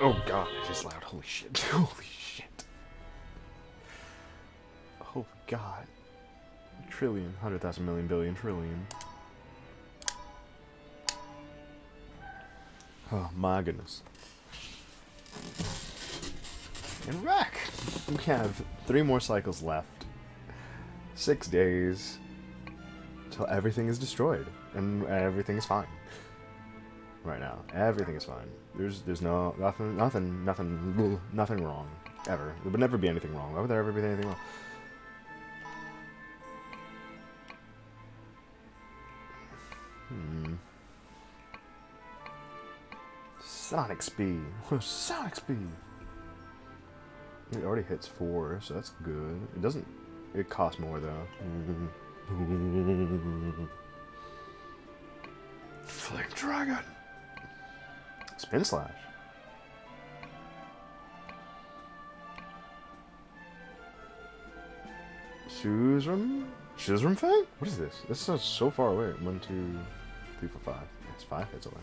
Oh god, it is loud. Holy shit. Holy shit. Oh god. Trillion, 100,000 million billion trillion. Oh my goodness. And wreck! We have 3 more cycles left. 6 days till everything is destroyed. And everything is fine. Right now. Everything is fine. There's nothing wrong. Ever. There would never be anything wrong. Why would there ever be anything wrong? Sonic speed. Sonic speed. It already hits 4, so that's good. It doesn't... It costs more, though. Flame Dragon. Spin Slash. Shizram Fang? What is this? This is so far away. 1, 2, 3, 4, 5. It's 5 hits away.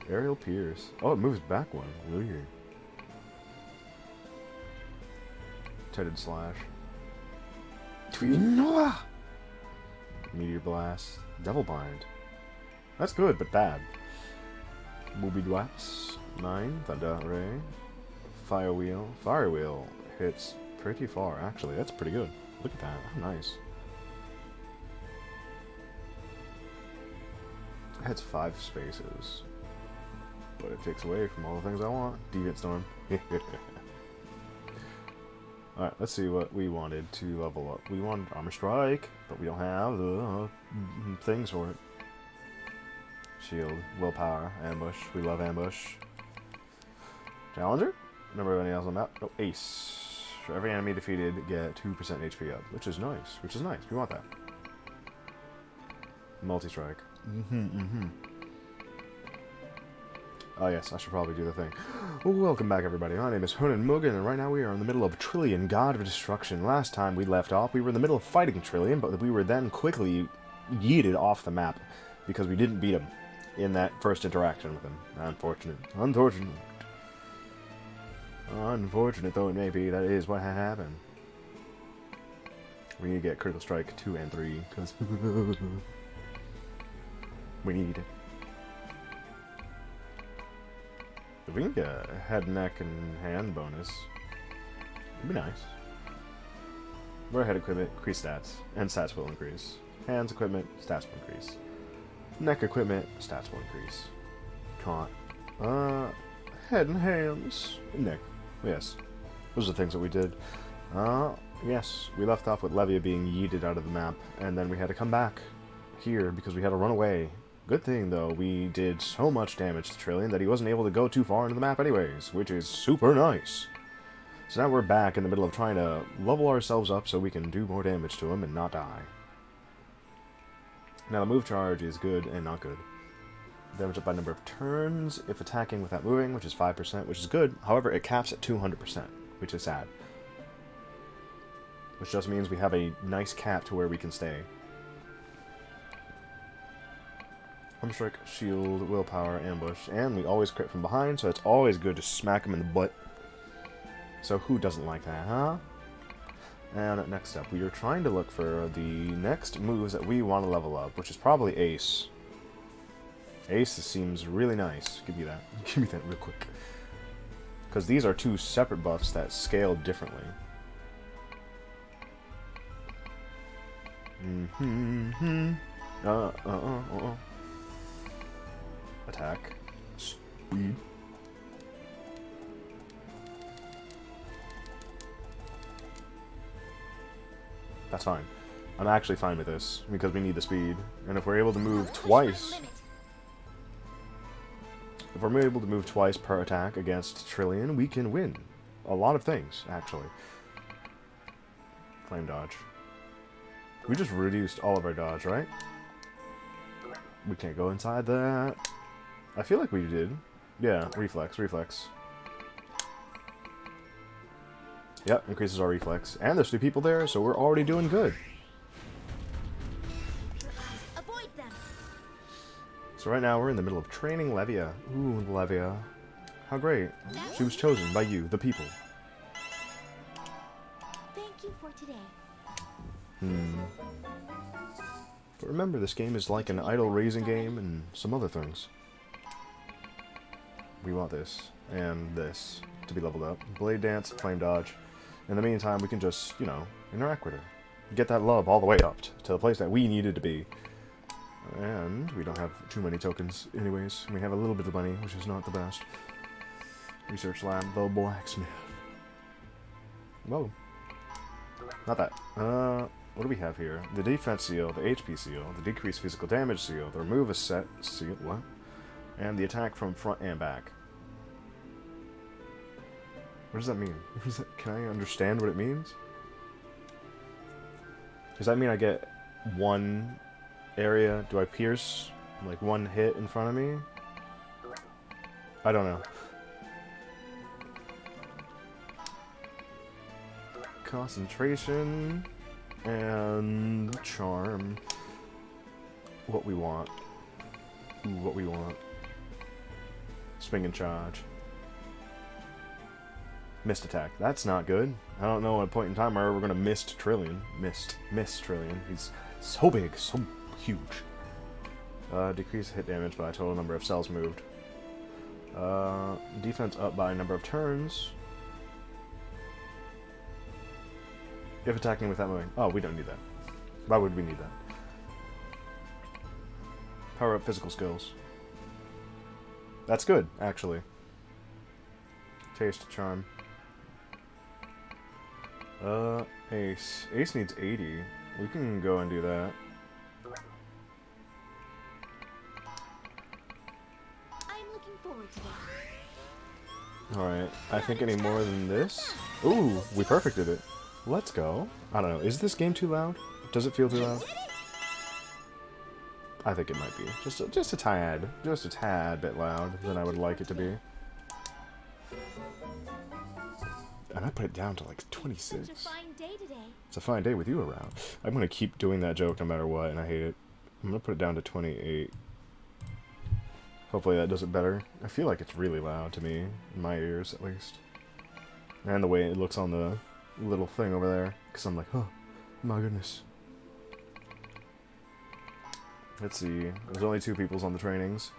Aerial Pierce. Oh, it moves back one. Weird. Tedded Slash. Tweenoa! Meteor Blast. Devil Bind. That's good, but bad. Booby Blast. 9. Thunder Ray. Fire Wheel. Fire Wheel hits pretty far, actually. That's pretty good. Look at that. How nice. It hits 5 spaces. But it takes away from all the things I want. Deviant Storm. Alright, let's see what we wanted to level up. We wanted Armor Strike, but we don't have the things for it. Shield, Willpower, Ambush. We love Ambush. Challenger? Number of any else on the map? Oh, Ace. For every enemy defeated, get 2% HP up, which is nice. Which is nice. We want that. Multi-Strike. Oh yes, I should probably do the thing. Welcome back everybody, my name is Honan Mugen, and right now we are in the middle of Trillion, God of Destruction. Last time we left off, we were in the middle of fighting Trillion, but we were then quickly yeeted off the map, because we didn't beat him in that first interaction with him. Unfortunate. Unfortunate. Unfortunate though it may be, that is what happened. We need to get Critical Strike 2 and 3, because we need it. If we can get a head, neck, and hand bonus, it'd be nice. More head equipment, increase stats, and stats will increase. Hands equipment, stats will increase. Neck equipment, stats will increase. Come on. Head and hands. Neck. Yes. Those are the things that we did. Yes. We left off with Levia being yeeted out of the map, and then we had to come back here because we had to run away. Good thing, though, we did so much damage to Trillion that he wasn't able to go too far into the map anyways, which is super nice. So now we're back in the middle of trying to level ourselves up so we can do more damage to him and not die. Now, the move charge is good and not good. Damage up by number of turns if attacking without moving, which is 5%, which is good. However, it caps at 200%, which is sad. Which just means we have a nice cap to where we can stay. Armor Strike, Shield, Willpower, Ambush, and we always crit from behind, so it's always good to smack him in the butt. So who doesn't like that, huh? And next up, we are trying to look for the next moves that we want to level up, which is probably Ace. Ace seems really nice. Give me that. Give me that real quick. Because these are 2 separate buffs that scale differently. Attack. Speed. That's fine. I'm actually fine with this, because we need the speed. And if we're able to move twice... If we're able to move twice per attack against Trillion, we can win. A lot of things, actually. Flame dodge. We just reduced all of our dodge, right? We can't go inside that. I feel like we did. Yeah, reflex, reflex. Yep, increases our reflex. And there's 2 people there, so we're already doing good. Avoid them. So right now we're in the middle of training Levia. Ooh, Levia. How great. She was chosen by you, the people. Thank you for today. But remember, this game is like an idol raising game and some other things. We want this and this to be leveled up. Blade dance, flame dodge. In the meantime, we can just, you know, interact with her. Get that love all the way up to the place that we needed to be. And we don't have too many tokens anyways. We have a little bit of money, which is not the best. Research lab, the blacksmith. Whoa. Not that. What do we have here? The defense seal, the HP seal, the decreased physical damage seal, the remove a set seal, what? And the attack from front and back. What does that mean? Can I understand what it means? Does that mean I get one area? Do I pierce like one hit in front of me? I don't know. Concentration and charm. What we want. Ooh, what we want. Swing and charge. Missed attack. That's not good. I don't know at a point in time where we're gonna missed Trillion. Missed Trillion. He's so big, so huge. Decrease hit damage by total number of cells moved. Defense up by number of turns. If attacking with that moving. Oh, we don't need that. Why would we need that? Power up physical skills. That's good, actually. Taste charm. Ace. Ace needs 80. We can go and do that. I'm looking forward to this. Alright, I think any more than this? Ooh, we perfected it. Let's go. I don't know, is this game too loud? Does it feel too loud? I think it might be. Just a tad bit loud than I would like it to be. And I put it down to like 26. Such a fine day today. It's a fine day with you around. I'm gonna keep doing that joke no matter what, and I hate it. I'm gonna put it down to 28. Hopefully that does it better. I feel like it's really loud to me, in my ears at least. And the way it looks on the little thing over there, because I'm like, oh, my goodness. Let's see, there's only 2 peoples on the trainings.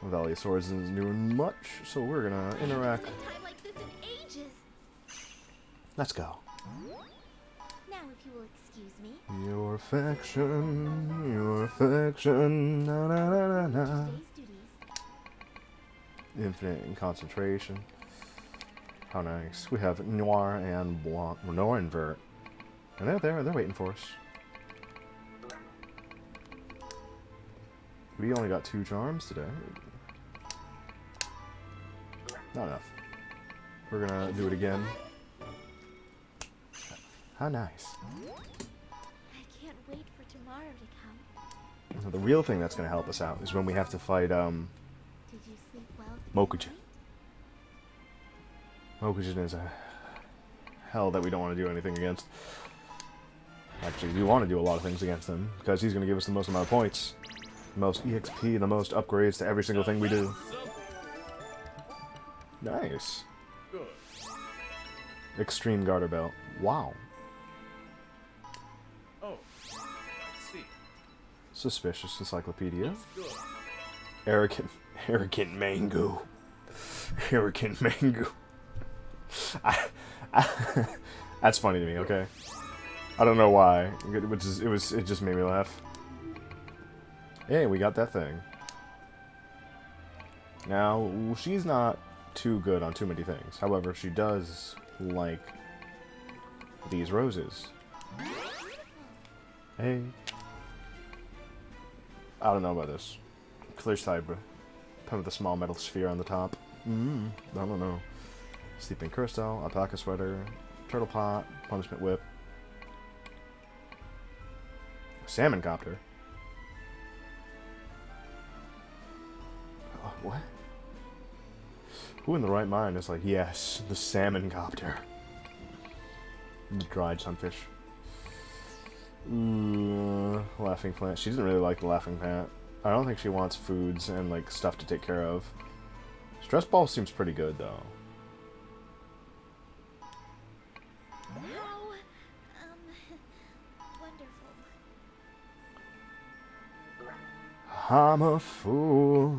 Valley of Swords isn't doing much, so we're gonna interact. Time like this in ages. Let's go. Now, if you will excuse me. Your affection, na na na na na. Today's duties. Infinite in concentration. How nice. We have Noir and Blanc, Noir and Vert. And they're there, they're waiting for us. We only got 2 charms today. Not enough. We're gonna do it again. How nice. I can't wait for tomorrow to come. The real thing that's gonna help us out is when we have to fight, Did you sleep well? Mokujin. Mokujin is a hell that we don't want to do anything against. Actually, we want to do a lot of things against him, because he's going to give us the most amount of points. The most EXP, the most upgrades to every single thing we do. Nice. Extreme Garter Belt. Wow. Oh, I see. Suspicious Encyclopedia. Arrogant Mango. Arrogant Mango. That's funny to me, okay? I don't know why. It just made me laugh. Hey, we got that thing. Now, she's not too good on too many things. However, she does like these roses. Hey. I don't know about this. Clear Cyber. Pen with a small metal sphere on the top. I don't know. Sleeping Crystal, Alpaca Sweater, Turtle Pot, Punishment Whip. Salmon Copter. Oh, what? Who in the right mind is like, yes, the Salmon Copter. The dried sunfish. Laughing Plant. She doesn't really like the Laughing Plant. I don't think she wants foods and like stuff to take care of. Stress ball seems pretty good, though. How, wonderful. I'm a fool.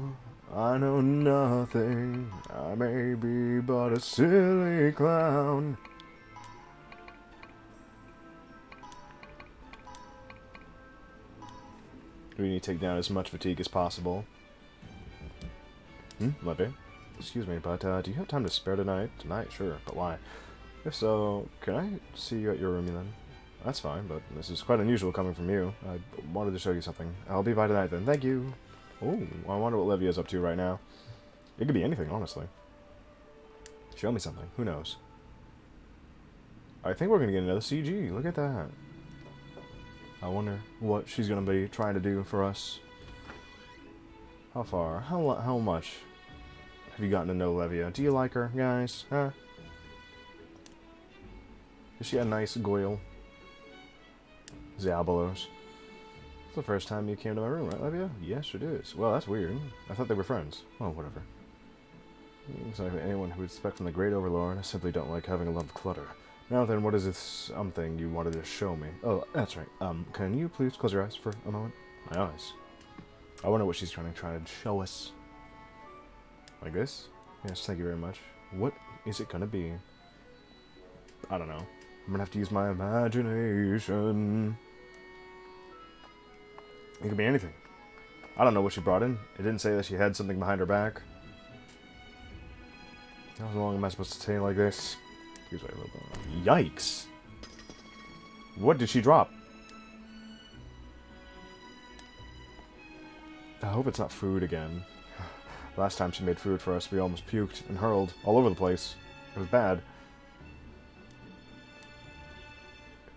I know nothing. I may be but a silly clown. We need to take down as much fatigue as possible. Levia? Excuse me, but do you have time to spare tonight? Tonight, sure, but why? If so, can I see you at your room then? That's fine, but this is quite unusual coming from you. I wanted to show you something. I'll be by tonight then. Thank you. Oh, I wonder what Levia's up to right now. It could be anything, honestly. Show me something. Who knows? I think we're going to get another CG. Look at that. I wonder what she's going to be trying to do for us. How far? How much have you gotten to know Levia? Do you like her, guys? Huh? Is she a nice goyle? Zabalos. It's the first time you came to my room, right, Levia? Yes, it is. Well, that's weird. I thought they were friends. Oh, whatever. Exactly anyone who would expect from the Great Overlord. I simply don't like having a lot of clutter. Now then, what is this something you wanted to show me? Oh, that's right. Can you please close your eyes for a moment? My eyes. I wonder what she's trying to show us. Like this? Yes, thank you very much. What is it gonna be? I don't know. I'm gonna have to use my imagination. It could be anything. I don't know what she brought in. It didn't say that she had something behind her back. How long am I supposed to stay like this? Excuse me a little bit. Yikes! What did she drop? I hope it's not food again. Last time she made food for us, we almost puked and hurled all over the place. It was bad.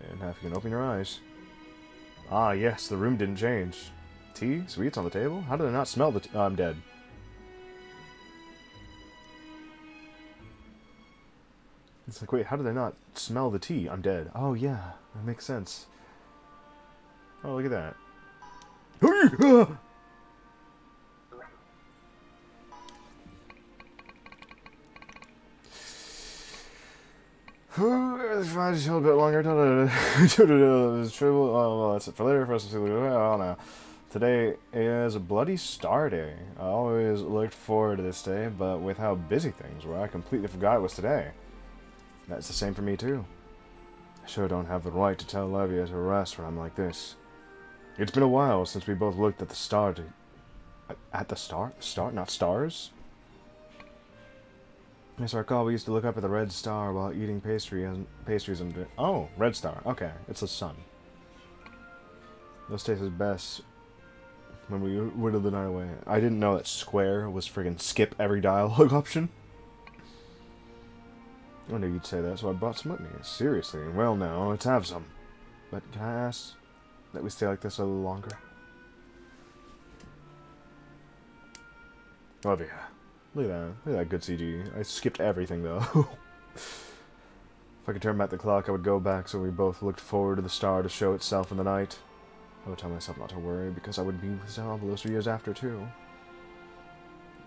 And half you can open your eyes. Ah, yes, the room didn't change. Tea? Sweets on the table? How did I not smell the I'm dead. It's like, wait, how did I not smell the tea? I'm dead. Oh, yeah, that makes sense. Oh, look at that. If I just hold a bit longer, well, that's it for later. For us to see, oh no. Today is a bloody star day. I always looked forward to this day, but with how busy things were, I completely forgot it was today. That's the same for me too. I sure don't have the right to tell Levia to rest when I'm like this. It's been a while since we both looked at the star at the star? Star? Not stars? Yes, I recall we used to look up at the red star while eating pastries and... Oh, red star. Okay, it's the sun. Those tasted best when we whittled the night away. I didn't know that square was friggin' skip every dialogue option. I knew you'd say that, so I brought some with me. Seriously, well now, let's have some. But can I ask that we stay like this a little longer? Levia. Look at that. Look at that good CG. I skipped everything, though. If I could turn back the clock, I would go back so we both looked forward to the star to show itself in the night. I would tell myself not to worry, because I would be with Zabalos for years after, too.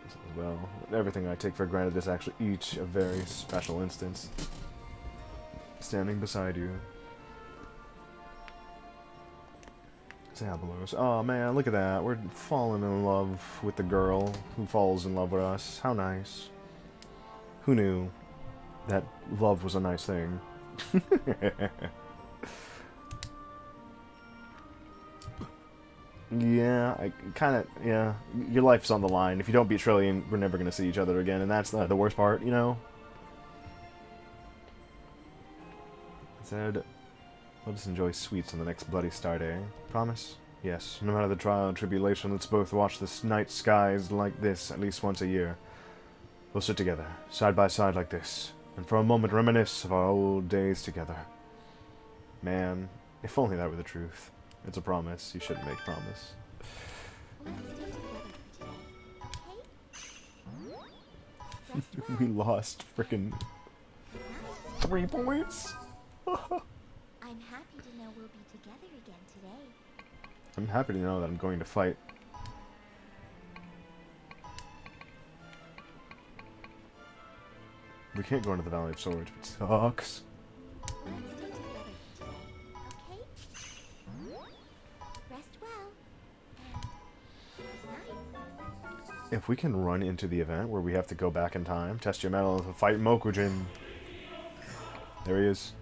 As well, everything I take for granted is actually each a very special instance. Standing beside you. Zabalos. Oh man, look at that. We're falling in love with the girl who falls in love with us. How nice. Who knew that love was a nice thing? Yeah, I kind of, yeah. Your life's on the line. If you don't beat Trillian, we're never going to see each other again, and that's the worst part, you know? I said, we'll just enjoy sweets on the next bloody star day. Promise? Yes, no matter the trial and tribulation, let's both watch the night skies like this at least once a year. We'll sit together, side by side like this, and for a moment reminisce of our old days together. Man, if only that were the truth. It's a promise. You shouldn't make promise. Let's stay together for today, okay? Rest We well. lost frickin' 3 points. I'm happy to know we'll be together again today. I'm happy to know that I'm going to fight We can't go into the Valley of Swords, which sucks. Let's stay together for today, okay? Rest well, and good night. If we can run into the event where we have to go back in time, test your mettle to fight Mokujin. There he is.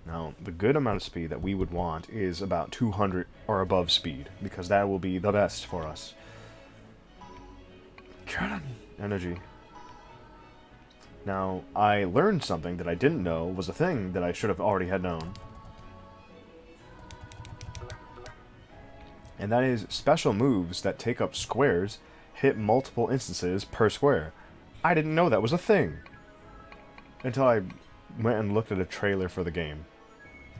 Now, the good amount of speed that we would want is about 200 or above speed, because that will be the best for us. Energy. Now, I learned something that I didn't know was a thing that I should have already had known. And that is special moves that take up squares hit multiple instances per square. I didn't know that was a thing until I went and looked at a trailer for the game.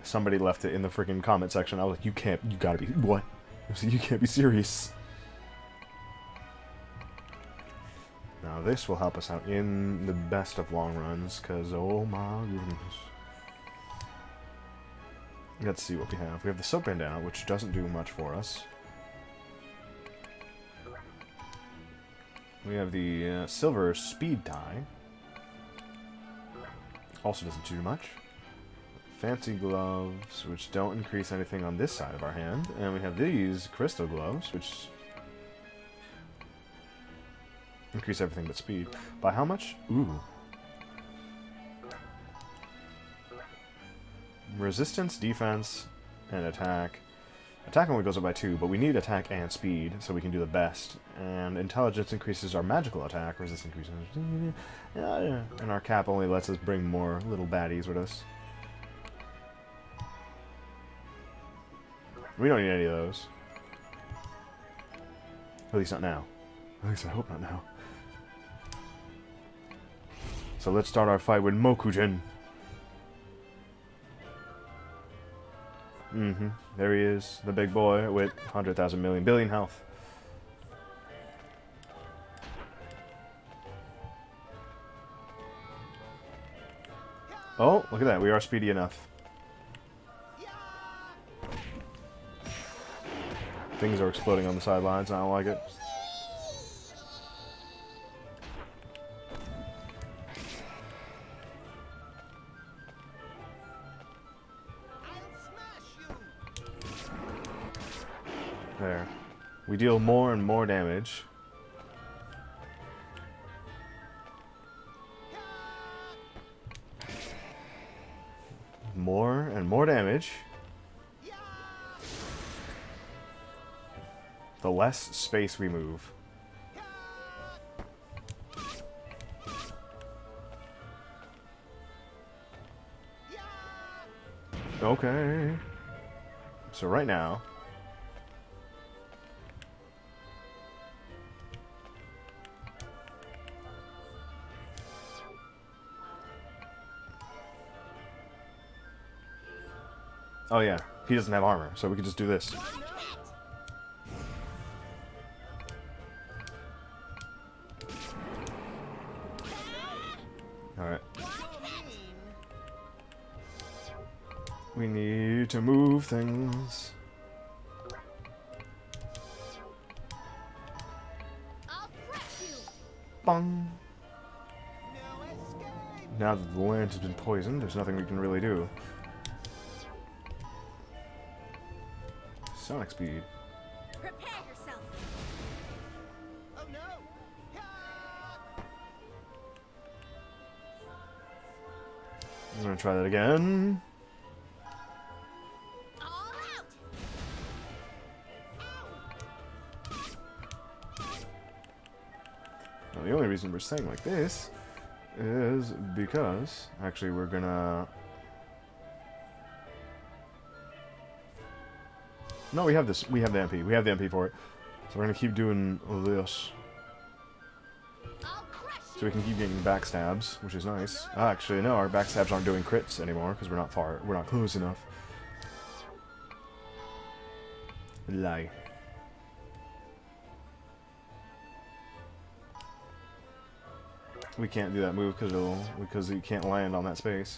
Somebody left it in the freaking comment section. I was like, you gotta be, what? I was like, you can't be serious. Now this will help us out in the best of long runs, because oh my goodness. Let's see what we have. We have the soap bandana, which doesn't do much for us. We have the silver speed tie. Also doesn't do much. Fancy gloves, which don't increase anything on this side of our hand. And we have these crystal gloves, which increase everything but speed. By how much? Ooh. Resistance, defense, and attack. Attack only goes up by 2, but we need attack and speed so we can do the best. And intelligence increases our magical attack. Resistance increases. And our cap only lets us bring more little baddies with us. We don't need any of those. At least not now. At least I hope not now. So let's start our fight with Mokujin. There he is, the big boy with 100,000 million billion health. Oh, look at that. We are speedy enough. Things are exploding on the sidelines. I don't like it. There. We deal more and more damage. More and more damage. The less space we move. Okay. So right now, oh yeah, he doesn't have armor, so we can just do this. Alright. We need to move things. Bong! Now that the land has been poisoned, there's nothing we can really do. Sonic speed. Prepare yourself. Oh no! I'm gonna try that again. All out. Now, the only reason we're saying like this is because actually we're gonna. No, we have this. We have the MP. We have the MP for it. So we're gonna keep doing this. So we can keep getting backstabs, which is nice. Actually, no, our backstabs aren't doing crits anymore because we're not far. We're not close enough. Lie. We can't do that move because you can't land on that space.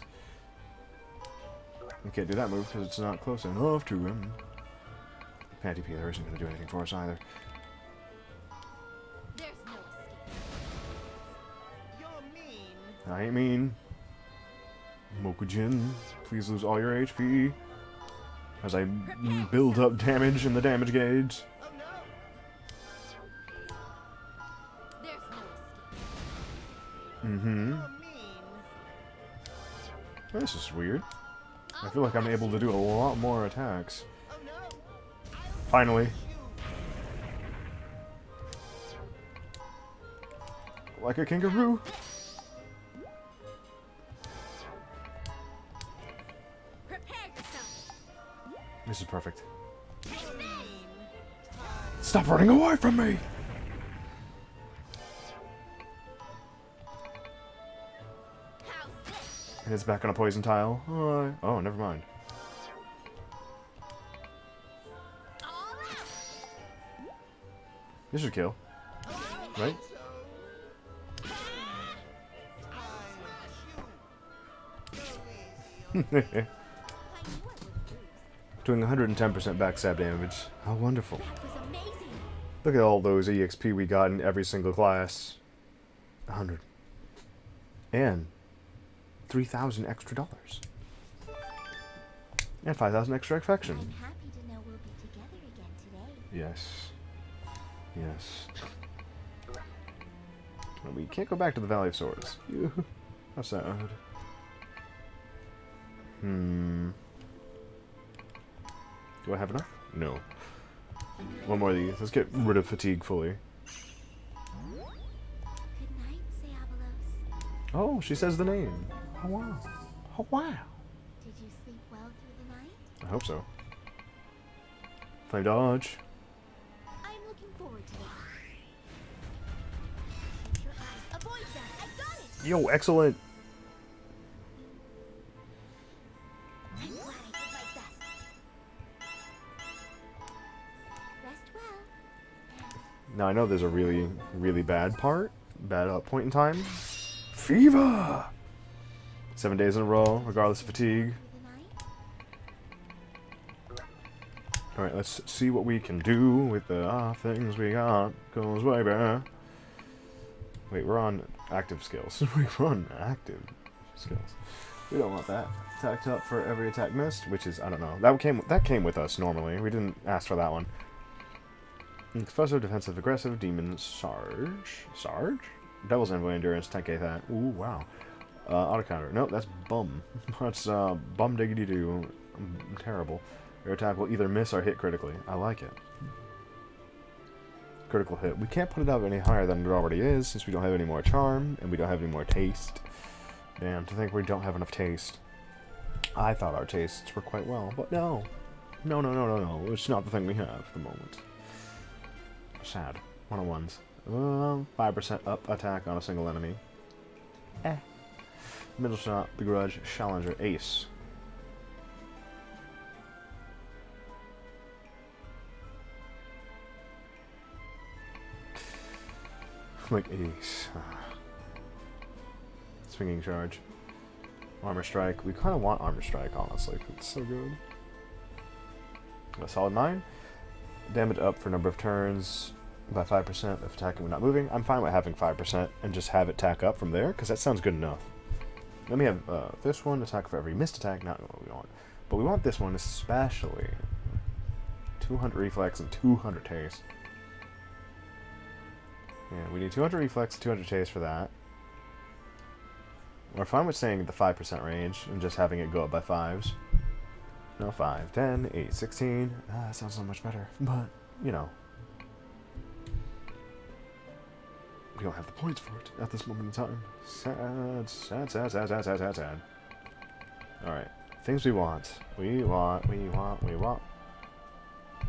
We can't do that move because it's not close enough to him. Panty Peeler isn't going to do anything for us either. I ain't mean. Mokujin, please lose all your HP. As I build up damage in the damage gauge. Oh no! There's no escape. Mm-hmm. You're mean. This is weird. I feel like I'm able to do a lot more attacks. Oh no! Finally. Like a kangaroo. Prepare yourself. This is perfect. Take this. Stop running away from me! How's this? And it's back on a poison tile. Oh, never mind. All out. This should kill. Right? I I knew I would lose. Doing 110% backstab damage. How wonderful. That was amazing. Look at all those EXP we got in every single class. 100. And 3,000 extra dollars. And 5,000 extra affection. I'm happy to know we'll be together again today. Yes. Yes. Well, we can't go back to the Valley of Swords. How sad. Do I have enough? No. One more of these. Let's get rid of fatigue fully. Good night, Sayabelos. Oh, she says the name. Oh wow. Oh wow. Did you sleep well through the night? I hope so. Flame dodge. I'm looking forward to this. Keep your eyes. Avoid that. I got it. Yo, excellent. I'm glad I did my best. Rest well. And Now I know there's a really, really bad part. Bad point in time. Fever! 7 days in a row, regardless of fatigue. through the night. Alright, let's see what we can do with the things we got. Goes way back. Wait, we're on active skills. We're on active skills. We don't want that. Attacked up for every attack missed, which is, I don't know. That came with us normally. We didn't ask for that one. Explosive, defensive, aggressive, demon, sarge? Sarge? Devil's Envoy, endurance, 10k that. Ooh, wow. Auto counter. Nope, that's bum. That's bum diggity doo. Terrible. Your attack will either miss or hit critically. I like it. Critical hit. We can't put it up any higher than it already is, since we don't have any more charm, and we don't have any more taste. Damn, to think we don't have enough taste. I thought our tastes were quite well, but no. No, no, no, no, no. It's not the thing we have at the moment. Sad. 101s. 5% up attack on a single enemy. Middle shot, begrudge, challenger, ace. Like ace. Swinging charge. Armor strike. We kind of want armor strike, honestly. It's so good. A solid 9. Damage up for number of turns by 5% if attacking when not moving. I'm fine with having 5% and just have it tack up from there, because that sounds good enough. Then we have this one, attack for every missed attack, not what we want. But we want this one especially. 200 reflex and 200 taste. Yeah, we need 200 reflex, 200 taste for that. We're fine with staying at the 5% range and just having it go up by 5s. No, 5, 10, 8, 16. That sounds so much better. But, you know. We don't have the points for it at this moment in time. Sad, sad, sad, sad, sad, sad, sad, sad. Alright. Things we want. We want.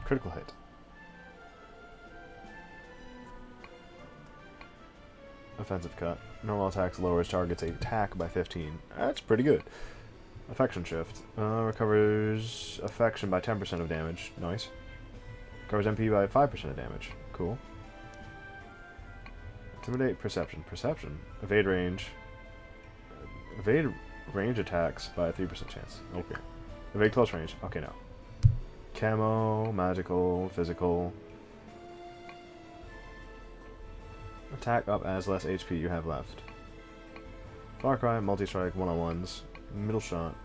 Critical hit. Offensive cut. Normal attacks lowers target's attack by 15. That's pretty good. Affection shift. Recovers affection by 10% of damage. Nice. Recovers MP by 5% of damage. Cool. Intimidate, perception. Perception. Evade range. Evade range attacks by a 3% chance. Okay. Evade close range. Okay, now. Camo, magical, physical. Attack up as less HP you have left. Far Cry, multi-strike, one-on-ones, middle shot.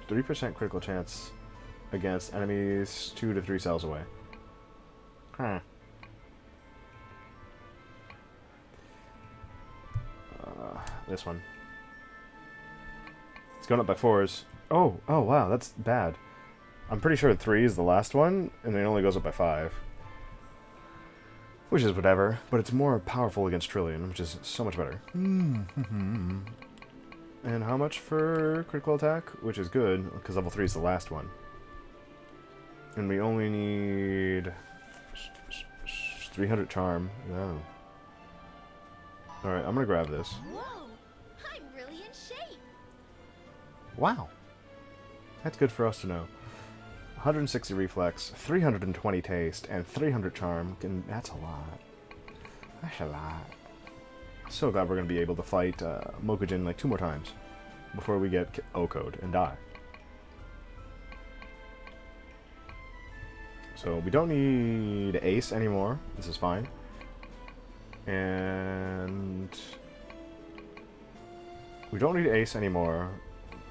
3% critical chance against enemies 2 to 3 cells away. Huh. This one. It's going up by 4s. Oh, wow, that's bad. I'm pretty sure 3 is the last one, and it only goes up by 5. Which is whatever, but it's more powerful against Trillion, which is so much better. And how much for critical attack? Which is good, because level 3 is the last one. And we only need 300 charm. Oh. Alright, I'm gonna grab this. Whoa! I'm really in shape! Wow. That's good for us to know. 160 reflex, 320 taste, and 300 charm. And that's a lot. That's a lot. So glad we're going to be able to fight Mokujin like 2 more times before we get O-code and die. So we don't need Ace anymore. This is fine. And we don't need Ace anymore.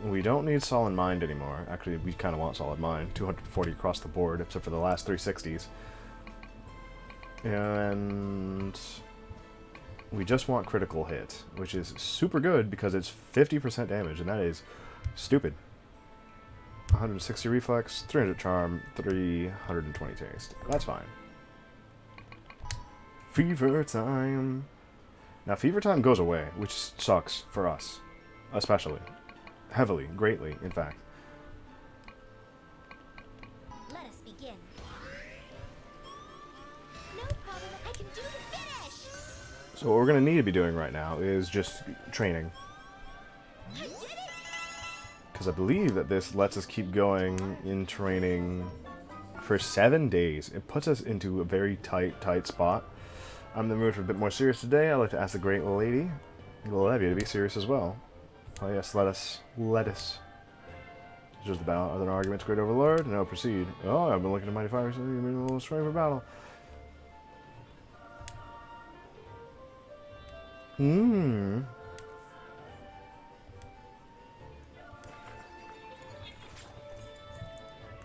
We don't need Solid Mind anymore. Actually, we kind of want Solid Mind. 240 across the board, except for the last 360s. And we just want Critical Hit, which is super good because it's 50% damage, and that is stupid. 160 Reflex, 300 Charm, 320 Taste. That's fine. Fever Time. Now, Fever Time goes away, which sucks for us, especially. Heavily, greatly, in fact. Let us begin. No problem, I can do the finish! So what we're going to need to be doing right now is just training. I did it! Because I believe that this lets us keep going in training for 7 days. It puts us into a very tight spot. I'm in the mood for a bit more serious today. I'd like to ask the great lady, Levia, to be serious as well. Oh yes, let us. Just about other arguments, great overlord. No, proceed. Oh, I've been looking at mighty fire recently. You made a little strength for battle.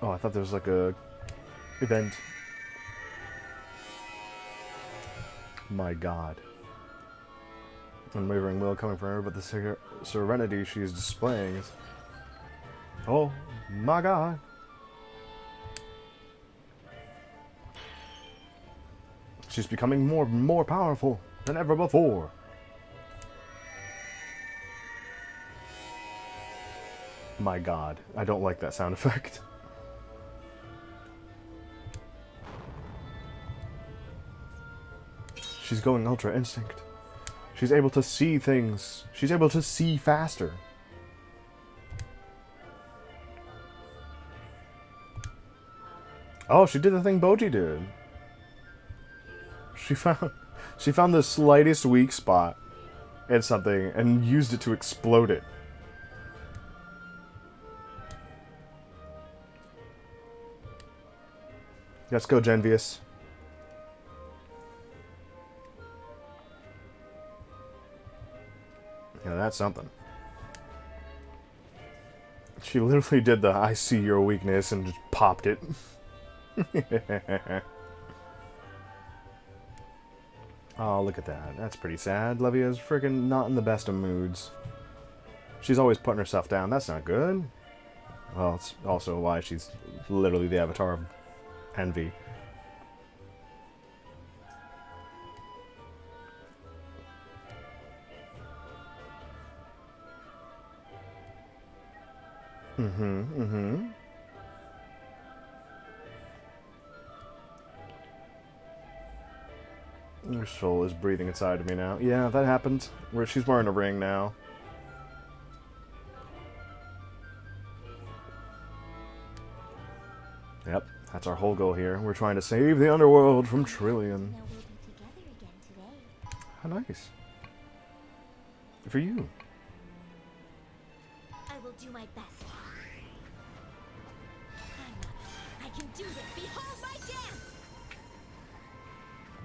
Oh, I thought there was like a event. My God. Unwavering will coming from her, but the serenity she is displaying is... Oh, my God. She's becoming more powerful than ever before. My God. I don't like that sound effect. She's going Ultra Instinct. She's able to see things. She's able to see faster. Oh, she did the thing Boji did. She found the slightest weak spot in something and used it to explode it. Let's go, Genvious. Yeah, that's something. She literally did the I see your weakness and just popped it. Oh, look at that. That's pretty sad. Levia's freaking not in the best of moods. She's always putting herself down. That's not good. Well, it's also why she's literally the avatar of envy. Your soul is breathing inside of me now. Yeah, that happened. Where she's wearing a ring now. Yep, that's our whole goal here. We're trying to save the underworld from Trillion. Now we'll be together again today. How nice. For you. I will do my best. I can do this. Behold my dance!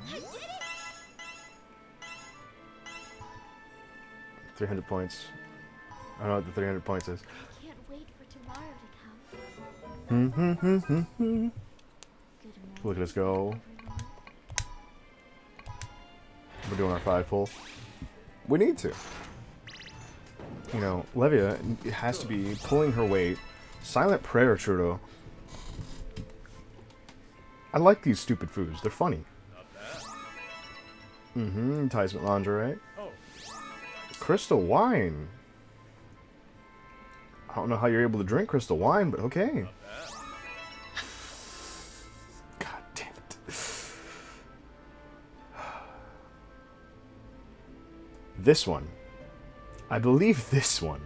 I did it! 300 points. I don't know what the 300 points is. I can't wait for tomorrow to come. Hmm. Good morning, Look at us go. Overlord. We're doing our 5 full. We need to. You know, Levia has to be pulling her weight. Silent prayer, Trudeau. I like these stupid foods. They're funny. Enticement lingerie. Crystal wine. I don't know how you're able to drink crystal wine, but okay. God damn it. This one. I believe this one.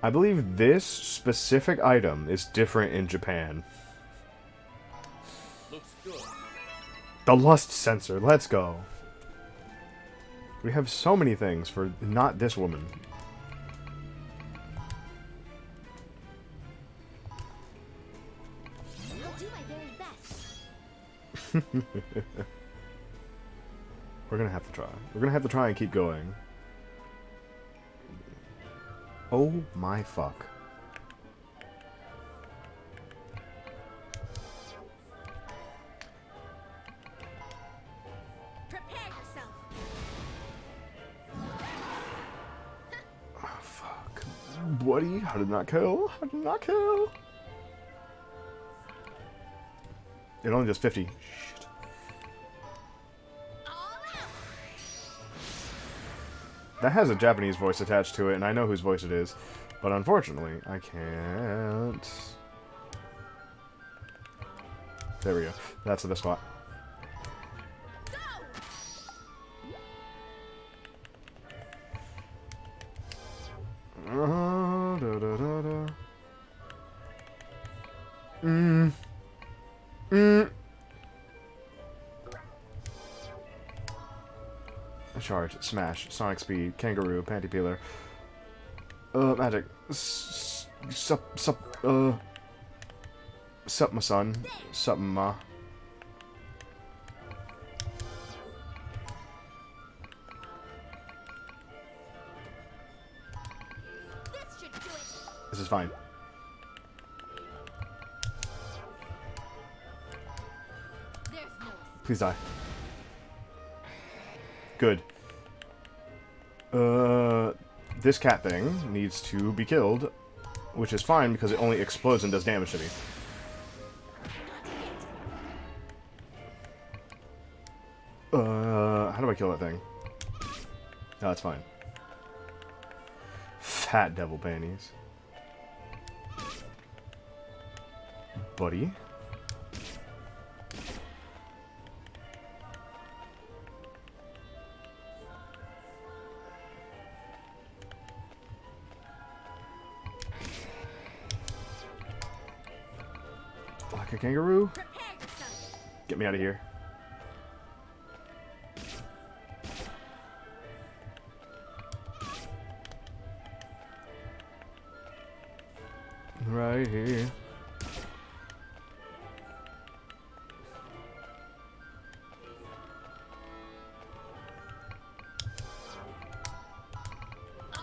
I believe this specific item is different in Japan. Looks good. The lust sensor. Let's go. We have so many things for not this woman. I'll do my very best. We're gonna have to try. We're gonna have to try and keep going. Oh my fuck. Prepare yourself. Oh, fuck. Buddy, how did not kill? How did not kill? It only does 50. Shit. That has a Japanese voice attached to it, and I know whose voice it is. But unfortunately, I can't. There we go. That's the spot. Da, da, da, da. Charge, smash, sonic speed, kangaroo, panty peeler. Magic. Sup, my son. Sup, ma. This should do it. This is fine. There's no escape. Please die. Good. This cat thing needs to be killed, which is fine because it only explodes and does damage to me. How do I kill that thing? Oh, that's fine. Fat devil panties. Buddy. Like a kangaroo? Prepare yourself. Get me out of here. Right here.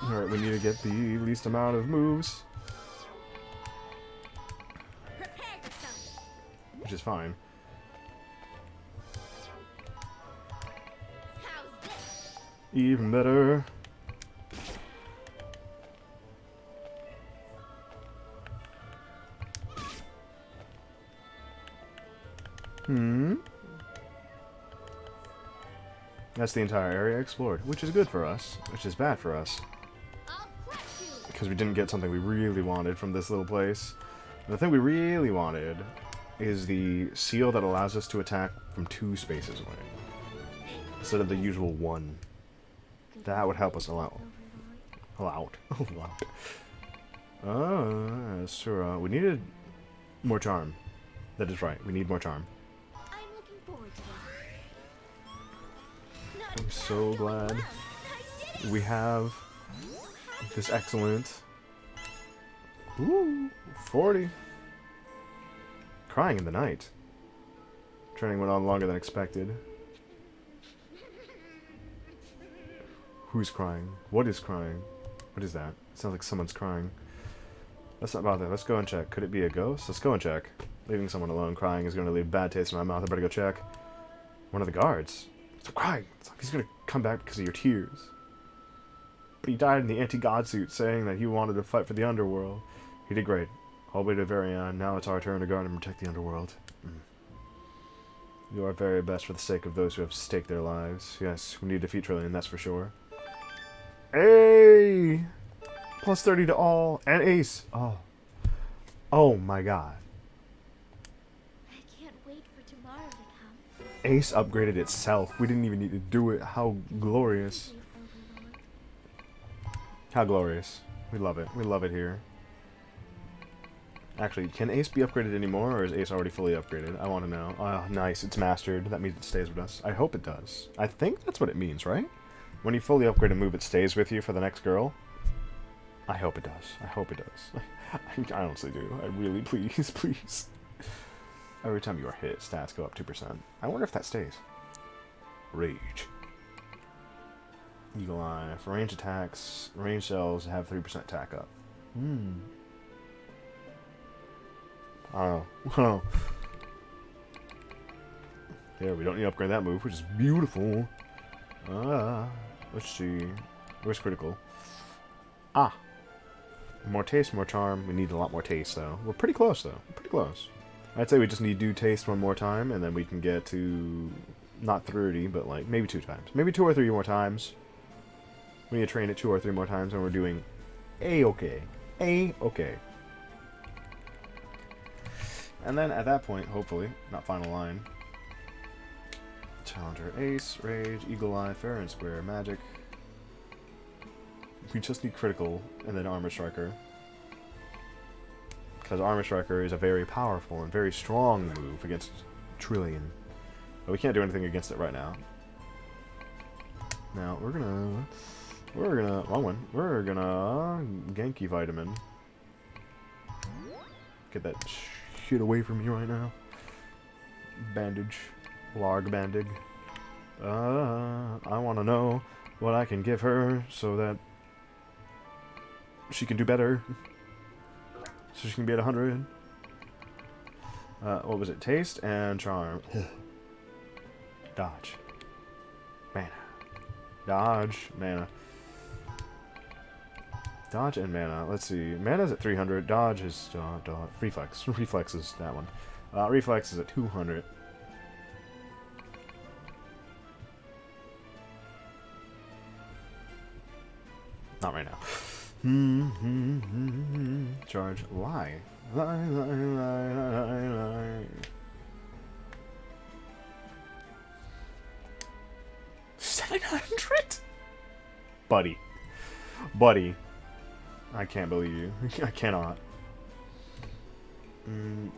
Alright, we need to get the least amount of moves, Prepare yourself. which is fine. How's this? Even better. That's the entire area explored, which is good for us, which is bad for us. I'll crush you. Because we didn't get something we really wanted from this little place. And the thing we really wanted is the seal that allows us to attack from 2 spaces away, instead of the usual 1. That would help us a lot. A lot. A lot. Sure. We needed more charm. That is right. We need more charm. I'm looking forward to this. Not I'm so glad I did it. we have this excellent. Ooh, 40. Crying in the night. Training went on longer than expected. Who's crying? What is crying? What is that? It sounds like someone's crying. Let's not bother. Let's go and check. Could it be a ghost? Let's go and check. Leaving someone alone crying is going to leave a bad taste in my mouth. I better go check. One of the guards. Stop crying. It's like he's going to come back because of your tears. But he died in the anti-god suit, saying that he wanted to fight for the underworld. He did great. All the way to the very end. Now it's our turn to guard and protect the underworld. You are very best for the sake of those who have staked their lives. Yes, we need to defeat Trillian, that's for sure. Hey! Plus 30 to all. And ace. Oh. Oh my god. I can't wait for tomorrow to come. Ace upgraded itself. We didn't even need to do it. How glorious. Overlord. How glorious. We love it. We love it here. Actually, can Ace be upgraded anymore, or is Ace already fully upgraded? I want to know. Oh, nice. It's mastered. That means it stays with us. I hope it does. I think that's what it means, right? When you fully upgrade a move, it stays with you for the next girl. I hope it does. I hope it does. I honestly do. I really, please, please. Every time you are hit, stats go up 2%. I wonder if that stays. Rage. Eagle Eye. For range attacks, range cells have 3% attack up. I don't know. There, we don't need to upgrade that move, which is beautiful. Let's see. Where's critical? Ah. More taste, more charm. We need a lot more taste, though. We're pretty close, though. Pretty close. I'd say we just need to do taste one more time, and then we can get to... not 30, but like maybe 2 times. Maybe 2 or 3 more times. We need to train it 2 or 3 more times, and we're doing A-okay. A-okay. And then at that point, hopefully, not final line. Challenger, Ace, Rage, Eagle Eye, Fair and Square, Magic. We just need critical, and then Armor Striker. Because Armor Striker is a very powerful and very strong move against Trillian. But we can't do anything against it right now. Now, we're gonna, wrong one. We're gonna Genki Vitamin. Get that shit away from me right now. Bandage. Larg bandage. I want to know what I can give her so that she can do better. So she can be at 100. What was it? Taste and charm. Dodge. Mana. Dodge. Mana. Dodge and mana. Let's see. Mana's at 300. Dodge is reflex. Reflex is that one. Reflex is at 200. Not right now. Charge. Lie. Lie, lie, lie, lie, lie. 700? Buddy. Buddy. I can't believe you. I cannot.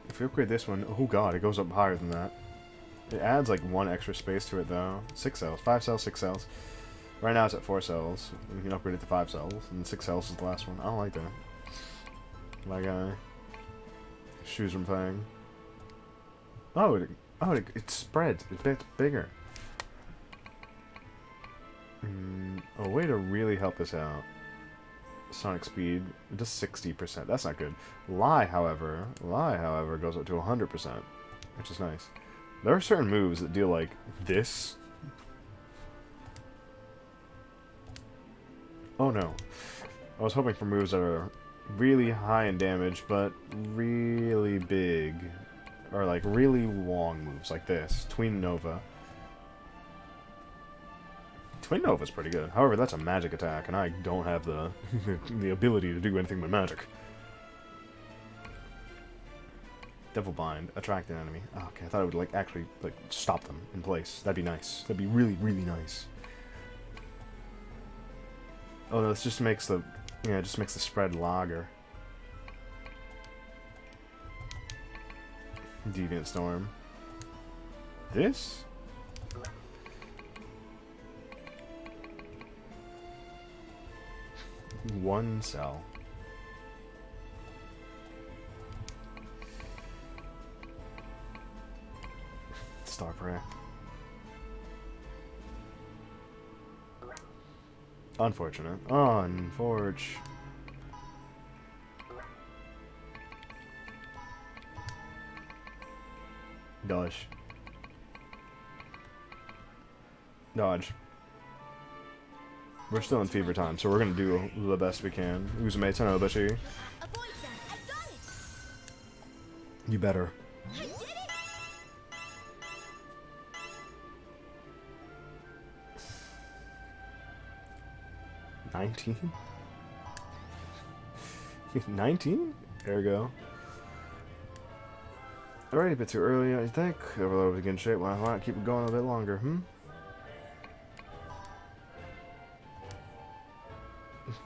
If we upgrade this one, oh god, it goes up higher than that. It adds like 1 extra space to it though. 6 cells. 5 cells, 6 cells. Right now it's at 4 cells. We can upgrade it to 5 cells. And 6 cells is the last one. I don't like that. My guy. Shoes from thing. Oh, it spreads. It gets bigger. A way to really help this out. Sonic speed, just 60%. That's not good. Lie, however, goes up to 100%, which is nice. There are certain moves that deal like this. Oh no. I was hoping for moves that are really high in damage, but really big. Or like really long moves, like this. Twin Nova. Twin Nova's pretty good. However, that's a magic attack, and I don't have the the ability to do anything with magic. Devil Bind. Attract an enemy. Oh, okay, I thought it would like actually like stop them in place. That'd be nice. That'd be really, really nice. Oh, no, this just makes the it just makes the spread lager. Deviant Storm. This? One cell. Star Prey. Unfortunate. Unfortunate. Dodge. Dodge. We're still in fever time, so we're gonna do the best we can. Uzume Tenobashi. Avoid that. I got it. You better. I did it. 19? 19? There we go. Already a bit too early, I think. Overload was in good shape. Why not keep it going a bit longer,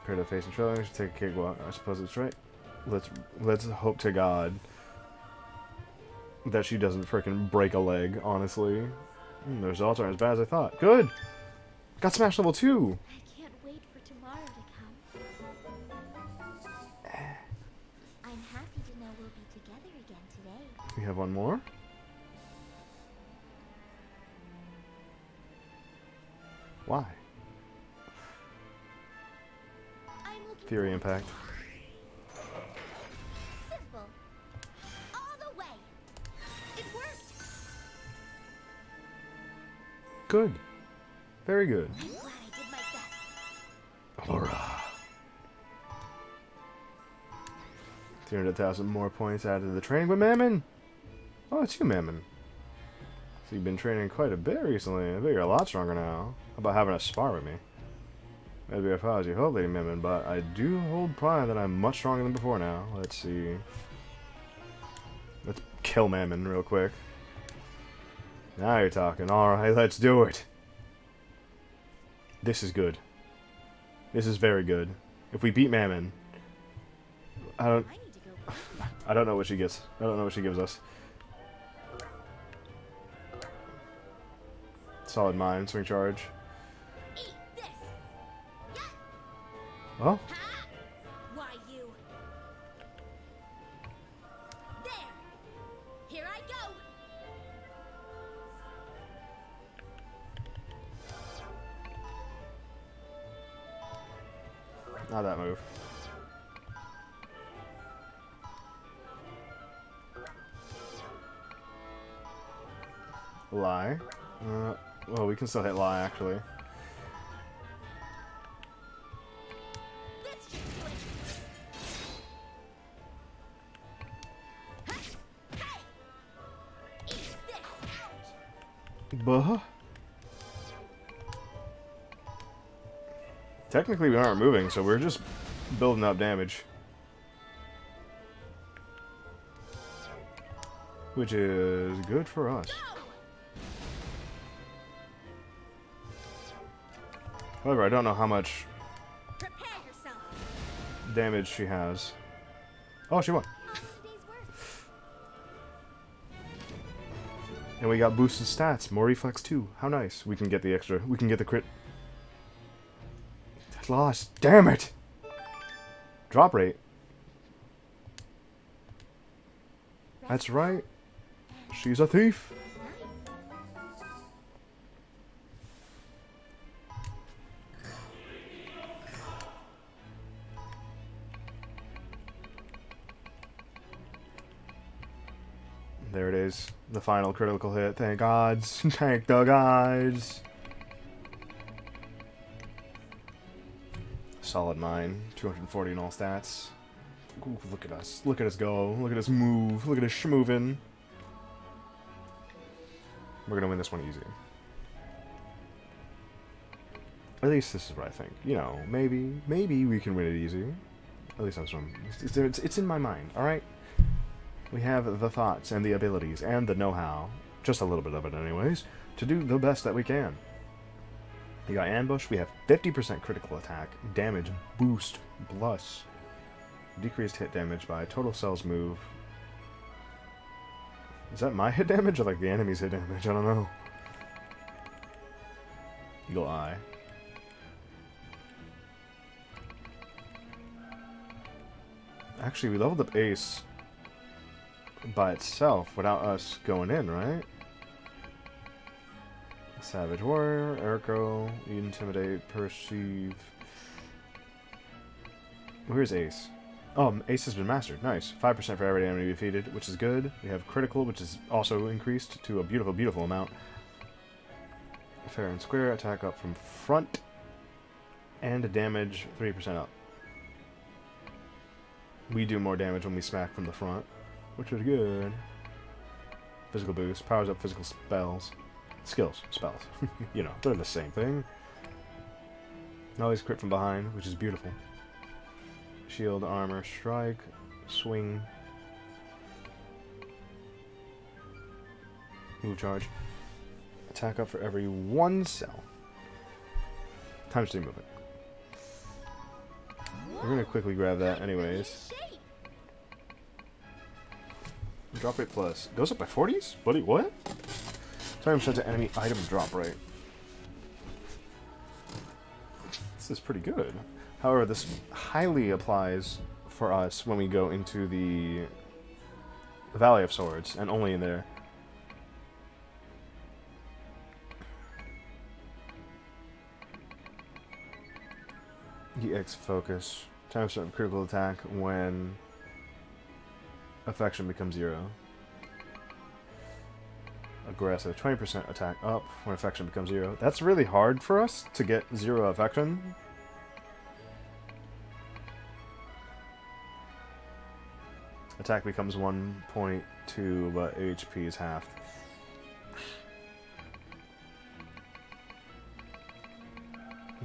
Prepare to face the trailer. Should take a cakewalk. I suppose it's right. Let's hope to God that she doesn't frickin' break a leg, honestly. The results aren't as bad as I thought. Good! Got Smash level 2! I can't wait for tomorrow to come. I'm happy to know we'll be together again today. We have one more. Why? I'm looking Fury forward to Impact. Simple. All the way. It worked. Good. Very good. I'm glad I did my best. Aura. 300,000 more points added to the training with Mammon. Oh, it's you, Mammon. So you've been training quite a bit recently. I bet you're a lot stronger now. How about having a spar with me? Maybe I follow you hope, Lady Mammon, but I do hold pride that I'm much stronger than before now. Let's see. Let's kill Mammon real quick. Now you're talking. Alright, let's do it. This is good. This is very good. If we beat Mammon, I don't I need to go. I don't know what she gets. I don't know what she gives us. Solid Mind, swing charge. Eat this. Yeah. Oh, Ha! Why you? There. Here I go. not that move. Lie. Well, we can still hit lie, actually. This should do it. Hey! Eat this. Ouch. Buh. Technically, we aren't moving, so we're just building up damage. Which is good for us. However, I don't know how much Prepare yourself. damage she has. Oh, she won. Awesome day's work. And we got boosted stats. More reflex too. How nice. We can get the extra. We can get the crit. Lost. Damn it! Drop rate. That's right. She's a thief. There it is. The final critical hit. Thank gods. Thank the gods. Solid mine. 240 in all stats. Ooh, look at us. Look at us go. Look at us move. Look at us schmovin'. We're gonna win this one easy. At least this is what I think. You know, maybe we can win it easy. At least that's what it's in my mind, alright? We have the thoughts and the abilities and the know-how, just a little bit of it anyways, to do the best that we can. We got ambush, we have 50% critical attack, damage boost, plus decreased hit damage by total cells move. Is that my hit damage or like the enemy's hit damage? I don't know. Eagle Eye. Actually, we leveled up Ace by itself without us going in, right? Savage Warrior, Erko, Intimidate, Perceive. Where's Ace? Oh, Ace has been mastered. Nice. 5% for every enemy defeated, which is good. We have critical, which is also increased to a beautiful, beautiful amount. Fair and square. Attack up from front. And damage 3% up. We do more damage when we smack from the front, which is good. Physical boost. Powers up physical spells. Skills. Spells. You know, they're the same thing. Always crit from behind, which is beautiful. Shield, armor, strike, swing, move charge. Attack up for every 1 cell. Times 3 movement. We're gonna quickly grab that anyways. Drop rate plus. Goes up by 40s? Buddy, what? 20% to enemy item drop rate. This is pretty good. However, this highly applies for us when we go into the Valley of Swords, and only in there. EX focus. 10% critical attack when affection becomes 0. Aggressive. 20% attack up when affection becomes 0. That's really hard for us to get 0 affection. Attack becomes 1.2, but HP is half.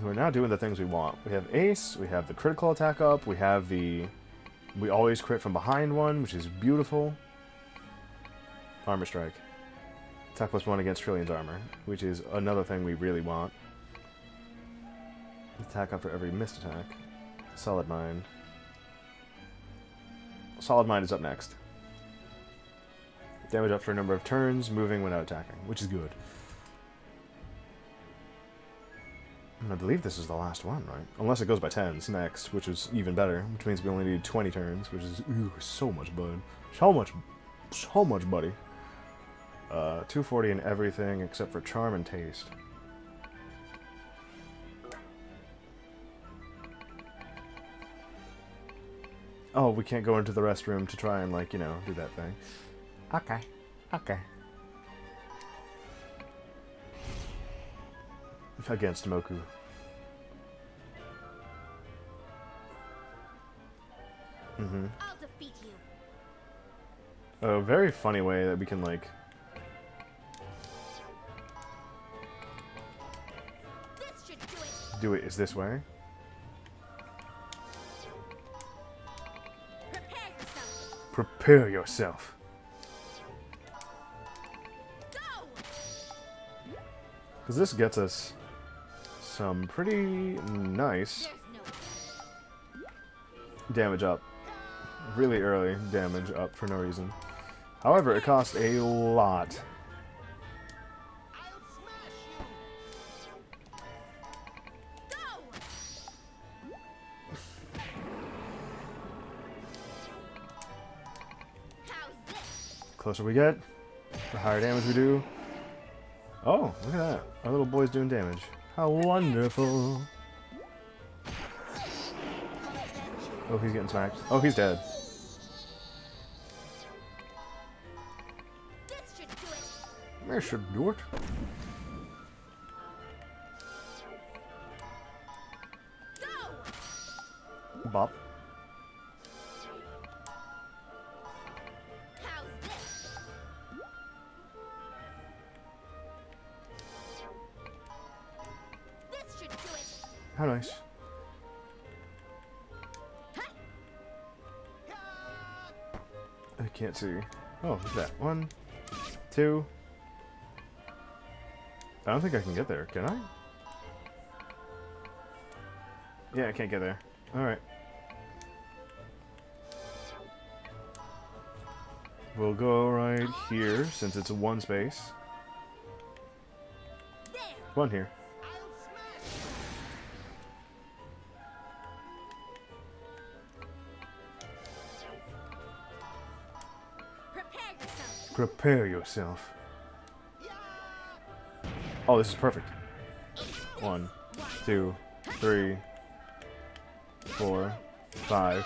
We're now doing the things we want. We have Ace, we have the critical attack up, we have the... We always crit from behind one, which is beautiful. Armor strike. Attack plus 1 against Trillion's armor, which is another thing we really want. Attack up for every missed attack. Solid Mind. Solid Mind is up next. Damage up for a number of turns, moving without attacking, which is good. And I believe this is the last one, right? Unless it goes by 10s next, which is even better, which means we only need 20 turns, which is so much, bud. So much, buddy. 240 in everything except for Charm and Taste. Oh, we can't go into the restroom to try and, like, you know, do that thing. Okay. Okay. Against Moku. Mm-hmm. I'll defeat you. A very funny way that we can, like... This should do it. Do it is this way. Prepare yourself. Prepare yourself. Go. Because this gets us some pretty nice There's no damage up. Really early damage up for no reason. However, it costs a lot. I'll smash you. Go. How's this? Closer we get, the higher damage we do. Oh, look at that. Our little boy's doing damage. How wonderful. Oh, he's getting smacked. Oh, he's dead. This should do it. That should do it. Go. Bop. How's this? This should do it. How nice. I can't see. Oh, what's that? 1, 2. I don't think I can get there, can I? Yeah, I can't get there. Alright. We'll go right here, since it's a 1 space. There. 1 here. I'll smash you. Prepare yourself. Prepare yourself. Oh, this is perfect. 1, 2, 3, 4, 5,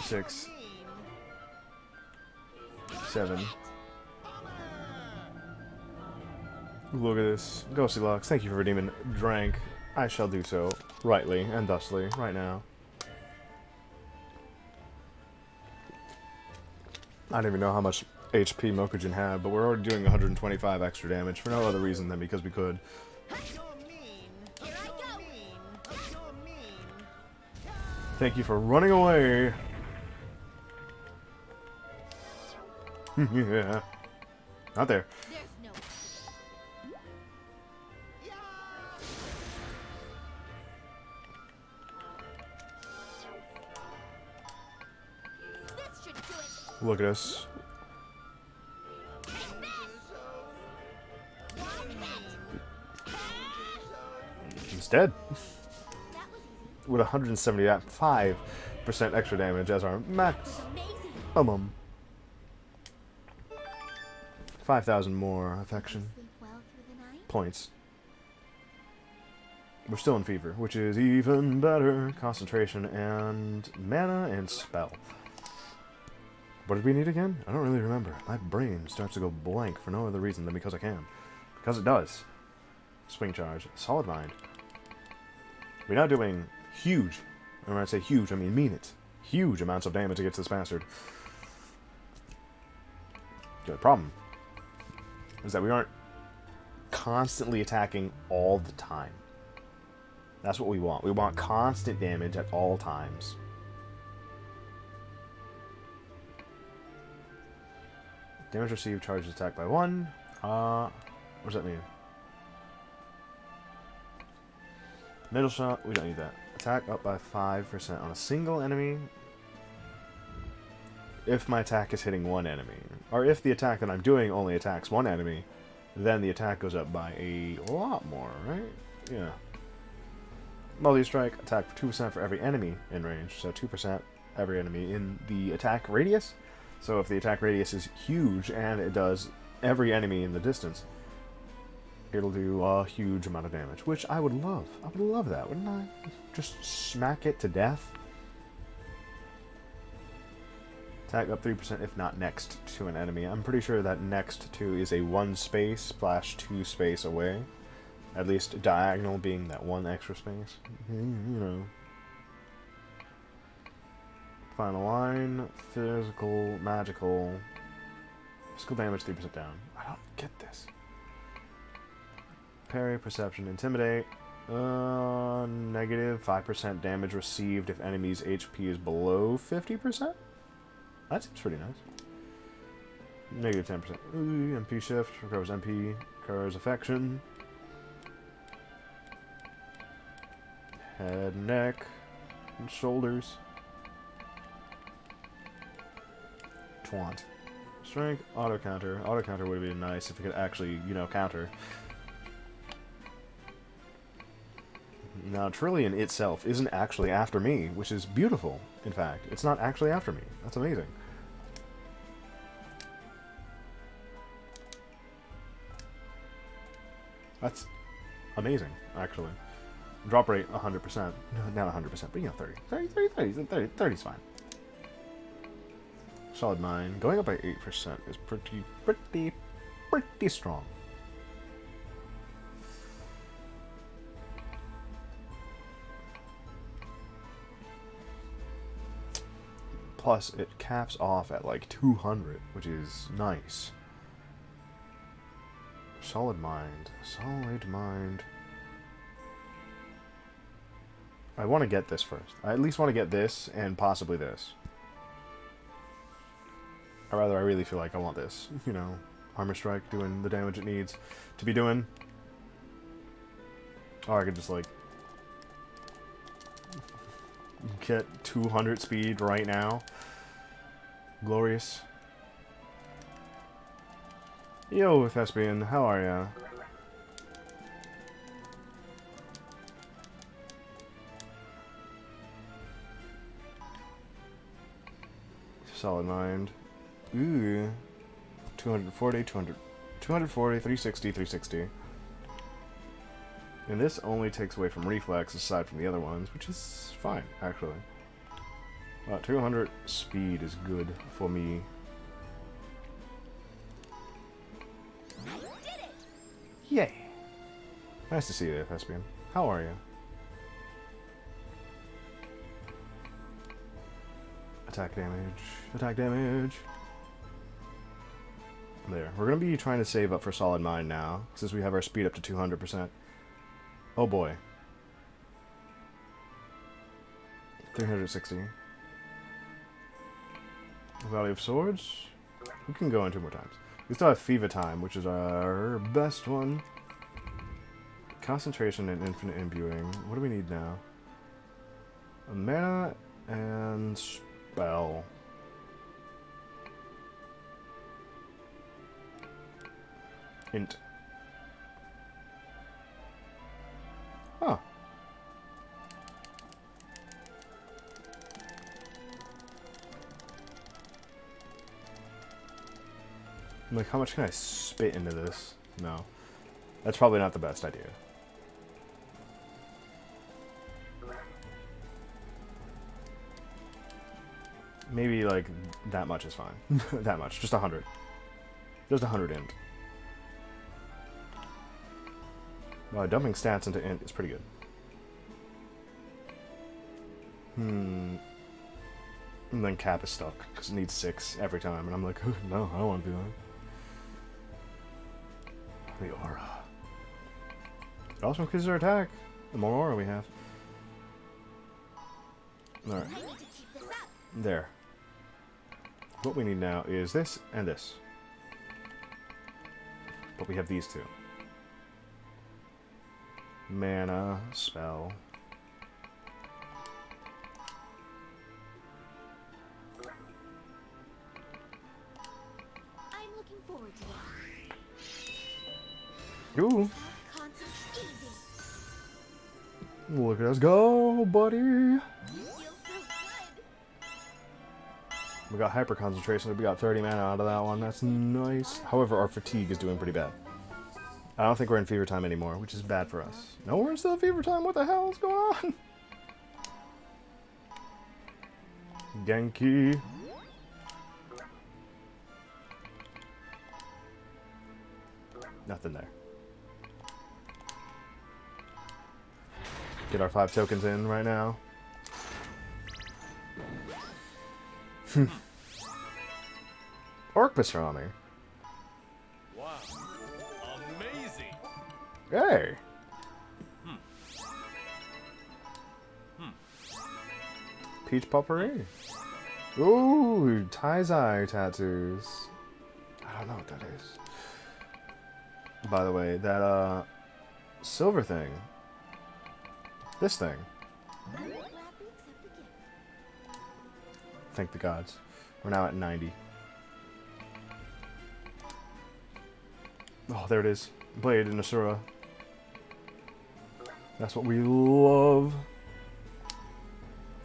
6, 7. Look at this. Ghostly Lux, thank you for redeeming Drank. I shall do so rightly and thusly right now. I don't even know how much HP Mokujin had, but we're already doing 125 extra damage for no other reason than because we could. Thank you for running away. Yeah. Not there. There's no. This should do it. Look at us. He's dead. That was easy. With 175% extra damage as our It max. was amazing. 5,000 more affection Sleep well through the night? points. We're still in fever, which is even better. Concentration and mana and spell. What did we need again? I don't really remember. My brain starts to go blank for no other reason than because I can. Because it does. Swing charge. Solid mind. We're now doing huge, and when I say huge, I mean it. Huge amounts of damage against this bastard. The problem is that we aren't constantly attacking all the time. That's what we want. We want constant damage at all times. Damage received charges attack by 1. What does that mean? Middle shot, we don't need that. Attack up by 5% on a single enemy. If my attack is hitting one enemy. Or if the attack that I'm doing only attacks one enemy, then the attack goes up by a lot more, right? Yeah. Multi-strike, attack for 2% for every enemy in range. So 2% every enemy in the attack radius. So if the attack radius is huge and it does every enemy in the distance, it'll do a huge amount of damage, which I would love. I would love that, wouldn't I? Just smack it to death. Attack up 3% if not next to an enemy. I'm pretty sure that next to is a 1 space / 2 space away. At least diagonal being that 1 extra space. You know. Final line. Physical, magical. Physical damage 3% down. I don't get this. Parry, perception, intimidate. Negative 5% damage received if enemy's HP is below 50%? That seems pretty nice. Negative 10%. Ooh, MP shift. Recovers MP. Recovers affection. Head, neck, and shoulders. Twant. Strength, auto counter. Auto counter would have been nice if it could actually, you know, counter. Now, Trillion itself isn't actually after me, which is beautiful, in fact. It's not actually after me. That's amazing. That's amazing, actually. Drop rate, 100%. Not 100%, but, you know, 30. 30's fine. Solid Mind. Going up by 8% is pretty strong. Plus, it caps off at like 200, which is nice. Solid Mind. Solid Mind. I want to get this first. I at least want to get this and possibly this. Or rather, I really feel like I want this. You know, Armor Strike doing the damage it needs to be doing. Or I could just, like, get 200 speed right now. Glorious. Yo, Thespian, how are ya? Solid Mind. Ooh. 240, 240, 360, 360. And this only takes away from reflex aside from the other ones, which is fine, actually. 200 speed is good for me. I did it! Yay! Nice to see you, Thespian. How are you? Attack damage. Attack damage. There. We're going to be trying to save up for Solid Mind now, since we have our speed up to 200%. Oh boy. 360. Valley of Swords. We can go in 2 more times. We still have Fever Time, which is our best one. Concentration and Infinite Imbuing. What do we need now? A mana and spell. Int. Huh. I'm like, how much can I spit into this? No. That's probably not the best idea. Maybe, like, that much is fine. That much. Just 100. Just 100 int. Well, dumping stats into int is pretty good. And then cap is stuck, because it needs 6 every time, and I'm like, no, I don't want to do that. The aura. It also increases our attack. The more aura we have. Alright. I need to keep this up. There. What we need now is this and this. But we have these two. Mana, spell. I'm looking forward to this. Ooh. Self-concept easy. Look at us go, buddy. Feels so good. We got hyper concentration. We got 30 mana out of that one. That's nice. However, our fatigue is doing pretty bad. I don't think we're in fever time anymore, which is bad for us. No, we're still in fever time. What the hell is going on? Genki. Nothing there. Get our 5 tokens in right now. Orc Pastrami. Wow. Amazing. Hey. Peach potpourri. Ooh, tie-dye tattoos. I don't know what that is. By the way, that silver thing. This thing. I will gladly accept the gift. Thank the gods. We're now at 90. Oh, there it is. Blade in Asura. That's what we love.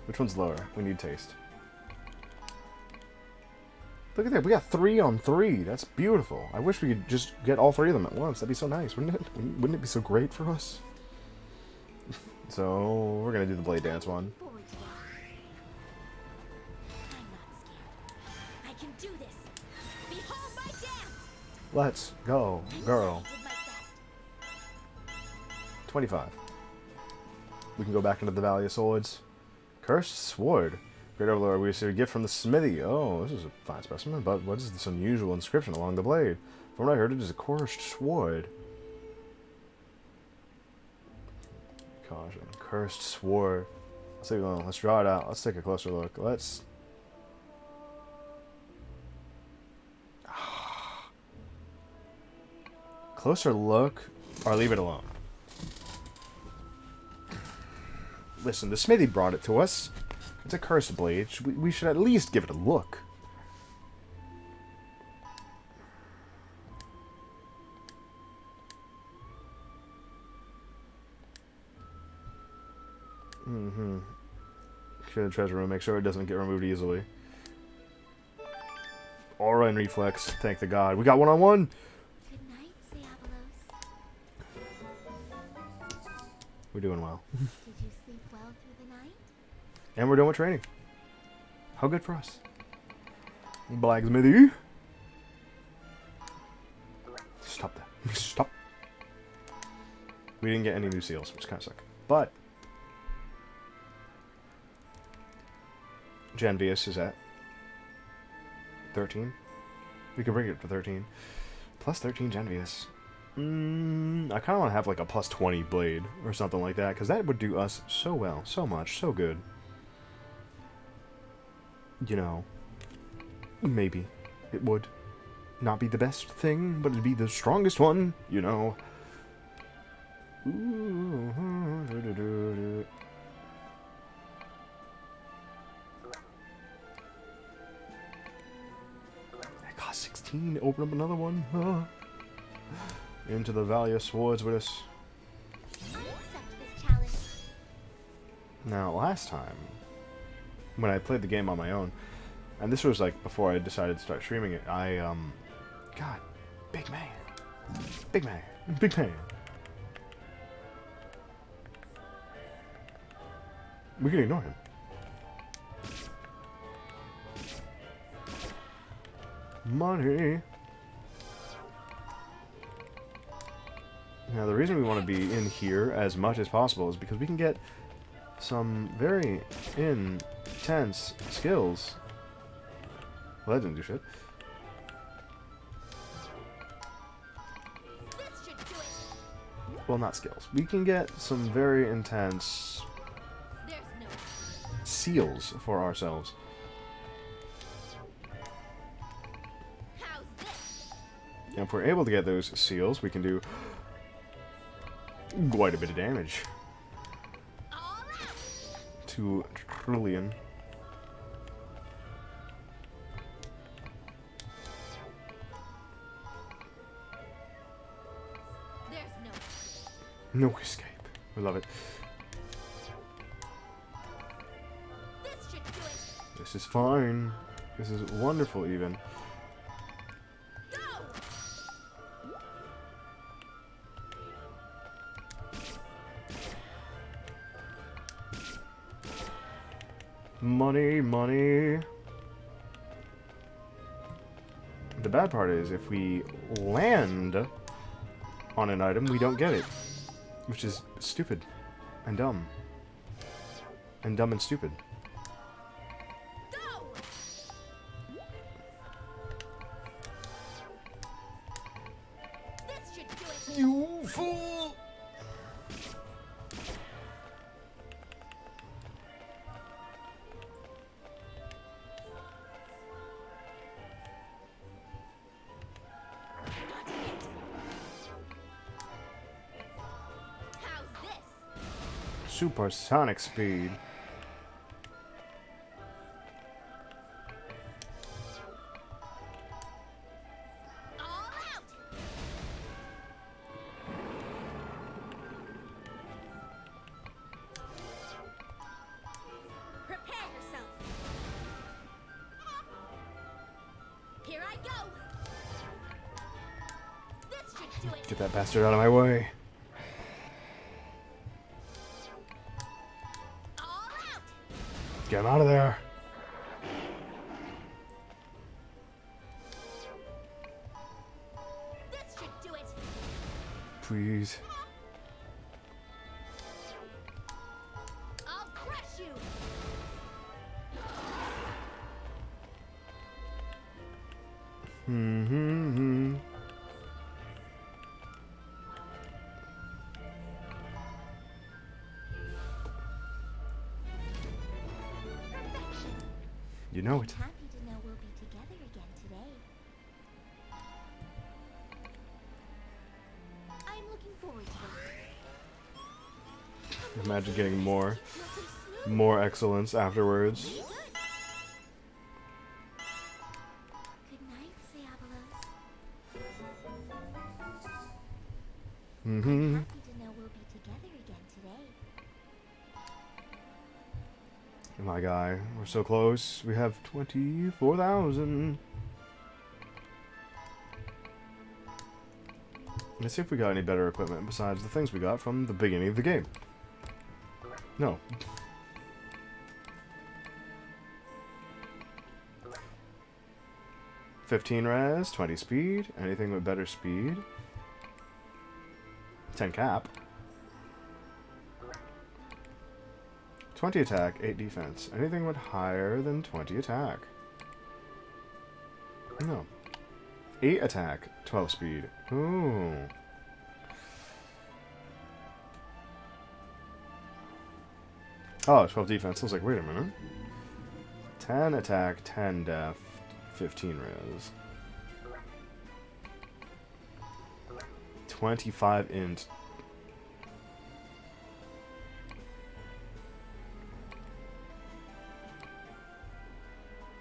Which one's lower? We need taste. Look at that. We got 3 on 3. That's beautiful. I wish we could just get all 3 of them at once. That'd be so nice, wouldn't it? Wouldn't it be so great for us? So, we're going to do the blade dance one. Forward to this. I'm not scared. I can do this. Behold my dance. Let's go, girl. I did my best. 25. We can go back into the Valley of Swords. Cursed Sword. Great Overlord, we receive a gift from the smithy. Oh, this is a fine specimen, but what is this unusual inscription along the blade? From what I heard, it is a cursed sword. Caution. Cursed sword. Let's leave it alone. Let's draw it out. Let's take a closer look. Let's... Closer look, or leave it alone. Listen, the smithy brought it to us. It's a cursed blade. We should at least give it a look. Share the treasure room. Make sure it doesn't get removed easily. Aura and reflex. Thank the god. We got one-on-one. Good night, Diablos. We're doing well. Did you sleep well through the night? And we're done with training. How good for us. Blacksmithy. Stop that. Stop. We didn't get any new seals, which kind of suck. But Janvius is at 13. We can bring it to 13. Plus 13 Janvius. I kind of want to have like a plus 20 blade or something like that, because that would do us so well, so much, so good. You know, maybe it would not be the best thing, but it'd be the strongest one, you know. That cost 16. Open up another one. Into the Valley of Swords with us. I accept this challenge. Now, last time, when I played the game on my own, and this was like before I decided to start streaming it, God, big man. Big man. Big man. We can ignore him. Money. Now, the reason we want to be in here as much as possible is because we can get some very intense skills. Well, that didn't do shit. This should do it. Well, not skills. We can get some very intense There's no. seals for ourselves. How's this? And if we're able to get those seals, we can do quite a bit of damage All out. to Trillion. There's No escape. We love it. This should do it. This is fine. This is wonderful, even. Go. Money, money. The bad part is, if we land on an item, we don't get it. Which is stupid. And dumb. And dumb and stupid. Go. This should do it. You fool! Not yet. How's this? Supersonic speed. All out. Prepare yourself. Here I go. This should do it. Get that bastard out of my way. All out. Get him out of there. This should do it. Please. I'll crush you. Mm-hmm. Perfection. You know it. I'm happy to know we'll be together again today. I'm looking forward to this. Imagine getting more You're so smooth. excellence afterwards. Good. Good night, Diabolos. Mm-hmm. Happy to know we'll be together again today. My guy, we're so close. We have 24,000. Let's see if we got any better equipment besides the things we got from the beginning of the game. No. $15 res, 20 speed. Anything with better speed. 10 cap. 20 attack, 8 defense. Anything with higher than 20 attack. No. 8 attack, 12 speed. Ooh. Oh, 12 defense. I was like, wait a minute. 10 attack, 10 def, 15 res. 25 int.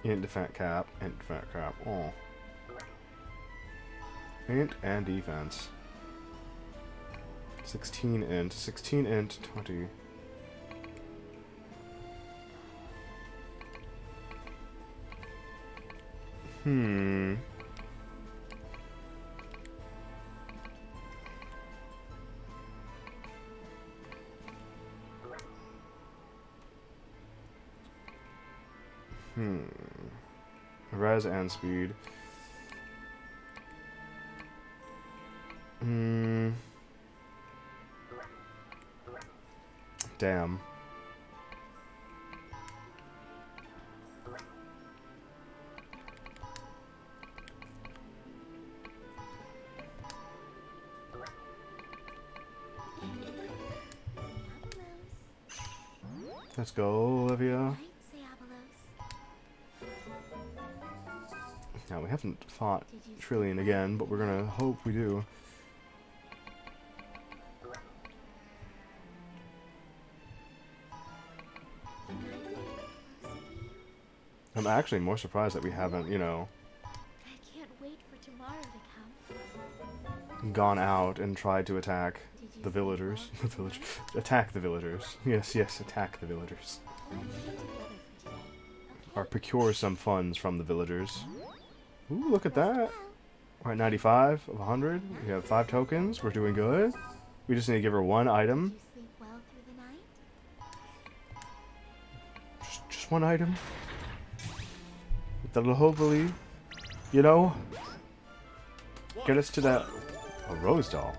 Int defense cap, int defense cap. Oh. Int and defense. 16 int, 20. Hmm. Res and speed. Damn. Let's go, Levia. Now, we haven't fought Trillion again, but we're gonna hope we do. I'm actually more surprised that we haven't, you know, I can't wait for tomorrow to come. gone out and tried to attack the villagers. Attack the villagers. Yes, attack the villagers. Let's get together for today. Or procure some funds from the villagers. Ooh, look at that. We're at 95 of 100. We have 5 tokens. We're doing good. We just need to give her 1 Did item. you sleep well through the night? Just 1 item. That'll hopefully, you know, get us to that. A rose doll.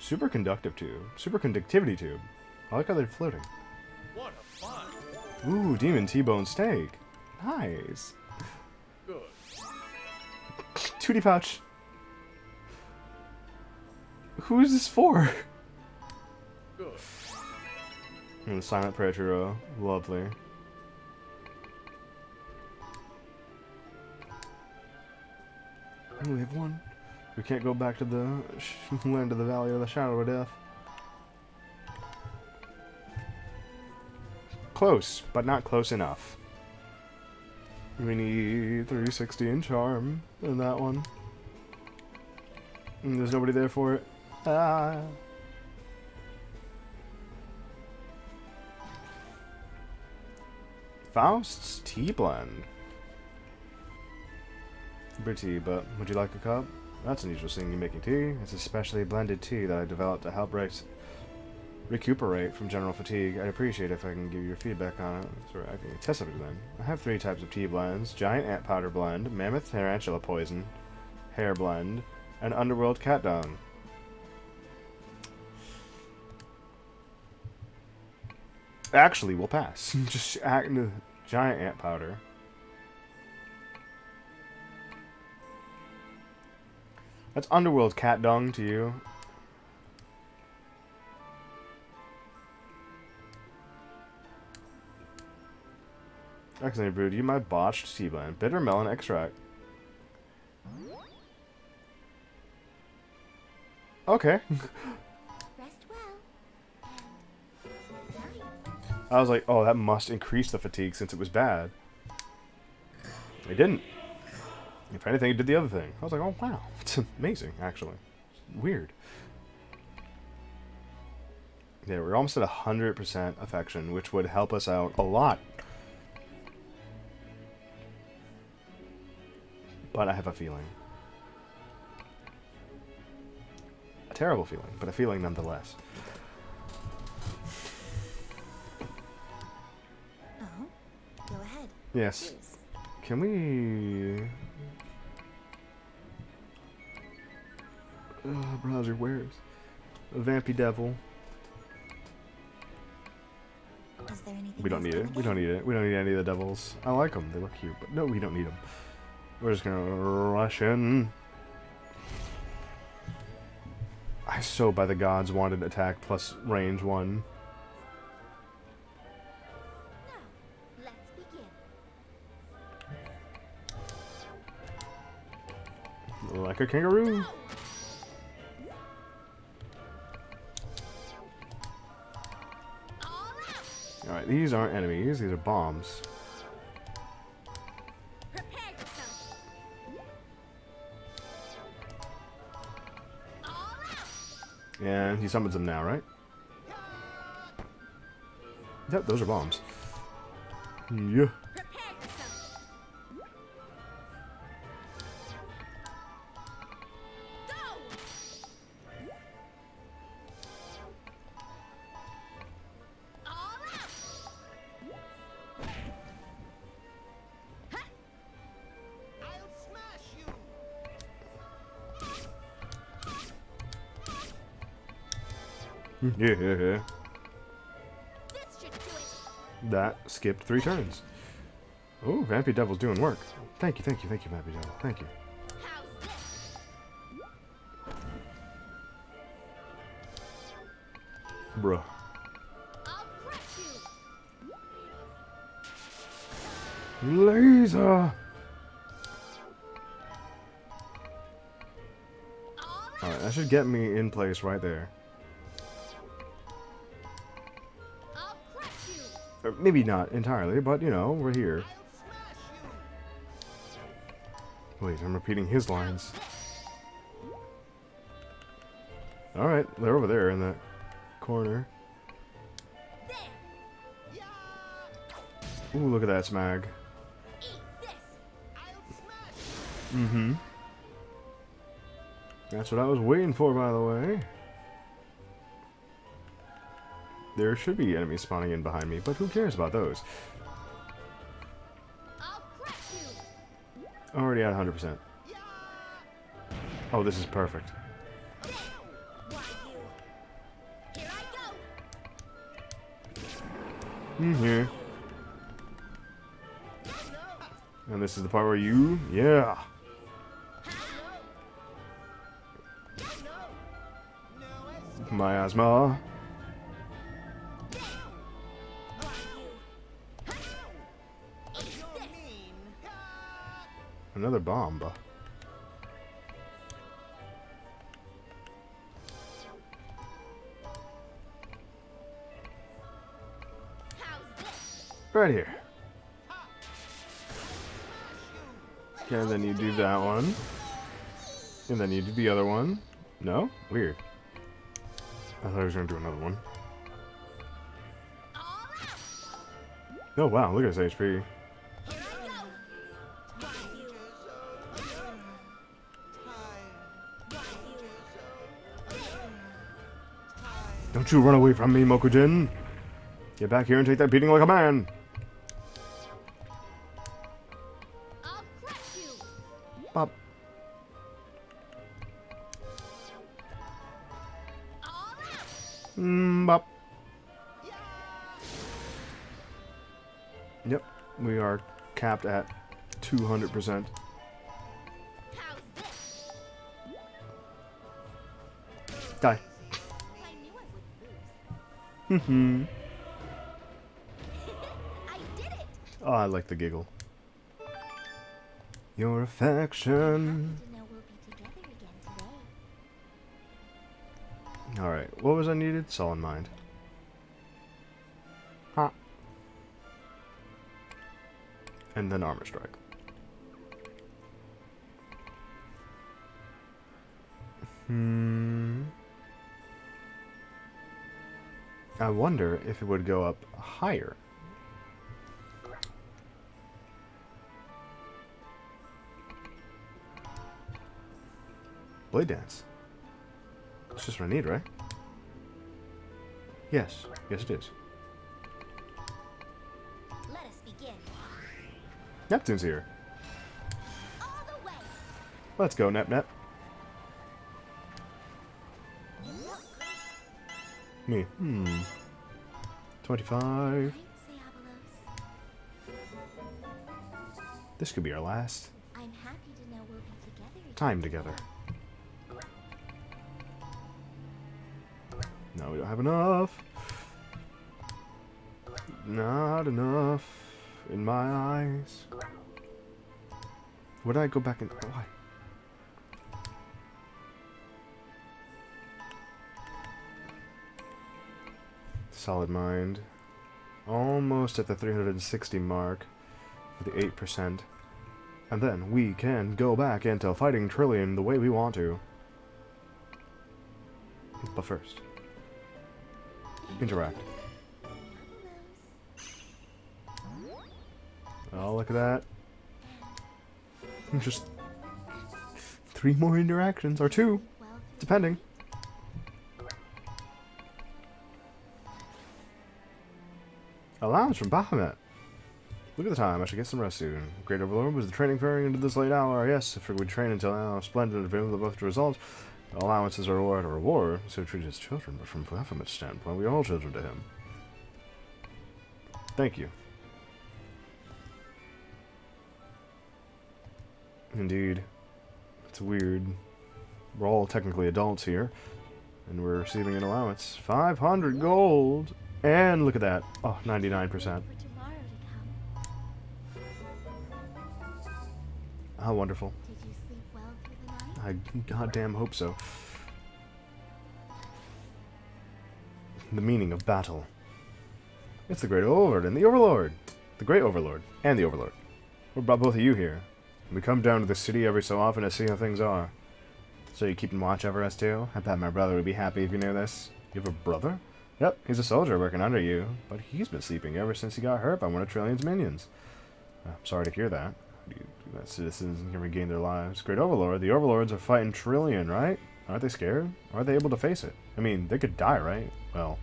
Superconductive tube. Superconductivity tube. I like how they're floating. What a find! Ooh, demon T-bone steak. Nice. Good. 2D pouch. Who is this for? Good. And the silent prayer hero. Lovely. Oh, we have 1. We can't go back to the land of the valley of the shadow of death. Close, but not close enough. We need 360 in charm in that one. And there's nobody there for it. Ah. Faust's tea blend. Pretty, but would you like a cup? That's unusual seeing you making tea. It's a specially blended tea that I developed to help recuperate from general fatigue. I'd appreciate if I can give you your feedback on it. So I can test it then. I have 3 types of tea blends: giant ant powder blend, mammoth tarantula poison, hair blend, and underworld cat dung. Actually, we'll pass. Just giant ant powder. That's underworld cat dung to you. Excellent brew. Do you my botched tea blend? Bitter melon extract. Okay. Rest well. And night. I was like, oh, that must increase the fatigue since it was bad. It didn't. If anything, it did the other thing. I was like, oh, wow. It's amazing, actually. Weird. Yeah, we're almost at 100% affection, which would help us out a lot. But I have a feeling. terrible feeling, but a feeling nonetheless. Oh, go ahead. Yes. Choose. Can we... browser, where's... A Vampy Devil. Is there anything We don't else need done it. We don't again? need it. We don't need any of the devils. I like them. They look cute. But no, we don't need them. We're just gonna rush in. I so by the gods wanted attack plus range 1. Now, let's begin. Like a kangaroo. All out. Alright, these aren't enemies. These are bombs. Prepare yourself. All out. And he summons them now, right? Yep, those are bombs. Yeah. Prepare yourself. Go. All out. Huh? I'll smash you. Yeah. This should do it. That skipped 3 turns. Oh, Vampy Devil's doing work. Thank you, Vampy Devil. Thank you. How's this? Bruh. I'll crush you. Laser! All out. Alright, that should get me in place right there. I'll crush you. Or maybe not entirely, but you know, we're here. I'll smash you. Wait, I'm repeating his lines. Alright, they're over there in that corner. There. Ooh, look at that smag. Eat this. I'll smash you. Mm-hmm. That's what I was waiting for, by the way. There should be enemies spawning in behind me, but who cares about those? I'll crush you. Already at 100%. Oh, this is perfect. There. Why you? Here I go. Mm-hmm. And this is the part where you... Yeah! Miasma. Another bomb. Right here. Okay, and then you do that one. And then you do the other one. No? Weird. I thought I was going to do another one. Oh wow, look at his HP. Don't you run away from me, Mokujin! Get back here and take that beating like a man! I'll crush you. Bop. All out. Bop. Yep, we are capped at 200%. How's this? Die. I knew I wouldn't lose. I did it. Oh, I like the giggle. Your affection. To know we'll be together again today. Alright, what was I needed? Sullen Mind. Ha. And then Armor Strike. I wonder if it would go up higher. Blade Dance. It's just what I need, right? Yes. Yes, it is. Let us begin. Neptune's here. All the way. Let's go, Nep. Me. 25. Right, Diabolos? This could be our last I'm happy to know we'll be together again. time together. No, we don't have enough. Not enough in my eyes. Would I go back and... Why? Solid mind. Almost at the 360 mark for the 8%. And then we can go back into fighting Trillion the way we want to. But first, interact. Oh, look at that. Just 3 more interactions, or 2, Well, depending. Allowance from Bahamut. Look at the time, I should get some rest soon. Great Overlord, was the training varying into this late hour? Yes, if we train until now, splendid, available both the results. Allowances are a reward, so treat as children, but from Bahamut's standpoint, we are all children to him. Thank you. Indeed. It's weird. We're all technically adults here, and we're receiving an allowance. 500 gold! And look at that. Oh, 99%. for tomorrow to come. How wonderful. Did you sleep well through the night? I goddamn hope so. The meaning of battle. It's the Great Overlord and the Overlord. The Great Overlord and the Overlord. What brought both of you here? We come down to the city every so often to see how things are. So you keeping watch over us too? I bet my brother would be happy if you knew this. You have a brother? Yep, he's a soldier working under you, but he's been sleeping ever since he got hurt by one of Trillion's minions. I'm sorry to hear that. Citizens can regain their lives. Great Overlord, the Overlords are fighting Trillion, right? Aren't they scared? Are they able to face it? I mean, they could die, right? Well,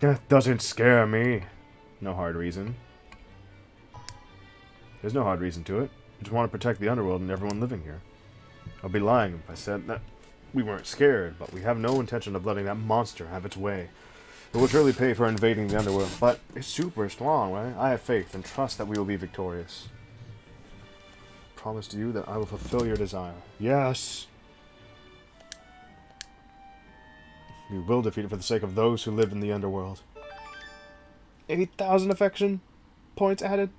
death doesn't scare me. No hard reason. There's no hard reason to it. We just want to protect the underworld and everyone living here. I'll be lying if I said that we weren't scared, but we have no intention of letting that monster have its way. It will surely pay for invading the underworld, but it's super strong, right? I have faith and trust that we will be victorious. Promise to you that I will fulfill your desire. Yes! We will defeat it for the sake of those who live in the underworld. 8,000 affection points added.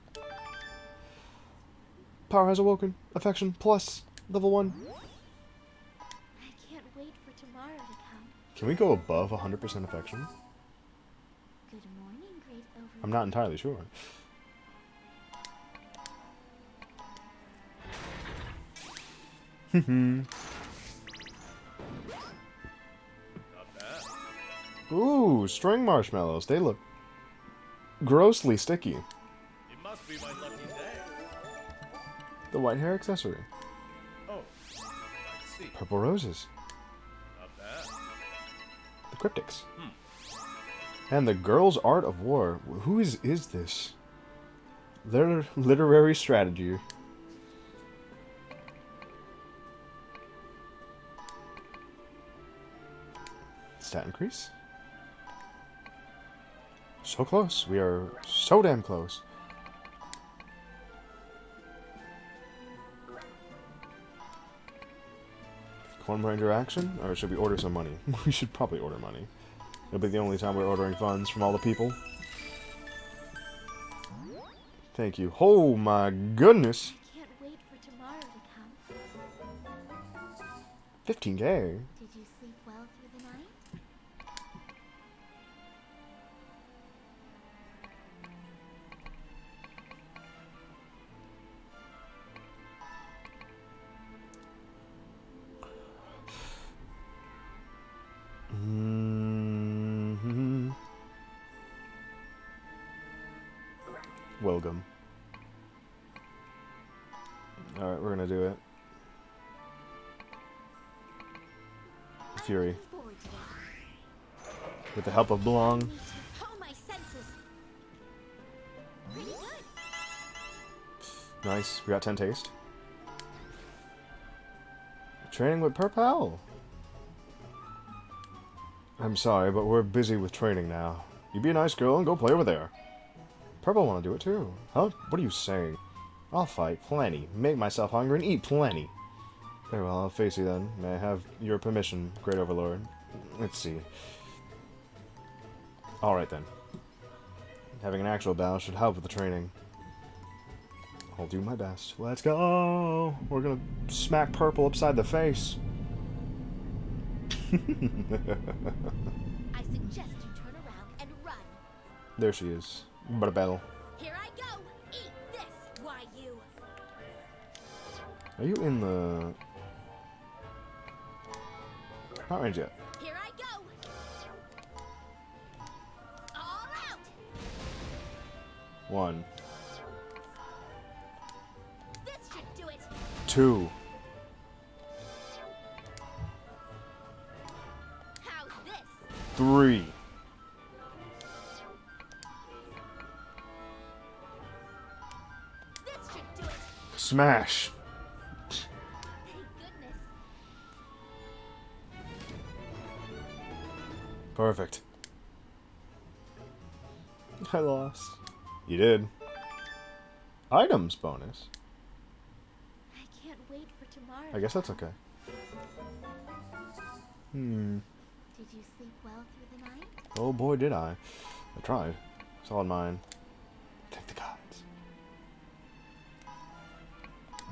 Power has awoken. Affection plus level 1. I can't wait for tomorrow to come. Can we go above 100% affection? Good morning, Great Overlord. I'm not entirely sure. Not bad. Ooh, string marshmallows. They look grossly sticky. It must be my lucky day. The white hair accessory. Oh, I see. Purple roses. Not bad. The cryptics. And the girl's art of war. Who is this? Literary strategy. Stat increase? So close. We are so damn close. One more interaction? Or should we order some money? We should probably order money. It'll be the only time we're ordering funds from all the people. Thank you. Oh my goodness! I can't wait for tomorrow to come. 15k. Did you sleep well through the night? Welcome. Alright, we're gonna do it. Fury. Looking forward to this. With the help of Belong. Need to calm my senses. Pretty good. Nice. We got 10 taste. Training with Purple. I'm sorry, but we're busy with training now. You be a nice girl and go play over there. Purple want to do it too. Huh? What are you saying? I'll fight plenty, make myself hungry, and eat plenty. Very well, I'll face you then. May I have your permission, Great Overlord? Let's see. Alright then. Having an actual battle should help with the training. I'll do my best. Let's go! We're gonna smack Purple upside the face. I suggest you turn around and run. There she is. But a battle. Here I go. Eat this. Why you? Are you in the... Not range yet. Here I go. All out. 1. This should do it. 2. How's this? 3. This should do it. Smash! Thank goodness. Perfect. I lost. You did. Items bonus. I can't wait for tomorrow. I guess that's okay. Did you sleep well through the night? Oh boy, did I. I tried. It's all in mine. Take the cards.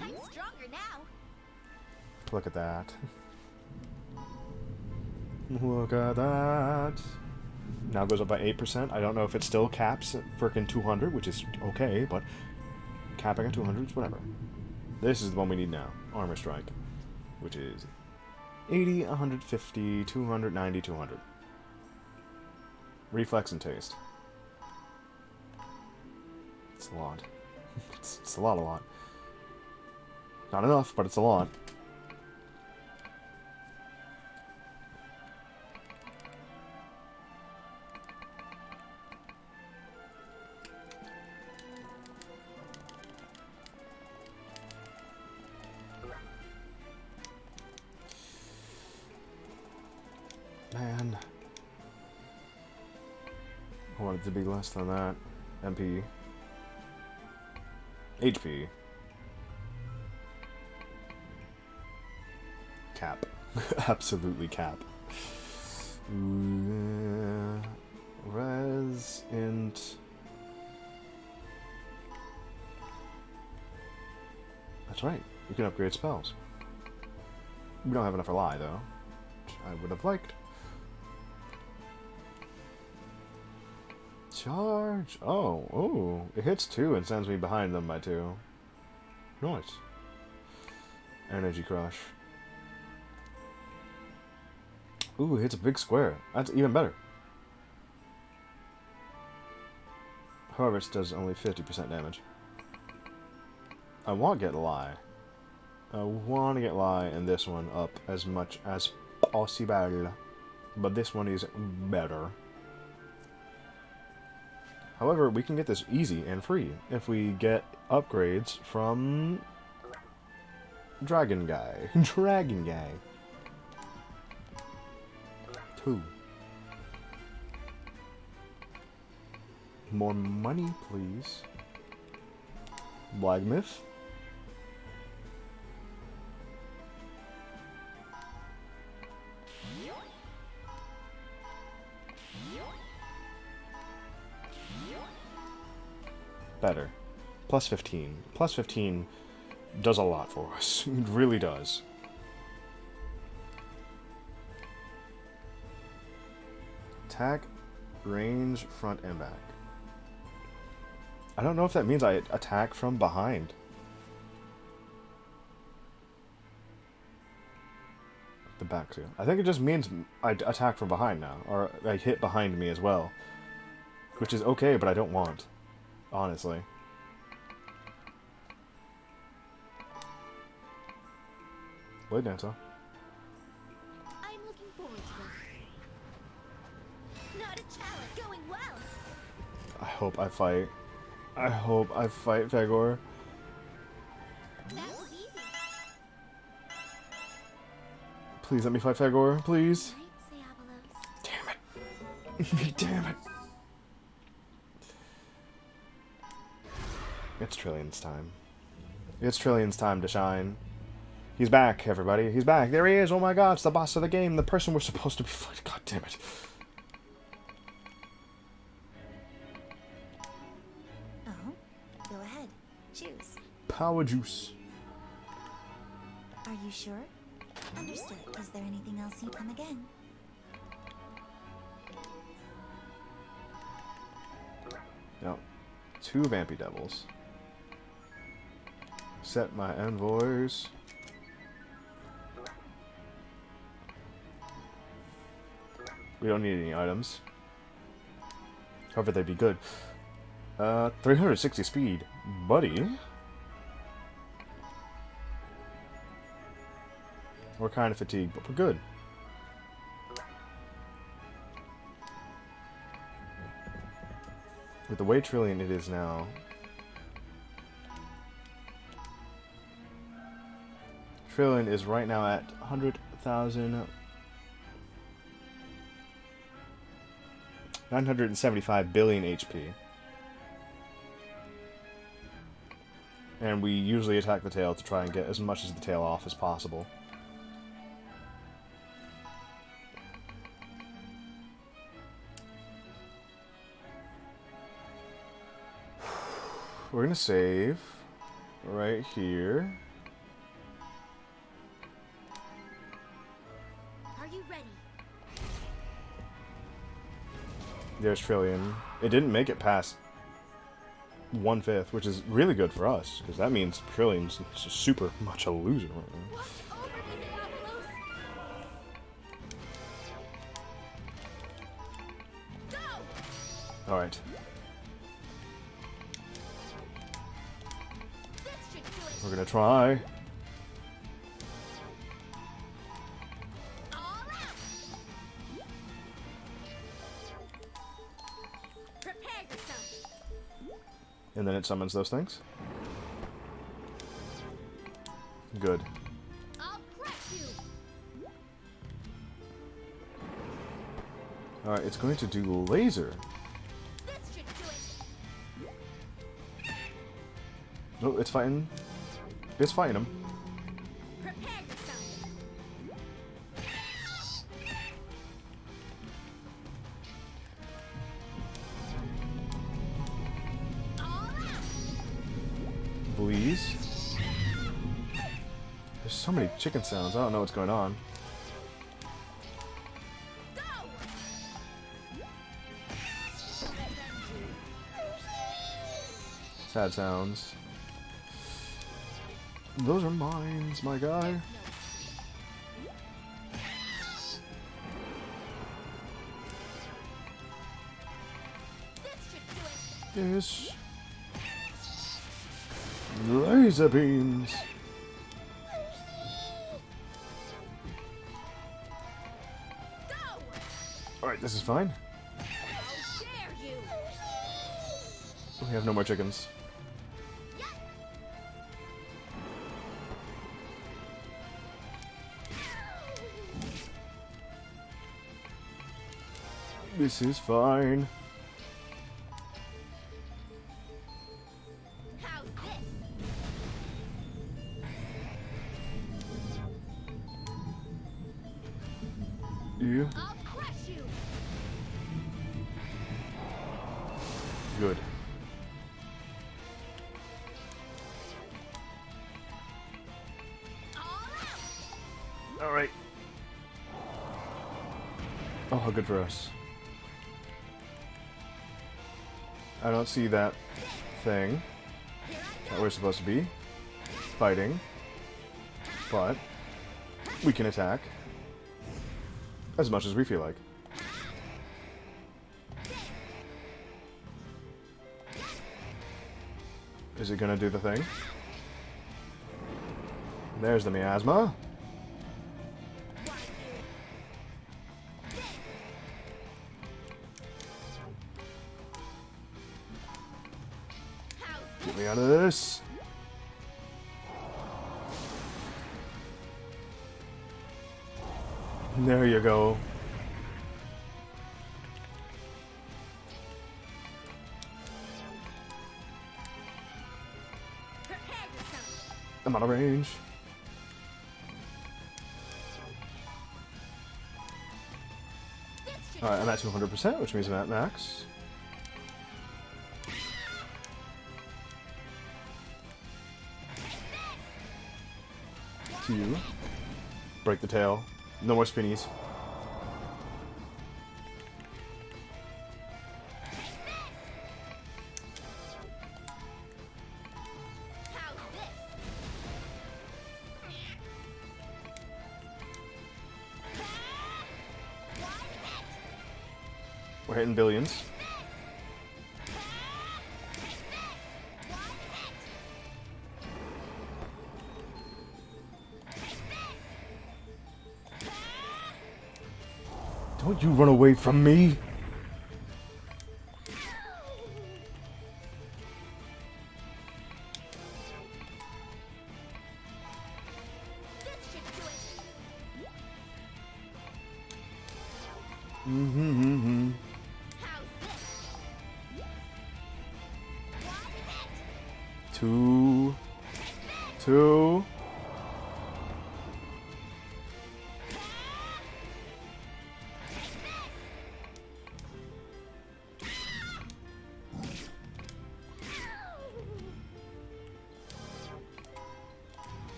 I'm stronger now. Look at that. Look at that. Now goes up by 8%. I don't know if it still caps at frickin' 200, which is okay, but capping at 200 is whatever. This is the one we need now. Armor Strike. Which is 80, 150, 290, 200. Reflex and Taste. It's a lot. It's a lot. Not enough, but it's a lot. Man. I want it to be less than that. MP. HP. Cap. Absolutely cap. Res int. That's right. You can upgrade spells. We don't have enough for Lie, though. Which I would have liked. Charge! Oh, it hits 2 and sends me behind them by 2. Nice. Energy Crush. Ooh, it hits a big square. That's even better. However, it does only 50% damage. I want to get Lie. I want to get Lie and this one up as much as possible. But this one is better. However, we can get this easy and free if we get upgrades from Dragon Guy. Dragon Guy. 2. More money, please. Black Myth. Better. Plus 15. Plus 15 does a lot for us. It really does. Attack, range, front, and back. I don't know if that means I attack from behind. The back too. I think it just means I attack from behind now. Or I hit behind me as well. Which is okay, but I don't want. Honestly. Blade Dancer. I'm looking What a challenge! Going well. I hope I fight. I hope I fight Fagor. That was easy. Please let me fight Fagor, please. Right, Diabolos. Damn it. Damn it. It's Trillion's time. It's Trillion's time to shine. He's back, everybody. He's back. There he is. Oh my god, it's the boss of the game. The person we're supposed to be fighting. God damn it. Oh, go ahead. Choose. Power juice. Are you sure? Understood. Is there anything else you come again? No. 2 Vampy Devils. Set my envoys. We don't need any items. However, they'd be good. 360 speed. Buddy. We're kind of fatigued, but we're good. With the way Trillion it is now, Trillion is right now at 100,000, 975 billion HP. And we usually attack the tail to try and get as much of the tail off as possible. We're gonna save right here. Are you ready? There's Trillion. It didn't make it past 1/5, which is really good for us, because that means Trillion's super much a loser right now. Watch over me, Diabolos. Go! Alright. This should do it. We're gonna try. All out. Prepare yourself. And then it summons those things. Good. I'll crush you. Alright, it's going to do laser. This should do it. Oh, it's fighting. It's fighting him. Prepare yourself. All out. Please. There's so many chicken sounds. I don't know what's going on. Go! Sad sounds. Those are mines, my guy. This should do it. Yes. Laser beams. Go! Alright, this is fine. How dare you! We have no more chickens. This is fine. How's this? Yeah. I'll crush you. Good. All out. Alright. Oh, how good for us. I don't see that thing that we're supposed to be fighting, but we can attack as much as we feel like. Is it gonna do the thing? There's the miasma. out of this. There you go. Prepare yourself. I'm out of range. This should Alright, I'm at 200%, which means I'm at max. To you. Break the tail. No more spinnies. how's this? We're hitting billions. Don't you run away from me! This should do it. Mm-hmm. How's this? Two. Two.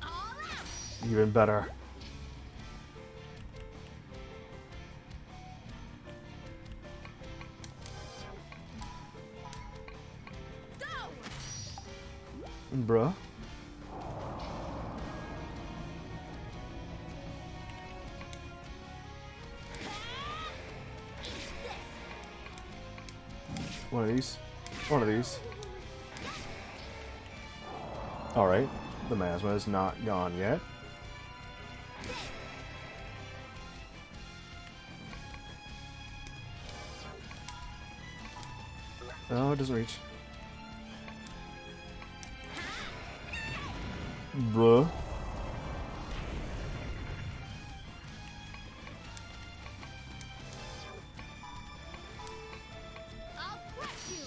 All out. Even better. Go. Bruh. One of these. One of these. Alright. The miasma is not gone yet. Oh, it doesn't reach. Bruh. I'll crush you.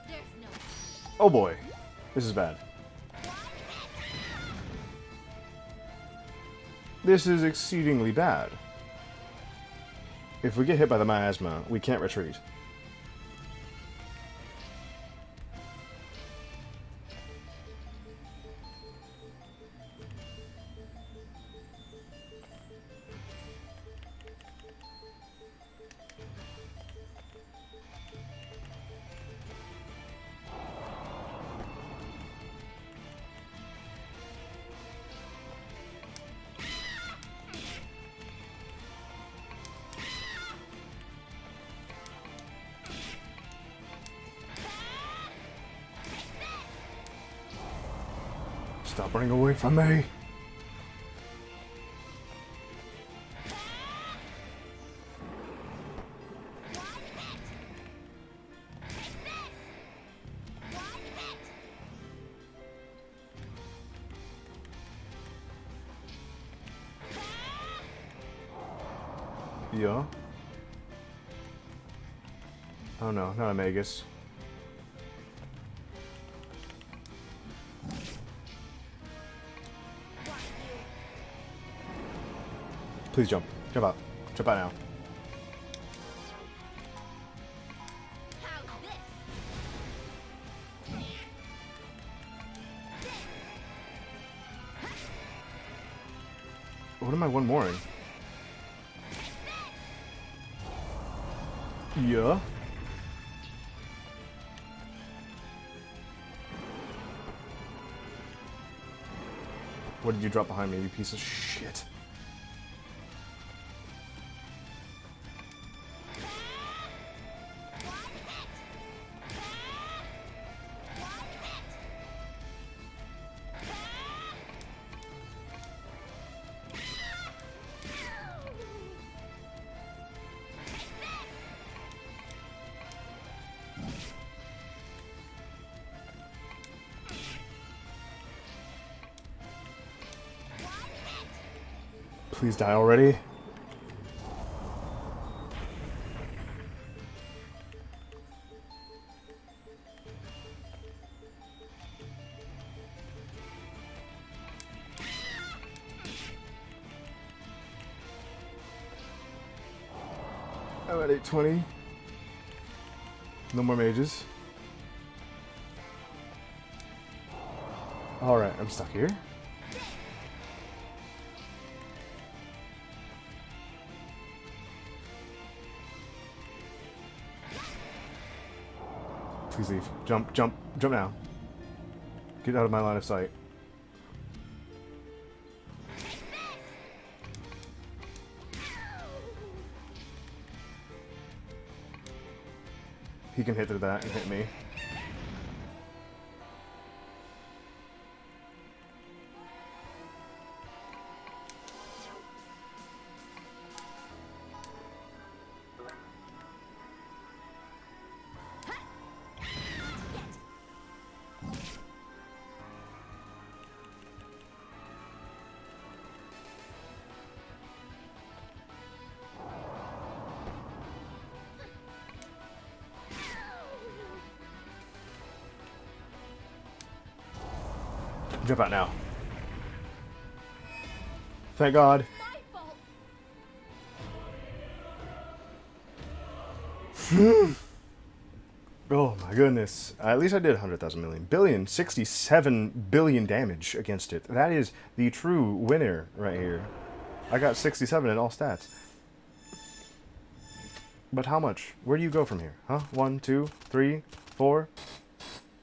There's no. Oh boy. This is bad. This is exceedingly bad. If we get hit by the miasma, we can't retreat. Stop running away from me. Yeah. Oh no, not a Magus. Please jump. Jump out. Jump out now. How's this? What am I one mooring? Yeah. What did you drop behind me, you piece of shit? Please die already. I'm at 820. No more mages. Alright, I'm stuck here. Please leave. Jump, jump, jump now. Get out of my line of sight. He can hit through that and hit me. Jump out now. Thank God. Oh my goodness. At least I did 100,000 million. Billion, 67 billion damage against it. That is the true winner right here. I got 67 in all stats. But how much? Where do you go from here? Huh? 1, 2, 3, 4.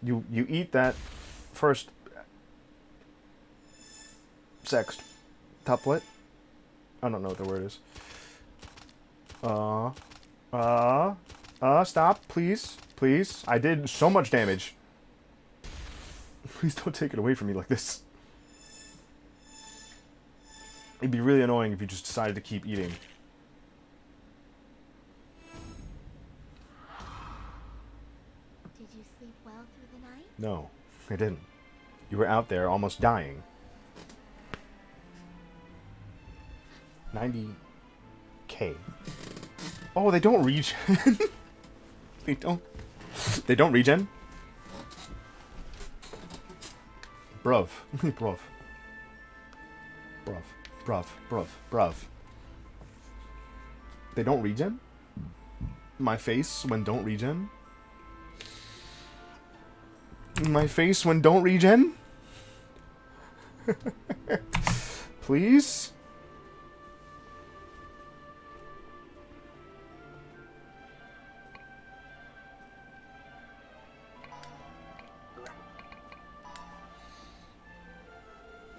You eat that first sext tuplet. I don't know what the word is. Stop, please. Please. I did so much damage. Please don't take it away from me like this. It'd be really annoying if you just decided to keep eating. Did you sleep well through the night? No, I didn't. You were out there almost dying. 90k. Oh, they don't regen. They don't. They don't regen. Bruv. Bruv. Bruv. Bruv. Bruv. Bruv. They don't regen? My face when don't regen? My face when don't regen? Please?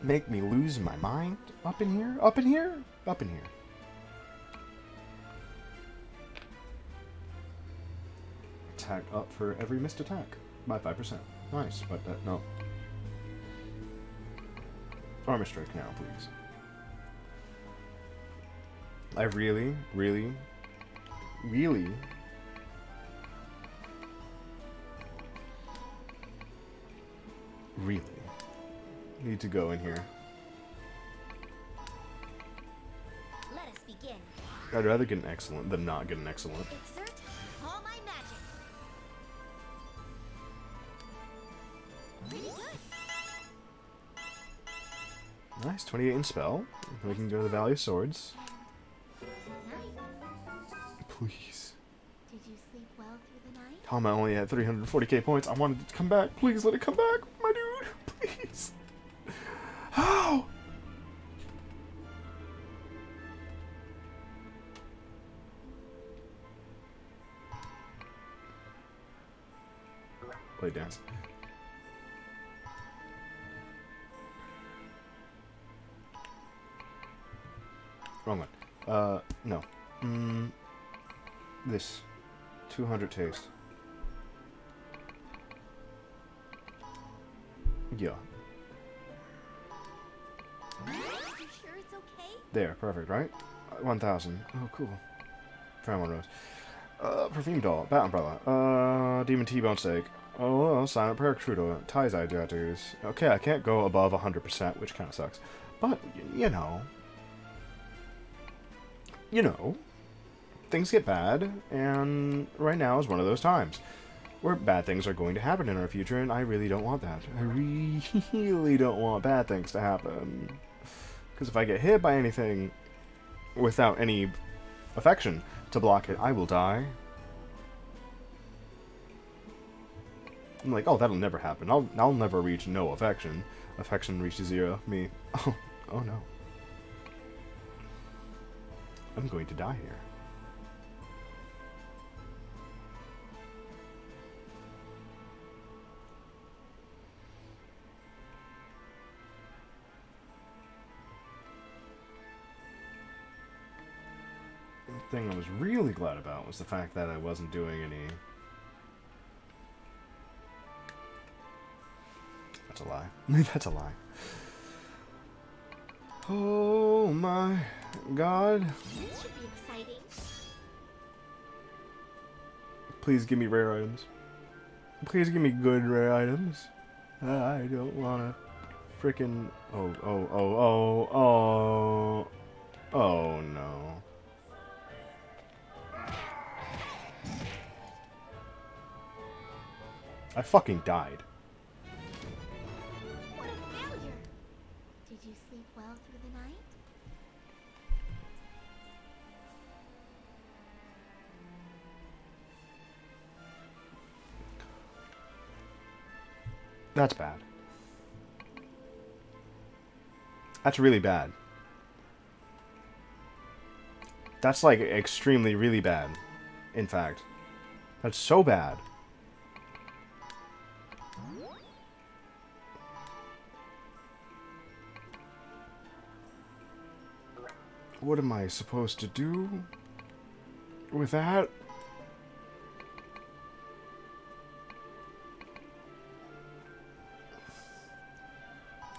Make me lose my mind? Up in here? Up in here? Up in here. Attack up for every missed attack by 5%. Nice, but no. Armor strike now, please. I really need to go in here. Let us begin. I'd rather get an excellent than not get an excellent. Exert all my magic. Pretty good. Nice, 28 in spell. We can go to the Valley of Swords. Night. Please. Did you sleep well through the night? How am I only at 340k points? I wanted it to come back. Please let it come back, my dude. Please. How? Play dance. Wrong one. No. This. 200 taste. Yeah. You sure it's okay? There, perfect, right? 1,000. Oh, cool. Found one rose. Perfume doll. Bat umbrella. Demon T-bone steak. Oh, silent prayer troubadour. Ties I tattoos. Okay, I can't go above 100%, which kind of sucks. But, you know. you know, things get bad, and right now is one of those times where bad things are going to happen in our future, and I really don't want that. I really don't want bad things to happen. Because if I get hit by anything without any affection to block it, I will die. I'm like, oh, that'll never happen. I'll never reach no affection. Affection reaches 0. Me. Oh no. I'm going to die here. The thing I was really glad about was the fact that I wasn't doing any... That's a lie. That's a lie. Oh my god. This should be exciting. Please give me rare items. Please give me good rare items. I don't wanna frickin'... Oh no. I fucking died. What a failure. Did you sleep well through the night? That's bad. That's really bad. That's like extremely really bad. In fact. That's so bad. What am I supposed to do with that?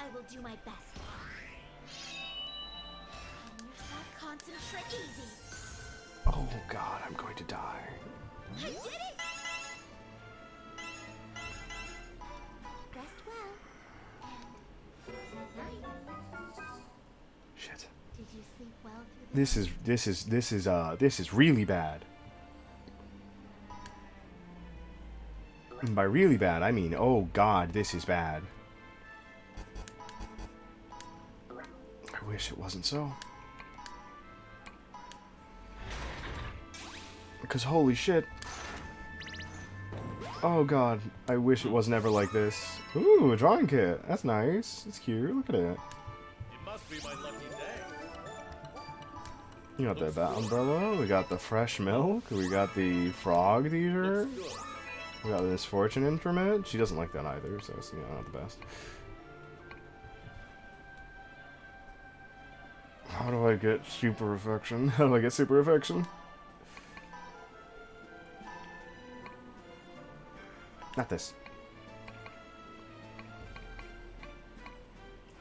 I will do my best. Calm yourself, concentrate easy. Oh god, I'm going to die. I did it! Rest well. And good night. Shit. Did you sleep well through the This is really bad. And by really bad, I mean, oh god, this is bad. I wish it wasn't so. Because holy shit. Oh god, I wish it was never like this. Ooh, a drawing kit. That's nice. It's cute. Look at it. It must be my lucky day. You got that umbrella, we got the fresh milk, we got the frog t-shirt, Looks good. we got this fortune instrument. She doesn't like that either, so it's, you know, not the best. How do I get super affection? How do I get super affection? Not this.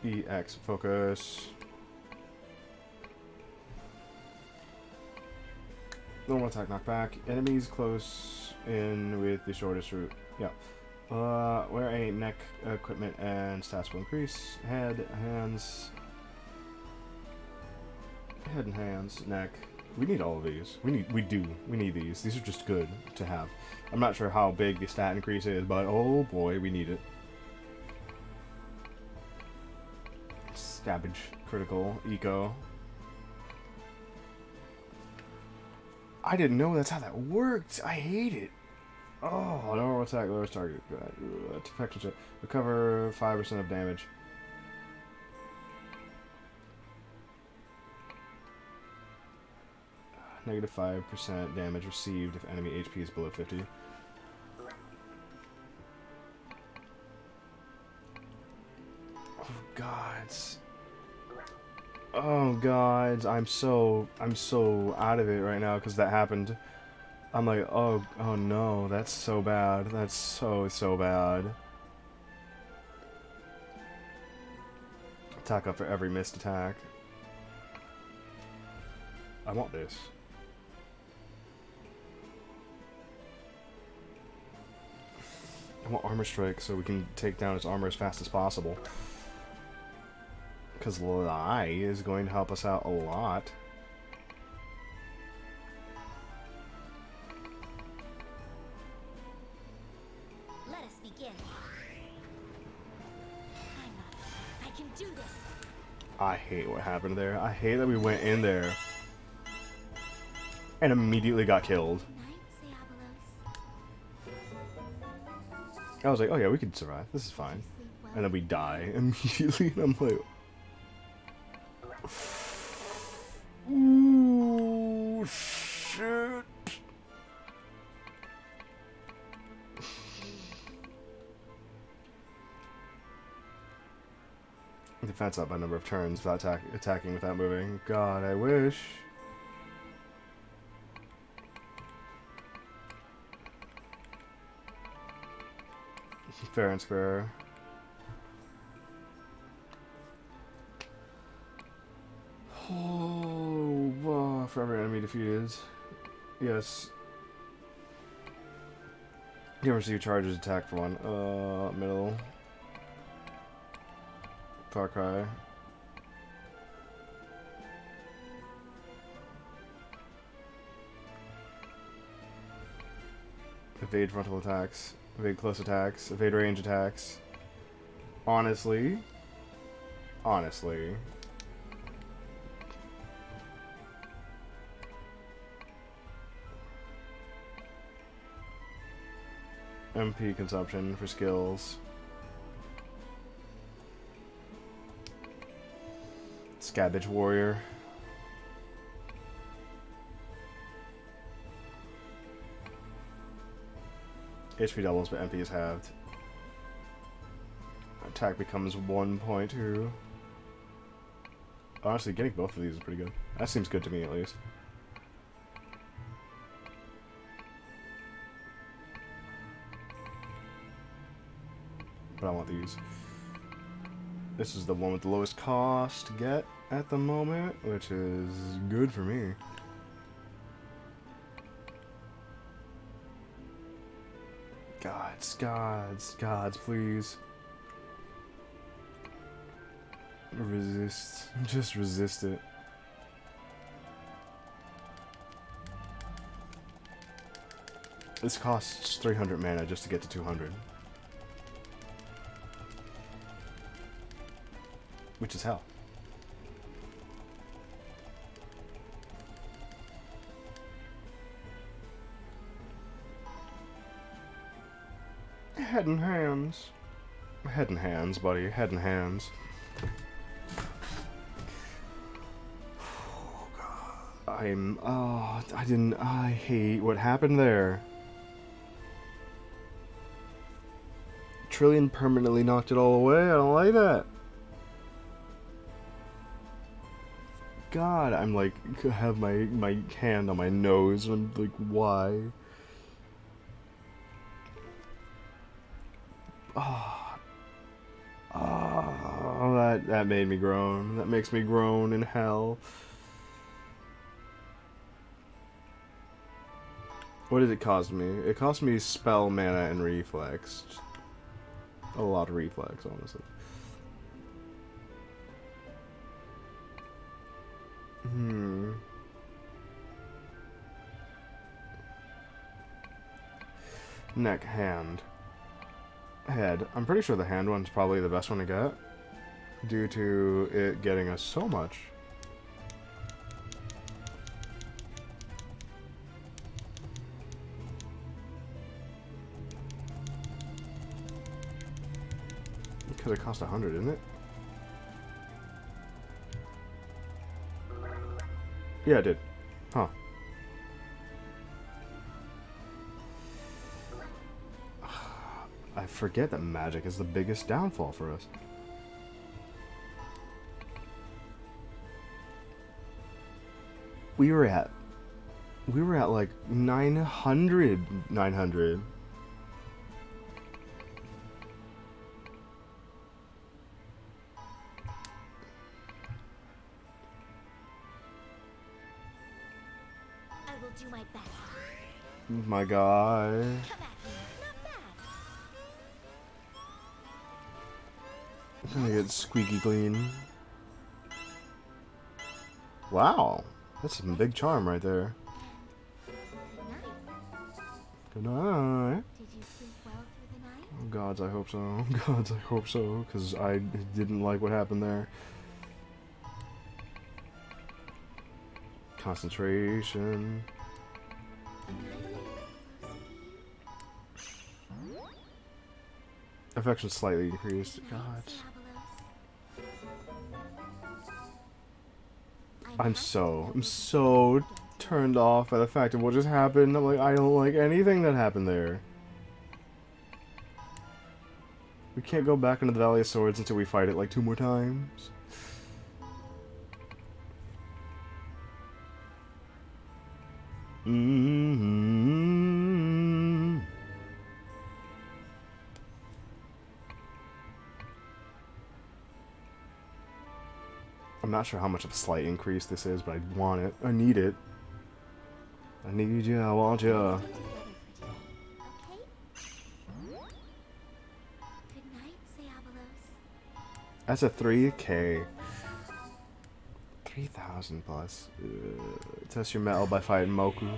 EX, focus. Normal attack, knockback. Enemies close in with the shortest route. Yeah. Wear a neck equipment and stats will increase. Head, hands. Head and hands, neck. We need all of these. We need these. These are just good to have. I'm not sure how big the stat increase is, but oh boy, we need it. Stabbage, critical, eco. I didn't know that's how that worked. I hate it. Oh, normal attack, lowest target. Defection check. Recover 5% of damage. Negative 5% damage received if enemy HP is below 50. Oh gods. Oh god, I'm so out of it right now because that happened. I'm like, oh no, that's so bad. That's so bad. Attack up for every missed attack. I want this. I want armor strike so we can take down his armor as fast as possible. Because Lie is going to help us out a lot. begin. I'm not. I can do this. I hate what happened there. I hate that we went in there and immediately got killed. Good night, Diabolos. I was like, oh yeah, we could survive. This is fine. Sleep well. And then we die immediately, and I'm like, ooh, shit. Defense up by number of turns without attacking without moving. God, I wish. Fair and square. Oh, wow, for every enemy defeated. Yes. You receive charges attack for one. Middle. Far Cry. Evade frontal attacks. Evade close attacks. Evade range attacks. Honestly. MP consumption for skills. Scavenge Warrior. HP doubles, but MP is halved. Attack becomes 1.2. Honestly, getting both of these is pretty good. That seems good to me, at least. But I want these. This is the one with the lowest cost to get at the moment, which is good for me. Gods, please. Resist. Just resist it. This costs 300 mana just to get to 200. Which is hell. Head and hands. Head and hands, buddy. Head and hands. Oh, God. I hate what happened there. Trillion permanently knocked it all away. I don't like that. God, I'm like, have my hand on my nose, and I'm like, why? Oh, that made me groan. That makes me groan in hell. What did it cost me? It cost me spell, mana, and reflex. A lot of reflex, honestly. Neck, hand. Head. I'm pretty sure the hand one's probably the best one to get, due to it getting us so much. Because it cost 100, isn't it? Yeah, it did. Huh. I forget that magic is the biggest downfall for us. We were at like 900. I will do my best. My God. Come at me. Not bad. I'm gonna get squeaky clean. Wow. That's some big charm right there. Good night. Good night. Did you sleep well through the night? gods, I hope so. Gods, I hope so, because I didn't like what happened there. Concentration. Affection slightly increased. God. I'm so turned off by the fact of what just happened. I'm like, I don't like anything that happened there. We can't go back into the Valley of Swords until we fight it like 2 more times. I'm not sure how much of a slight increase this is, but I want it. I need it. I need you. I want you. Okay? Good night, Diabolos. That's a 3K. 3,000 plus. Test your metal by fighting Moku.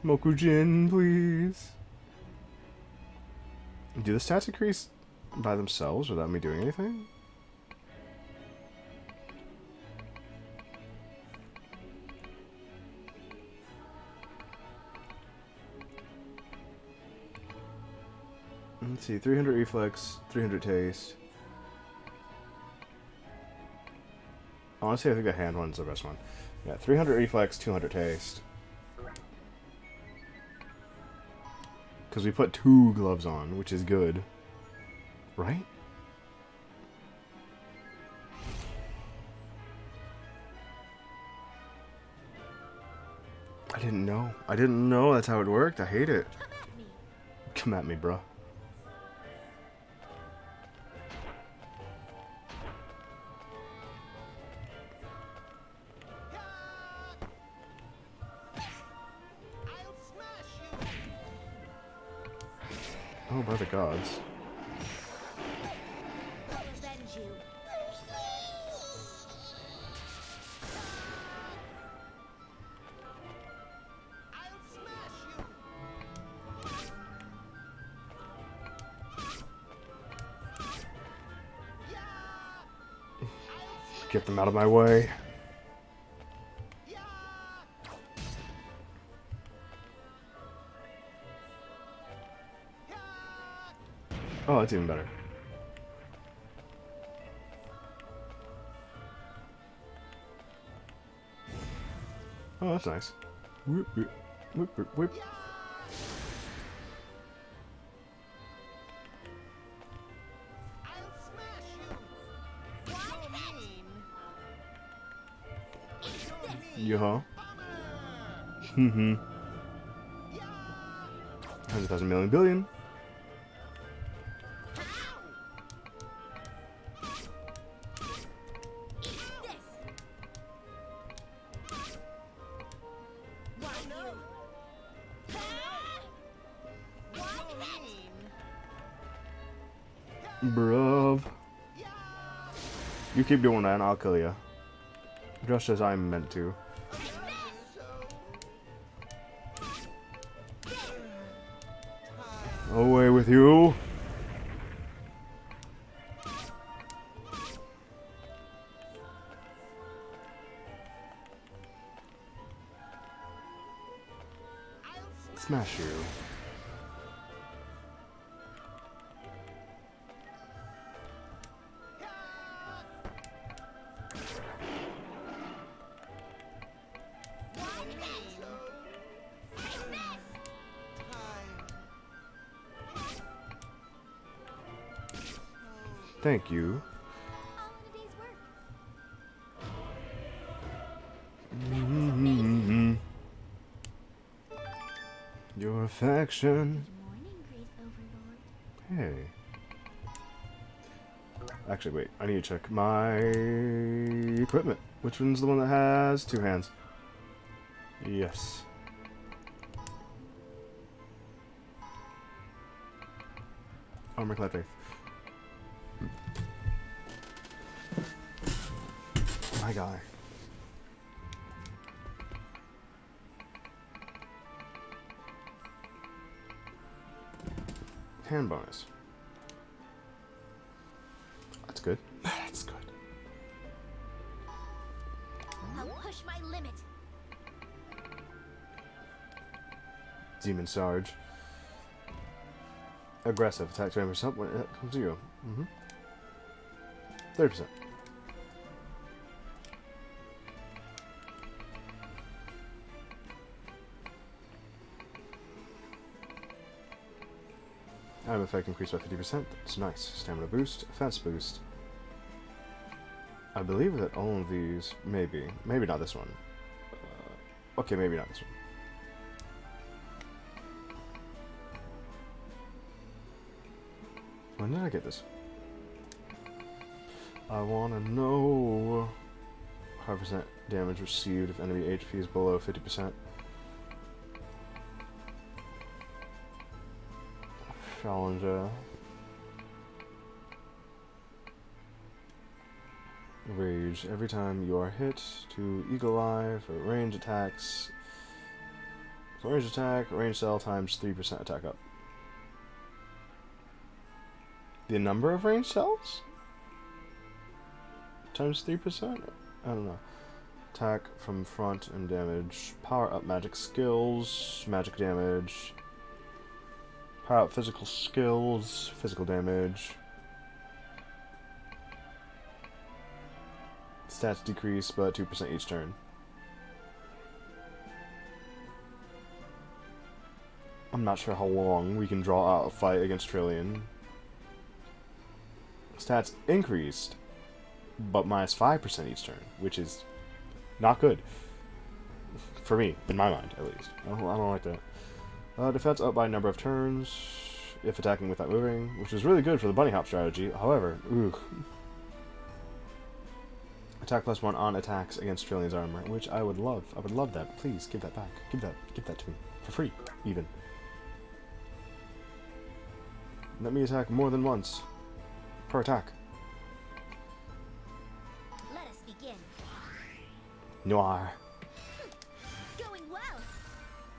Mokujin, please. Do the stats increase by themselves without me doing anything? Let's see, 300 reflex, 300 taste. Honestly, I think the hand one's the best one. Yeah, 300 reflex, 200 taste. Because we put 2 gloves on, which is good. Right? I didn't know. I didn't know that's how it worked. I hate it. Come at me, bro. Oh, by the gods. I'll avenge you. I'll smash you. Get them out of my way. Oh, that's even better. Oh, that's nice. Whip, whip, whip, whip, whip. I'll smash you. You're mean. Yeah. Bomber. 100,000 million billion. Bruv. You keep doing that and I'll kill you. Just as I'm meant to. Away with you. Smash you. Thank you. All in a day's work. Your affection. Good morning, great overlord. Hey. Actually, wait. I need to check my equipment. Which one's the one that has 2 hands? Yes. Armor clad faith. My guy. Hand bonus. That's good. That's good. I'll push my limit. Demon Sarge. Aggressive. Attack 20% when it comes to you. 30%. Item effect increased by 50%. That's nice. Stamina boost. Offense boost. I believe that all of these, maybe not this one. Okay, maybe not this one. When did I get this? I want to know 5% damage received if enemy HP is below 50%. Challenger. Rage. Every time you are hit to Eagle Eye for range attacks. So range attack, range cell times 3% attack up. The number of range cells? Times 3%? I don't know. Attack from front and damage. Power up magic skills, magic damage. Power up physical skills, physical damage. Stats decrease, but 2% each turn. I'm not sure how long we can draw out a fight against Trillion. Stats increased, but minus 5% each turn, which is not good. For me, in my mind, at least. I don't like that. Defense up by a number of turns, if attacking without moving, which is really good for the bunny hop strategy. However, attack +1 on attacks against Trillion's armor, which I would love. I would love that. Please give that back. Give that to me for free, even. Let me attack more than once per attack. Let us begin. Noir. Going well.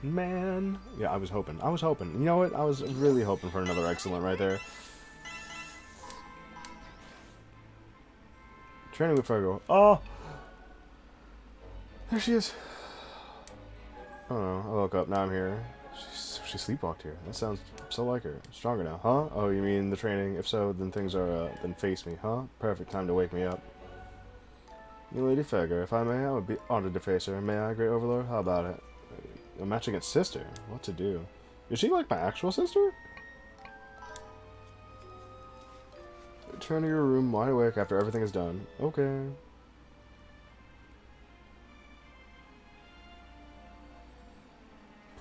Man. Yeah, I was hoping. You know what? I was really hoping for another excellent right there. Training with Fergo. Oh! There she is. Oh no, I woke up. Now I'm here. She sleepwalked here. That sounds so like her. Stronger now, huh? Oh, you mean the training? If so, then things are, then face me, huh? Perfect time to wake me up. You Lady Fergo, if I may, I would be honored to face her. May I, Great Overlord? How about it? A match against sister? What to do? Is she like my actual sister? Return to your room wide awake after everything is done. Okay.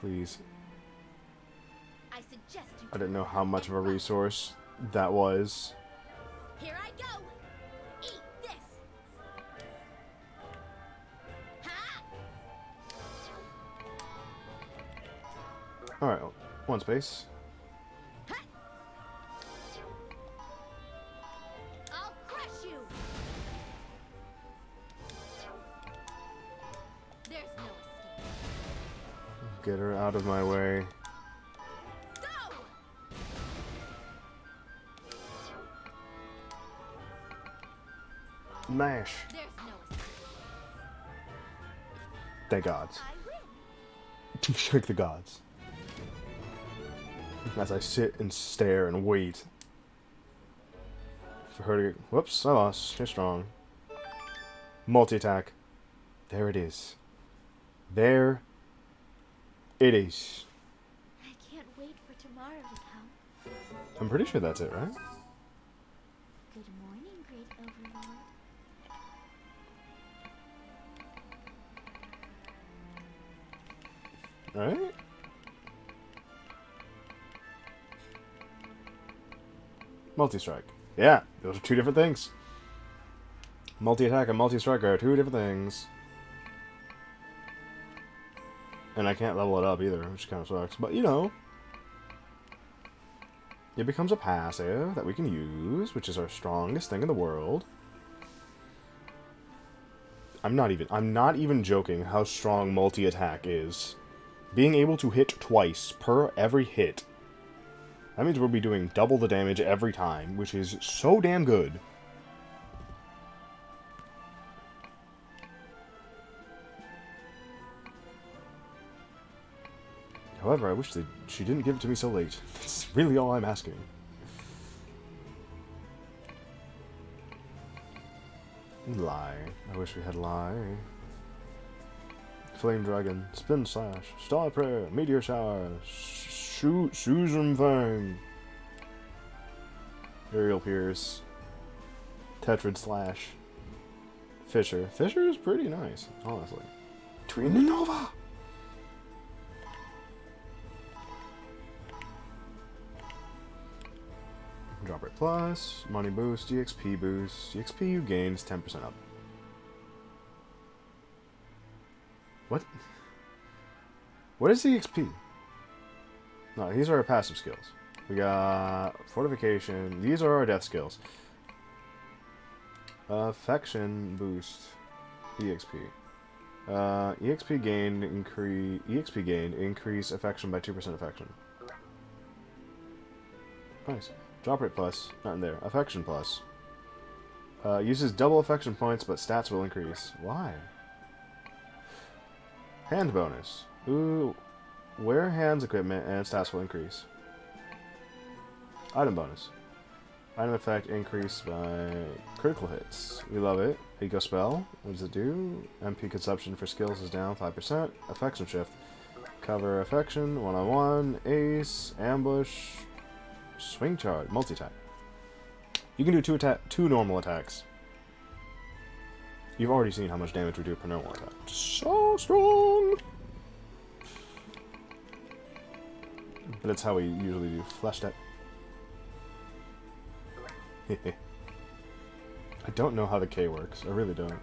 Please. I suggest you. I didn't know how much of a resource that was. Here I go. Eat this. Ha! Alright, one space. I'll crush you. There's no escape. Get her out of my way. Go! Mash. There's no escape. Thank gods. I win. Thank the gods. As I sit and stare and wait for her to get... Whoops, I lost. You're strong. Multi-attack. There it is. There it is. I can't wait for tomorrow to come. I'm pretty sure that's it, right? Good morning, Great Overlord. Right? Multi-strike. Yeah, those are two different things. Multi-attack and multi-strike are two different things. And I can't level it up either, which kind of sucks. But, you know, it becomes a passive that we can use, which is our strongest thing in the world. I'm not even joking how strong multi-attack is. Being able to hit twice per every hit That means we'll be doing double the damage every time, which is so damn good. However, I wish that she didn't give it to me so late. That's really all I'm asking. Lie. I wish we had lie. Flame Dragon. Spin Slash. Star Prayer. Meteor Shower. Shoosum Fang. Aerial Pierce. Tetrid Slash. Fisher. Fisher is pretty nice, honestly. Twin Nova! Drop Rate Plus, Money Boost, EXP Boost. EXP you gain is 10% up. What? What is EXP? No, these are our passive skills. We got Fortification. These are our death skills. Affection Boost. EXP. EXP gain increase affection by 2% affection. Nice. Drop Rate Plus, not in there. Affection Plus. Uses double affection points, but stats will increase. Why? Hand bonus. Ooh. Wear hands equipment and stats will increase. Item bonus. Item effect increased by critical hits. We love it. Eco Spell. What does it do? MP consumption for skills is down 5%. Affection Shift. Cover affection. One-on-one. Ace. Ambush. Swing charge, multi-attack. You can do two normal attacks. You've already seen how much damage we do per normal attack. So strong! But it's how we usually do flesh deck. I don't know how the K works. I really don't.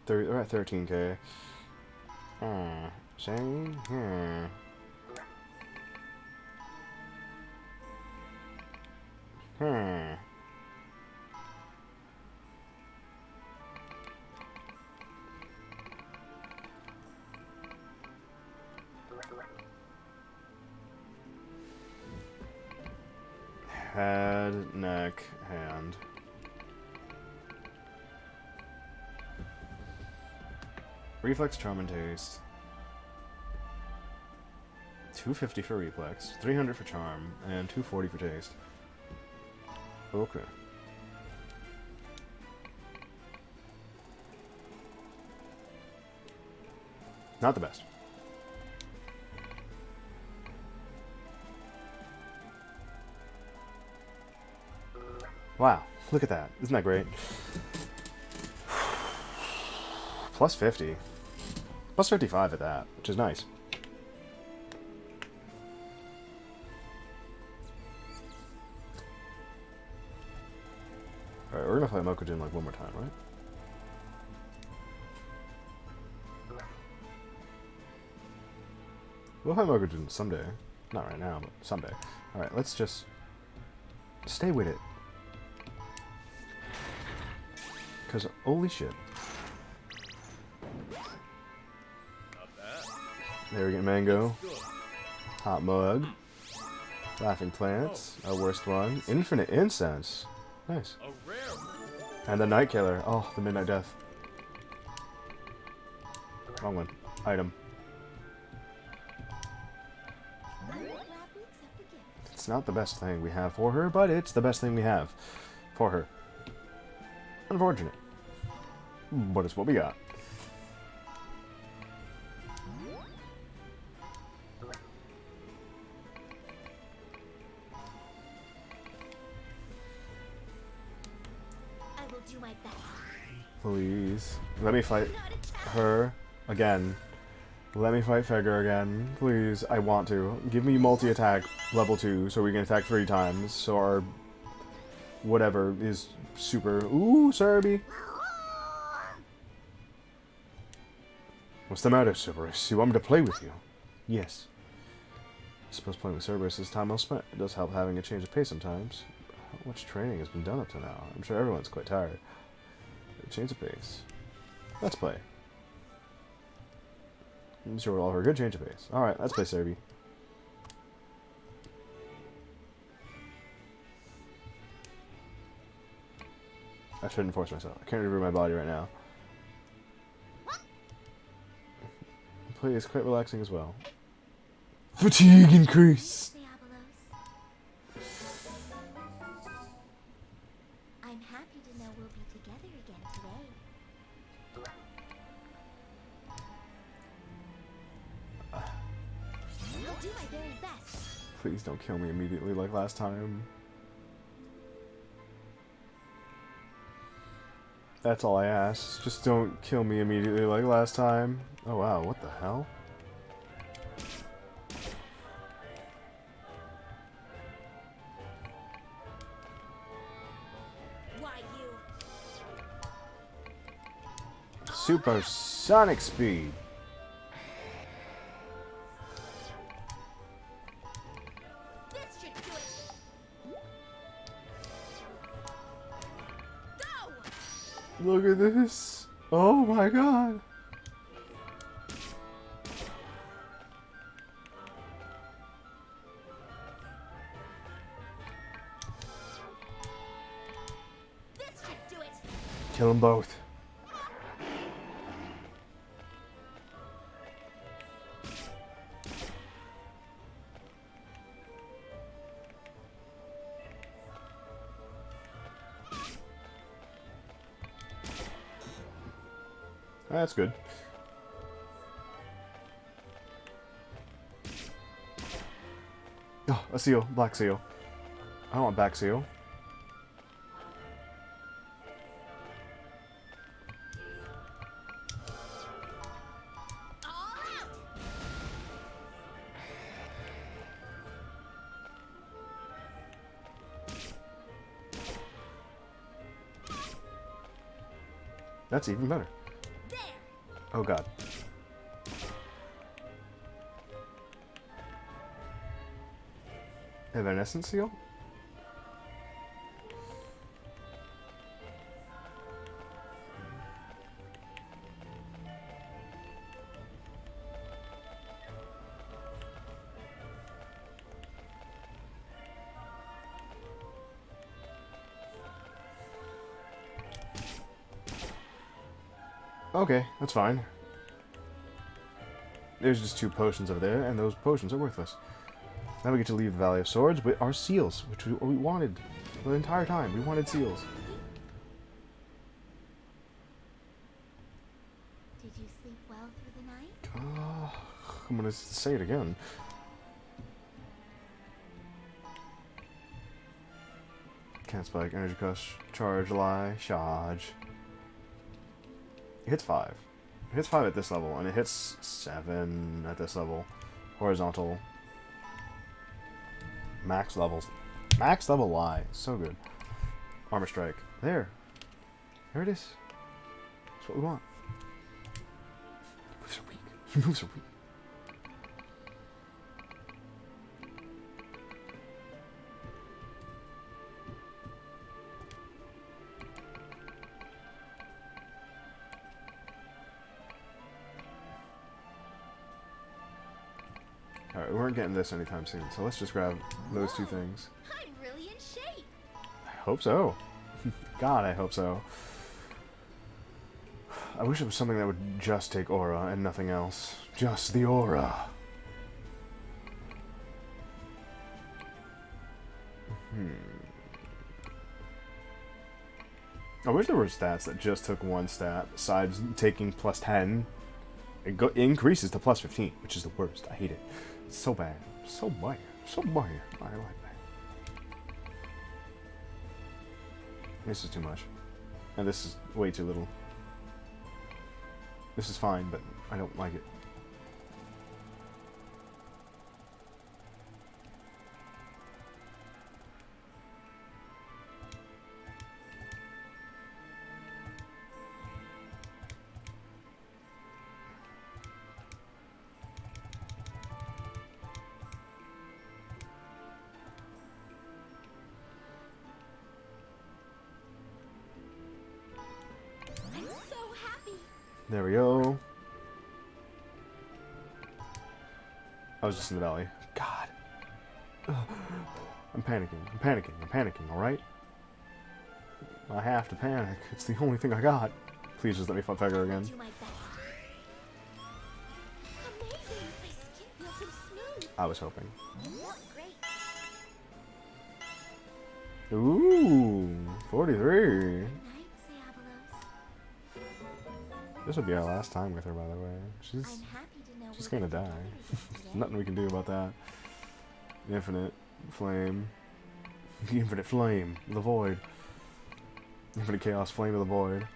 We're at 13k. Same here. Head, neck, hand. Reflex, Charm, and Taste. 250 for Reflex, 300 for Charm, and 240 for Taste. Okay. Not the best. Wow, look at that. Isn't that great? Plus 50. Plus 55 at that, which is nice. Alright, we're gonna play Mokujin like one more time, right? We'll play Mokujin someday. Not right now, but someday. Alright, let's just stay with it. Because holy shit. There we get Mango. Hot Mug. Laughing Plants. Our worst one. Infinite Incense. Nice. And the Night Killer. Oh, the Midnight Death. Wrong one. Item. It's not the best thing we have for her, but it's the best thing we have for her. Unfortunate. But it's what we got. Do my best. Please. Let me fight her again. Let me fight Fegger again. Please. I want to. Give me multi-attack level 2 so we can attack 3 times. So our whatever is super... Ooh, Cerebi. What's the matter, Cerberus? You want me to play with you? Yes. I suppose playing with Cerberus is time well spent. It does help having a change of pace sometimes. How much training has been done up to now? I'm sure everyone's quite tired. Change of pace. Let's play. I'm sure we'll offer a good change of pace. Alright, let's play Serby. I shouldn't force myself. I can't remove my body right now. Play is quite relaxing as well. Fatigue increase! Diabolos. I'm happy to know we'll be together again today. I'll do my very best. Please don't kill me immediately like last time. That's all I ask. Just don't kill me immediately like last time. Oh wow, what the hell? Why you? Supersonic speed. This should do it. Go! Look at this. Oh my god. This should do it. Kill them both. That's good. Oh, a seal. Black seal. I don't want back seal. All out. That's even better. There. Oh god. Evanescent seal? Okay, that's fine. There's just 2 potions over there, and those potions are worthless. Now we get to leave the Valley of Swords with our seals, which we wanted the entire time. We wanted seals. Did you sleep well through the night? I'm gonna say it again. Can't spike, energy crush, charge, lie, charge. It hits 5. It hits 5 at this level, and it hits 7 at this level. Horizontal. Max levels. Max level lie. So good. Armor strike. There. There it is. That's what we want. Moves are weak. Moves are weak. Alright, we weren't getting this anytime soon, so let's just grab those 2 things. I'm really in shape. I hope so. God, I hope so. I wish it was something that would just take aura and nothing else. Just the aura. I wish there were stats that just took 1 stat, besides taking plus 10. It increases to plus 15, which is the worst. I hate it. It's so bad. So bad. So bad. I like that. This is too much. And this is way too little. This is fine, but I don't like it. I'm so happy. There we go. I was just in the valley. God. I'm panicking. I'm panicking. I'm panicking, alright? I have to panic. It's the only thing I got. Please just let me fight Fegger again. Do my best. Amazing! My skin feels so smooth. I was hoping. Great. Ooh, 43. Good night, Diabolos. This will be our last time with her, by the way. I'm happy to know She's we'll gonna be die. together again today. Nothing we can do about that. The infinite flame. The infinite flame. The void. Infinite chaos flame of the void.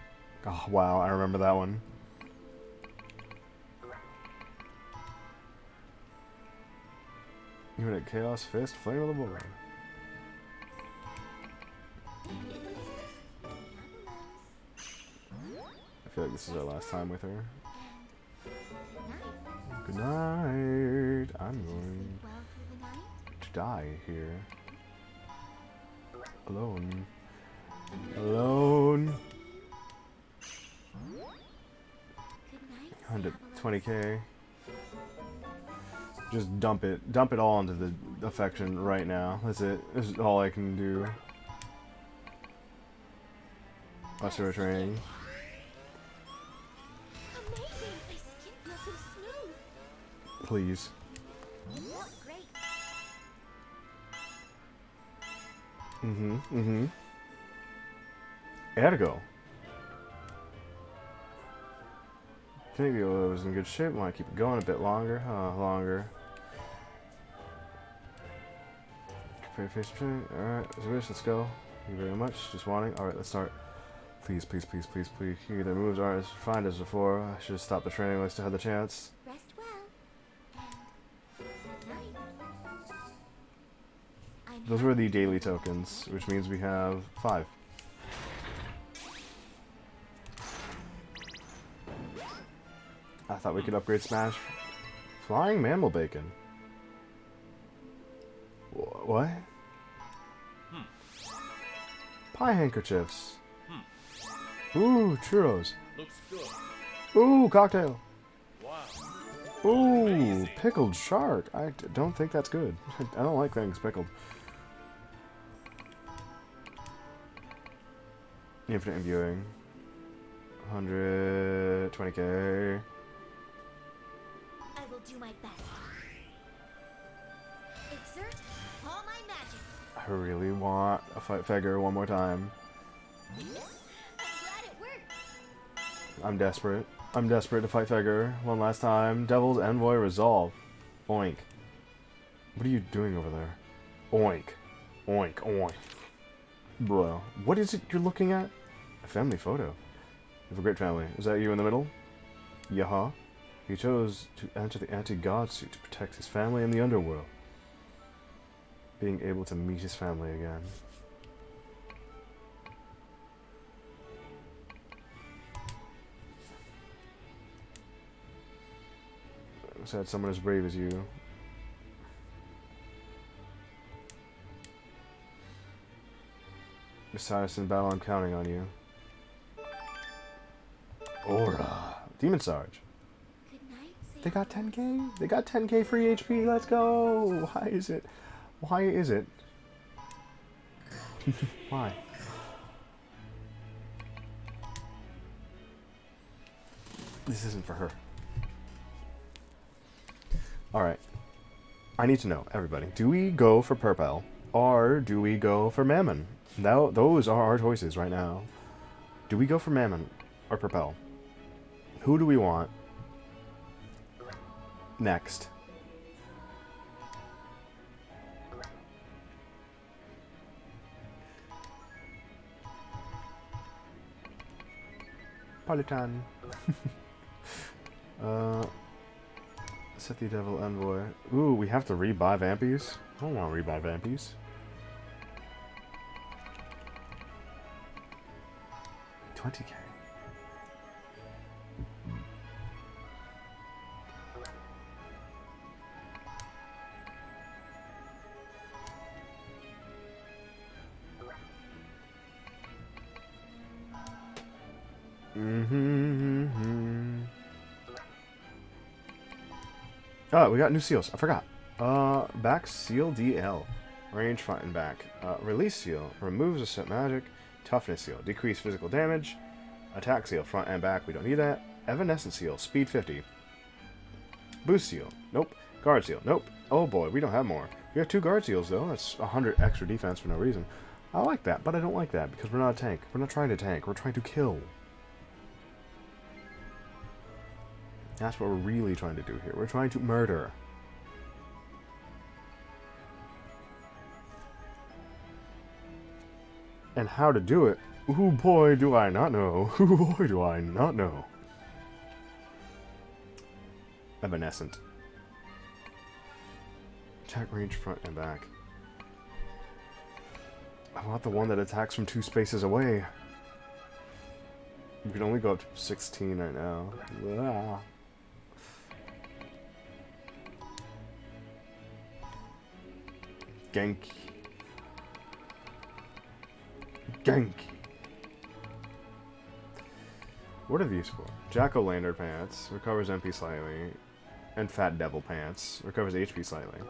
Oh, wow, I remember that one. Infinite chaos fist, flame of the void. I feel like this is our last time with her. Good night. Good night. I'm Did you going sleep well through the night? to die here. Alone. Alone. Good night, Diabolos. 120k. Just dump it. Dump it all into the affection right now. That's it. This is all I can do. Muscular training. Amazing! My skin feels so smooth. Please. Great. Mm-hmm. Ergo. Think it was in good shape. Want to keep it going a bit longer? Longer. Prepare face training. Alright, let's go. Thank you very much. Just wanting. Alright, let's start. Please, please, please, please, please. Here, their moves aren't as refined as before. I should have stopped the training while I still had the chance. Rest well. And good night. I'm Those were the happy to daily know we'll be tokens, together which means we have 5. I thought we could upgrade Smash. Flying mammal bacon. What? Pie handkerchiefs. Ooh, churros. Looks good. Ooh, cocktail. Wow. Ooh, Amazing. pickled shark. Don't think that's good. I don't like things pickled. Infinite imbuing. 120k. I will do my best. Exert all my magic. I really want a fight Fegger one more time. I'm glad it worked. I'm desperate. I'm desperate to fight Fegger one last time. Devil's Envoy Resolve. Oink. What are you doing over there? Oink. Oink, oink. Bro, what is it you're looking at? A family photo. You have a great family. Is that you in the middle? Yaha. He chose to enter the anti-god suit to protect his family in the underworld. Being able to meet his family again. Sad someone as brave as you. Miss Cyrus in battle, I'm counting on you. Aura. Demon Sarge. Good night, They got Diabolos. 10k? They got 10k free HP. Let's go. Why is it? Why is it? Why? This isn't for her. Alright. I need to know, everybody. Do we go for Purple? Or do we go for Mammon? Now, those are our choices right now. Do we go for Mammon or Purple? Who do we want next? Politan. Set the Devil Envoy. Ooh, we have to rebuy Vampies? I don't want to rebuy Vampies. $20k. Oh, we got new seals. I forgot. Back seal DL. Range front and back. Release seal. Removes a set magic. Toughness seal. Decrease physical damage. Attack seal. Front and back. We don't need that. Evanescent seal. Speed 50. Boost seal. Nope. Guard seal. Nope. Oh boy, we don't have more. We have 2 guard seals though. That's 100 extra defense for no reason. I like that, but I don't like that because we're not a tank. We're not trying to tank. We're trying to kill. That's what we're really trying to do here. We're trying to murder. And how to do it? Ooh boy, do I not know. Ooh boy, do I not know. Evanescent. Attack range front and back. I want the one that attacks from 2 spaces away. We can only go up to 16 right now. Ah. Genki. Genki. What are these for? Jack-o'-lantern pants. Recovers MP slightly. And Fat Devil pants. Recovers HP slightly.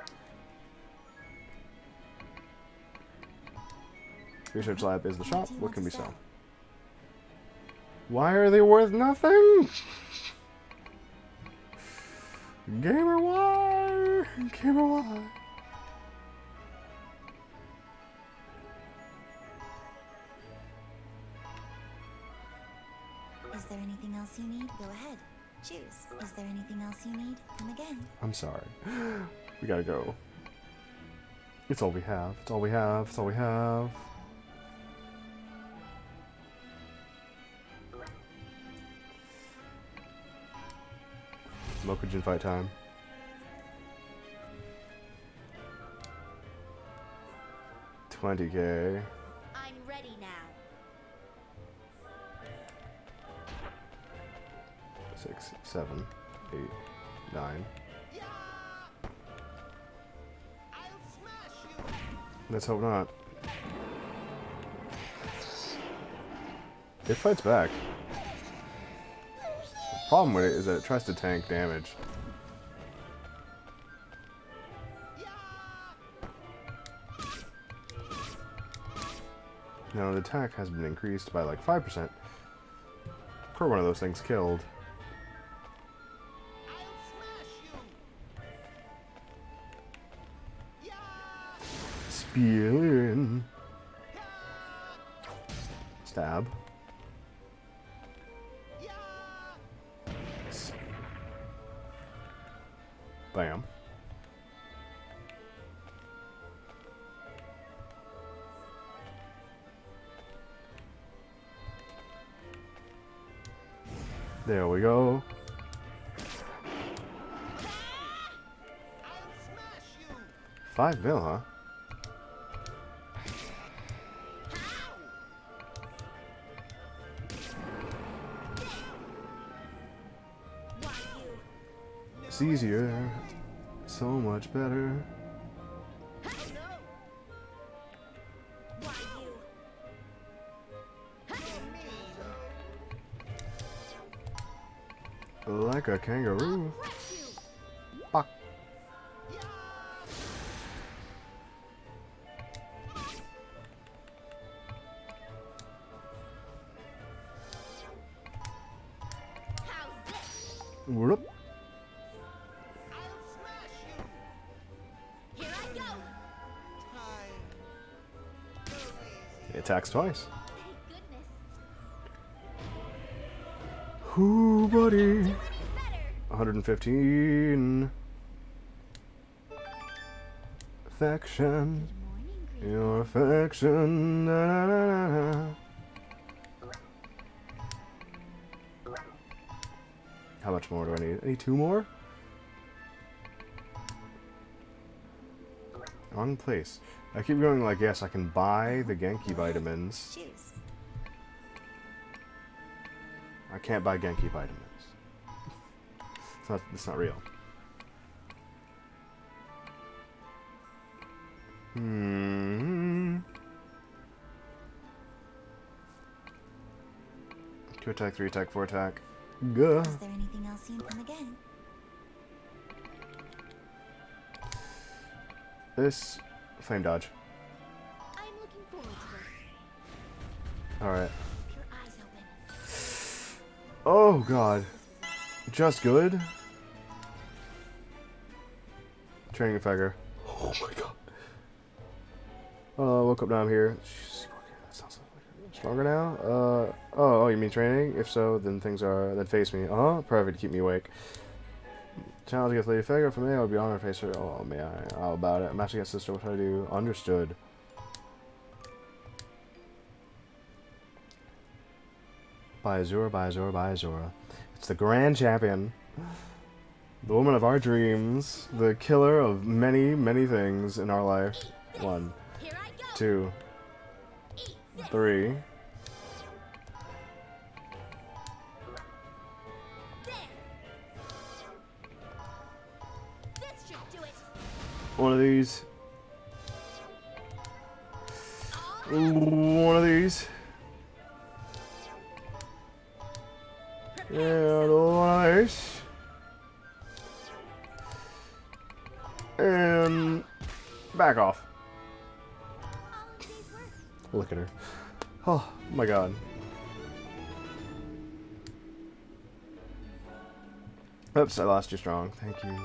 Research lab is the shop. What can we sell? Why are they worth nothing? Gamer why? Gamer why? Is there anything else you need? Go ahead. Choose. Is there anything else you need? Come again. I'm sorry. We gotta go. It's all we have. It's all we have. It's all we have. Mokujin fight time. $20K. I'm ready now. 6, 7, 8, 9. Let's hope not. It fights back. The problem with it is that it tries to tank damage. Now the attack has been increased by like 5% per one of those things killed. Spear. Stab. Bam. There we go. $5 mil, huh? It's easier, so much better. Like a kangaroo. Fuck. Whoop. It attacks twice. Ooh, buddy. 115. Affection. Your affection. Na, na, na, na. How much more do I need? I need 2 more? On place. I keep going like, yes, I can buy the Genki vitamins. Choose. I can't buy Genki vitamins. It's not real. Hmm. 2 attack, 3 attack, 4 attack. Gah. Is there anything else you come again? this. Flame dodge. I'm looking forward to this. Alright. Keep your eyes open. Oh god. Just good. Training Fagger. Oh my god. Woke up now, I'm here. Jeez, that sounds like stronger now? Oh, you mean training? If so, then then face me. Perfect, keep me awake. Challenge against Lady Fagger for me, I would be honored to face her. Oh, man, how about it? Match against sister, what should I do? Understood. By Azura, by Azura, by Azura. It's the grand champion. The woman of our dreams. The killer of many, many things in our life. 1, Here I go. 2, Eat this. 3. There. This should do it. One of these. One of these. And one of these. And back off. All of these work. Look at her. Oh my god. Oops, I lost you strong. Thank you.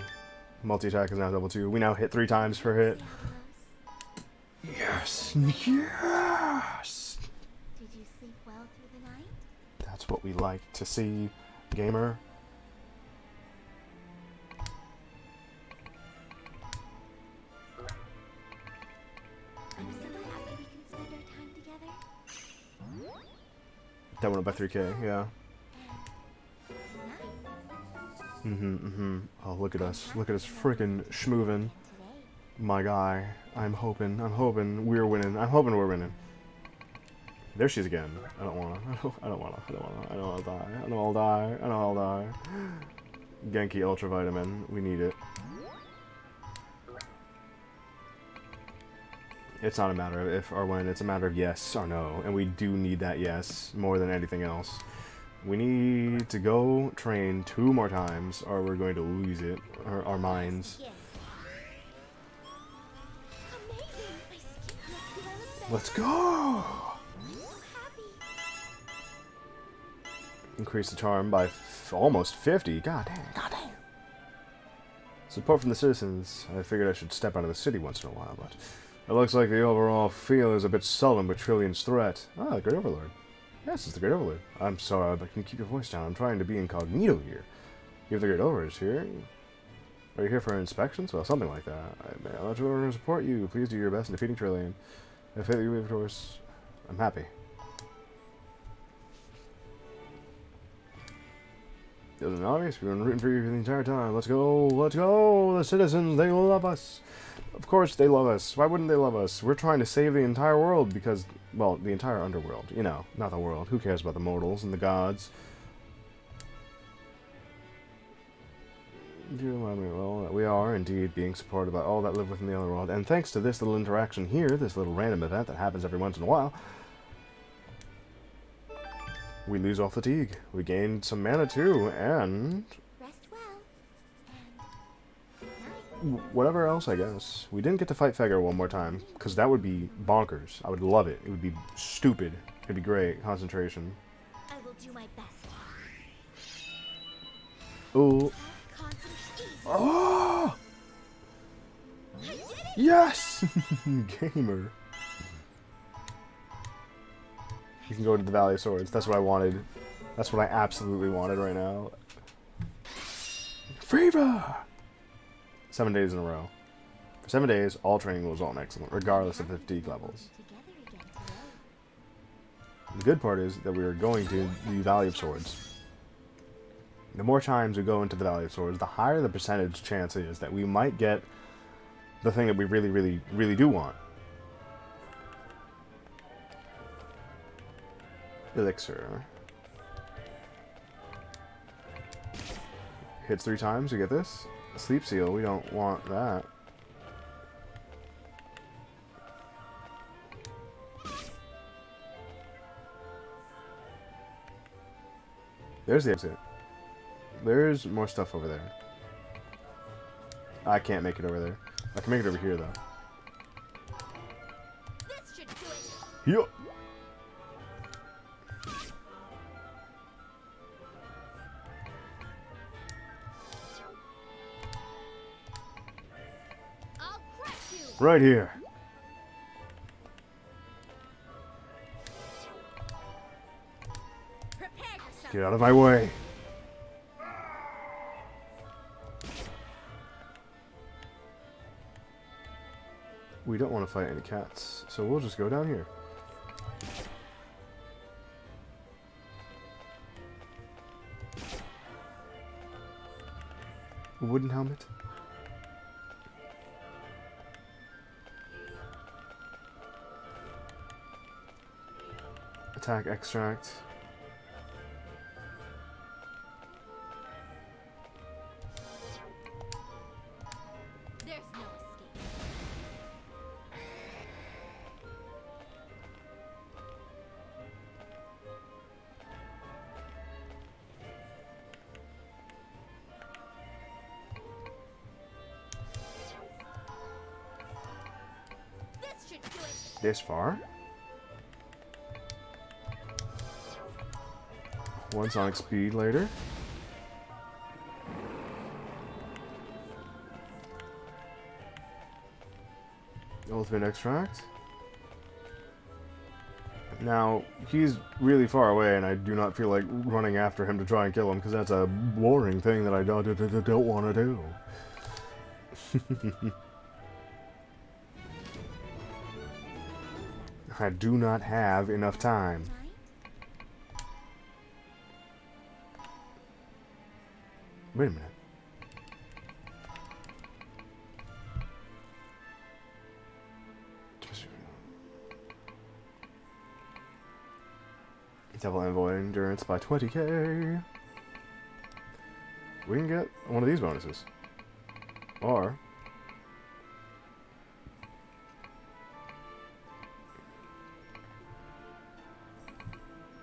Multi-attack is now double 2. We now hit 3 times per hit. Yes. Yes. Did you sleep well through the night? That's what we like to see, gamer. I'm so happy we can spend our time together. That went up by 3k, yeah. Night. Oh, look at us. Look at us freaking schmoovin'. Today. My guy. I'm hoping we're winning. I'm hoping we're winning. There she is again. I don't wanna die. I know I'll die. Genki Ultravitamin. We need it. It's not a matter of if or when, it's a matter of yes or no. And we do need that yes more than anything else. We need to go train 2 more times or we're going to lose it. Our minds. Yeah. Amazing. My skin feels developed better. Let's go! I'm so happy. Increase the charm by almost 50. God damn. Support from the citizens. I figured I should step out of the city once in a while, but it looks like the overall feel is a bit sullen with Trillian's threat. Ah, the Great Overlord. Yes, it's the Great Overlord. I'm sorry, but can you keep your voice down? I'm trying to be incognito here. You have the Great Overlord here. Are you here for inspections? Well, something like that. I may allow to support you. Please do your best in defeating Trillian. If it you, of course, I'm happy. It wasn't obvious. We've been rooting for you for the entire time. Let's go. Let's go. The citizens, they love us. Of course they love us. Why wouldn't they love us? We're trying to save the entire world because, well, the entire underworld. You know, not the world. Who cares about the mortals and the gods? Do you remind me, well, that we are indeed being supported by all that live within the underworld. And thanks to this little interaction here, this little random event that happens every once in a while, we lose all fatigue. We gain some mana too, and Rest well. And night. whatever else, I guess. We didn't get to fight Fagor one more time, because that would be bonkers. I would love it. It would be stupid. It'd be great. Concentration. I will do my best. Ooh. Concentration. Oh! I did it! Yes! Gamer. You can go to the Valley of Swords. That's what I wanted. That's what I absolutely wanted right now. Fever! 7 days in a row. For 7 days, all training was on excellent, regardless of the fatigue levels. Together again today. The good part is that we are going to the Valley of Swords. The more times we go into the Valley of Swords, the higher the percentage chance is that we might get the thing that we really, really, really do want. Elixir. Hits 3 times, we get this. Sleep Seal, we don't want that. There's the exit. There's more stuff over there. I can't make it over there. I can make it over here, though. Yo. I'll crush you. Right here. Prepare yourself. Get out of my way. We don't want to fight any cats, so we'll just go down here. Wooden helmet. Attack extract. There's no escape. This should do it. This far. One sonic speed later. Ultimate extract. Now, he's really far away, and I do not feel like running after him to try and kill him, because that's a boring thing that I don't want to do. I do not have enough time. Wait a minute. Double envoy endurance by 20k. We can get one of these bonuses. Or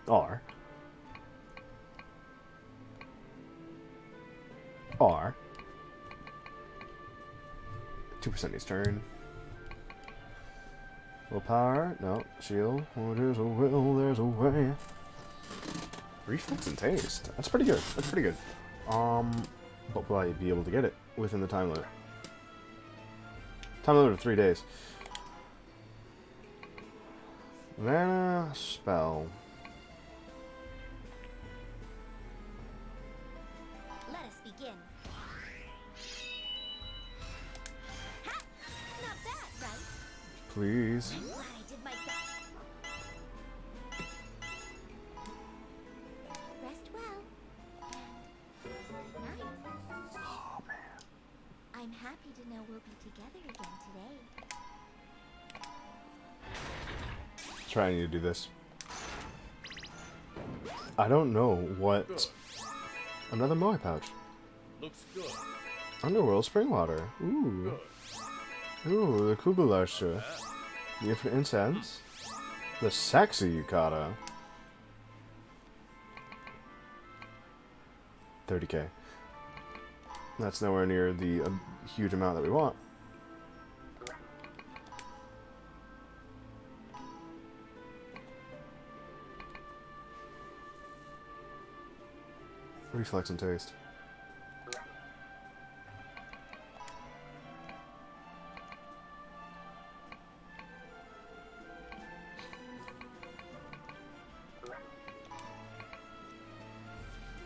R 2% each turn. Willpower, no. Shield. Oh, there's a will, there's a way. Reflex and taste. That's pretty good. That's pretty good. But will I be able to get it within the time limit? Time limit of 3 days. Mana spell. Let us begin. Ha! Not bad, right? Please. I'm glad I did my best. Rest well. And good night. Oh man. I'm happy to know we'll be together again today. Trying to do this. I don't know what. Another Moai pouch. Looks good. Underworld spring water. Ooh. Good. Ooh, the Kubelasha. The infinite incense. The sexy yukata. 30k. That's nowhere near the huge amount that we want. Reflex and taste.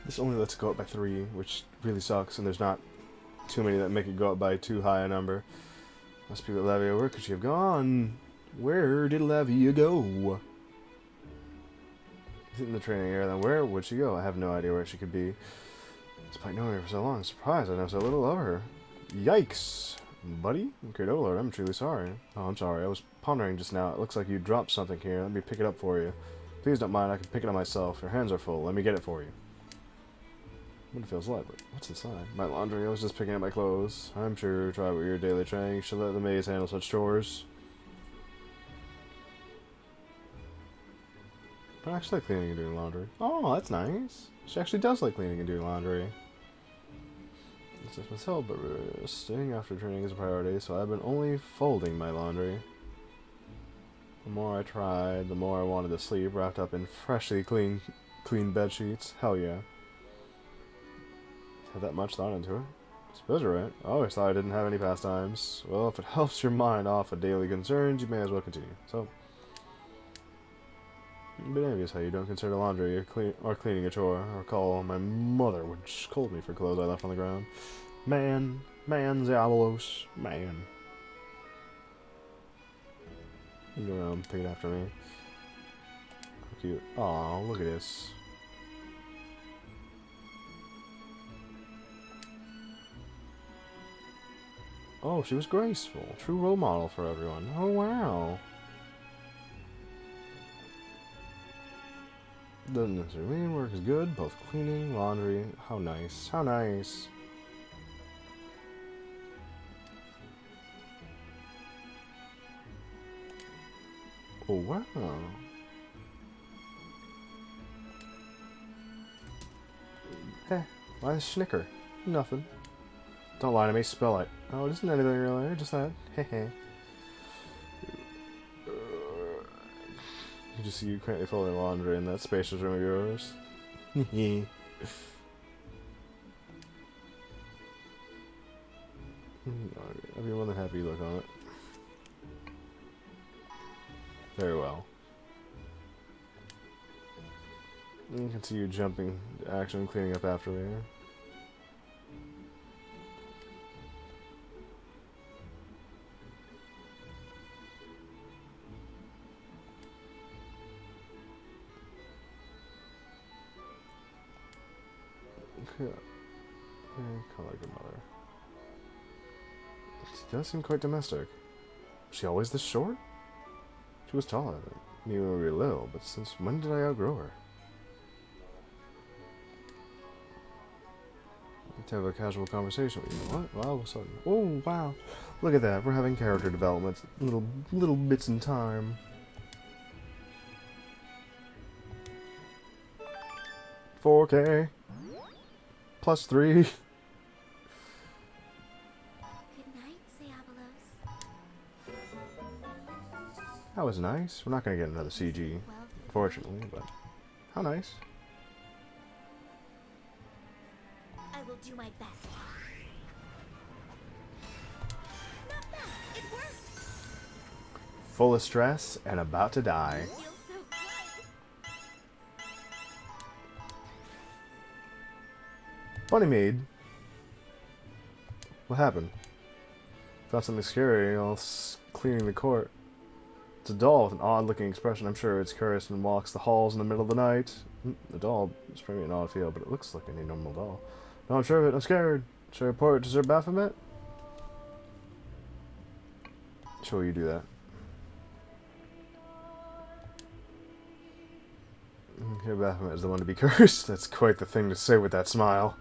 This only lets it go up by 3, which really sucks, and there's not too many that make it go up by too high a number. Must be with Levia. Where could she have gone? Where did Levia go? In the training area, then where would she go? I have no idea where she could be. Despite knowing her for so long, I'm surprised I know so little of her. Yikes! Buddy? Great Overlord, I'm truly sorry. Oh, I'm sorry. I was pondering just now. It looks like you dropped something here. Let me pick it up for you. Please don't mind, I can pick it up myself. Your hands are full. Let me get it for you. What it feels like. What's inside? My laundry. I was just picking up my clothes. I'm sure try with your daily training. You should let the maids handle such chores. But I actually like cleaning and doing laundry. Oh, that's nice. She actually does like cleaning and doing laundry. It's just myself, but staying after training is a priority, so I've been only folding my laundry. The more I tried, the more I wanted to sleep, wrapped up in freshly clean bed sheets. Hell yeah. Had that much thought into it. Suppose you're right. I always thought I didn't have any pastimes. Well, if it helps your mind off of daily concerns, you may as well continue. So, I'm a bit envious how you don't consider laundry or cleaning a chore, or call my mother would scold me for clothes I left on the ground. Man, Diabolos, man. You go around, pick it after me. How cute. Aw, look at this. Oh, she was graceful. True role model for everyone. Oh, wow. Doesn't necessarily mean work is good. Both cleaning, laundry. How nice. How nice. Oh, wow. Heh. Why the snicker? Nothing. Don't lie to me. Spell it. Oh, it isn't anything really. Just that. Heh. You just see you currently folding laundry in that spacious room of yours. Hehe. I'd be more than happy you look on it. Very well. You can see you jumping to action and cleaning up after me. Yeah. Call her good mother. She does seem quite domestic. Was she always this short? She was taller than me when we were little, but since when did I outgrow her? To have a casual conversation with you. What? Well, all of a sudden. Oh, wow. Look at that. We're having character development. Little bits in time. $4K. +3. Good night, Diabolos. That was nice. We're not going to get another CG, unfortunately, but how nice. I will do my best. Not bad. It worked. Full of stress and about to die. Feels so good. Funny maid. What happened? Found something scary while cleaning the court. It's a doll with an odd-looking expression. I'm sure it's curious and walks the halls in the middle of the night. The doll is probably an odd feel, but it looks like any normal doll. No, I'm sure of it. I'm scared. Should I report it to Sir Baphomet? Sure, you do that. Okay, Baphomet is the one to be cursed. That's quite the thing to say with that smile.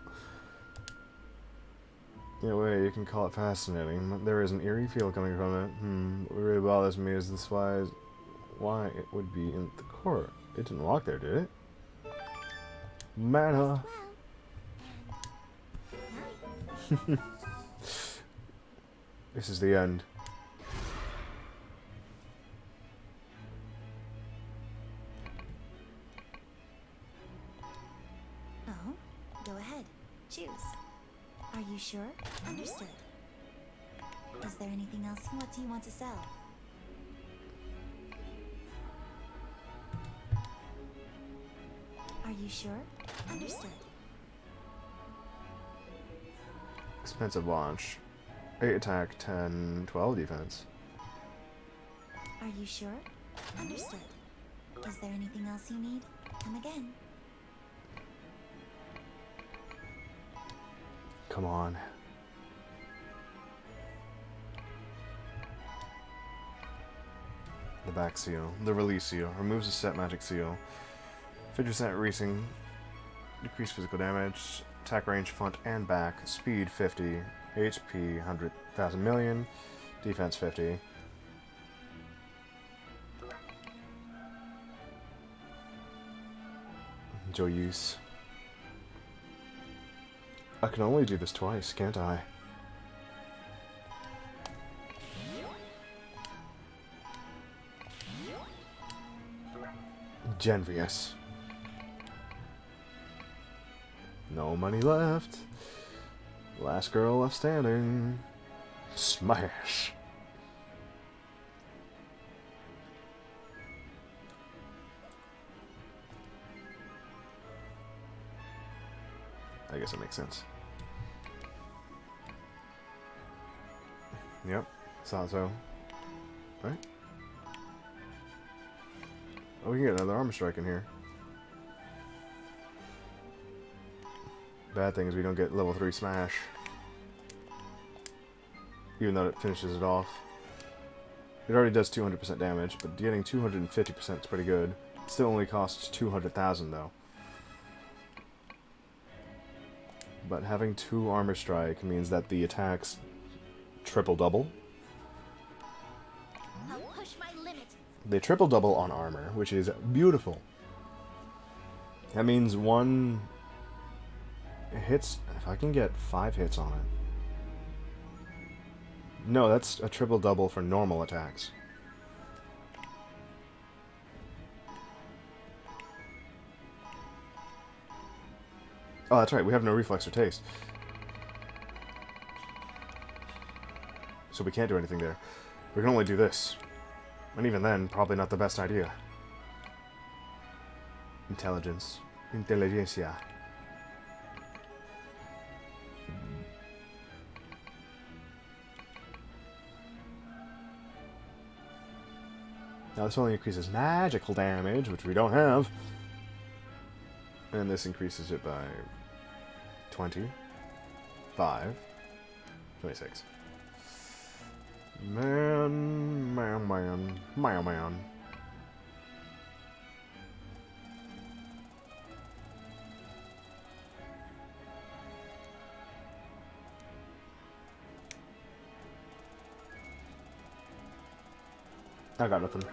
In a way, you can call it fascinating, but there is an eerie feel coming from it. What really bothers me is this why it would be in the court. It didn't walk there, did it? Mana! This is the end. Oh, go ahead. Choose. Are you sure? Understood. Is there anything else? What do you want to sell? Are you sure? Understood. Expensive launch. 8 attack, 10, 12 defense. Are you sure? Understood. Is there anything else you need? Come again. Come on. The back seal. The release seal. Removes the set magic seal. 50% racing. Decreased physical damage. Attack range front and back. Speed 50. HP 100,000 million. Defense 50. Enjoy use. I can only do this twice, can't I? Genvious. No money left. Last girl left standing. Smash. I guess it makes sense. Yep, thought so. Right? Oh, we can get another armor strike in here. Bad thing is we don't get level 3 smash. Even though it finishes it off. It already does 200% damage, but getting 250% is pretty good. It still only costs 200,000 though. But having 2 armor strike means that the attacks triple double. I'll push my limit. They triple double on armor, which is beautiful. That means 1 hits. If I can get 5 hits on it. No, that's a triple double for normal attacks. Oh, that's right. We have no reflex or taste. So we can't do anything there. We can only do this. And even then, probably not the best idea. Intelligence. Intelligentsia. Now this only increases magical damage, which we don't have. And this increases it by 20, 5, 26. Man. I got nothing.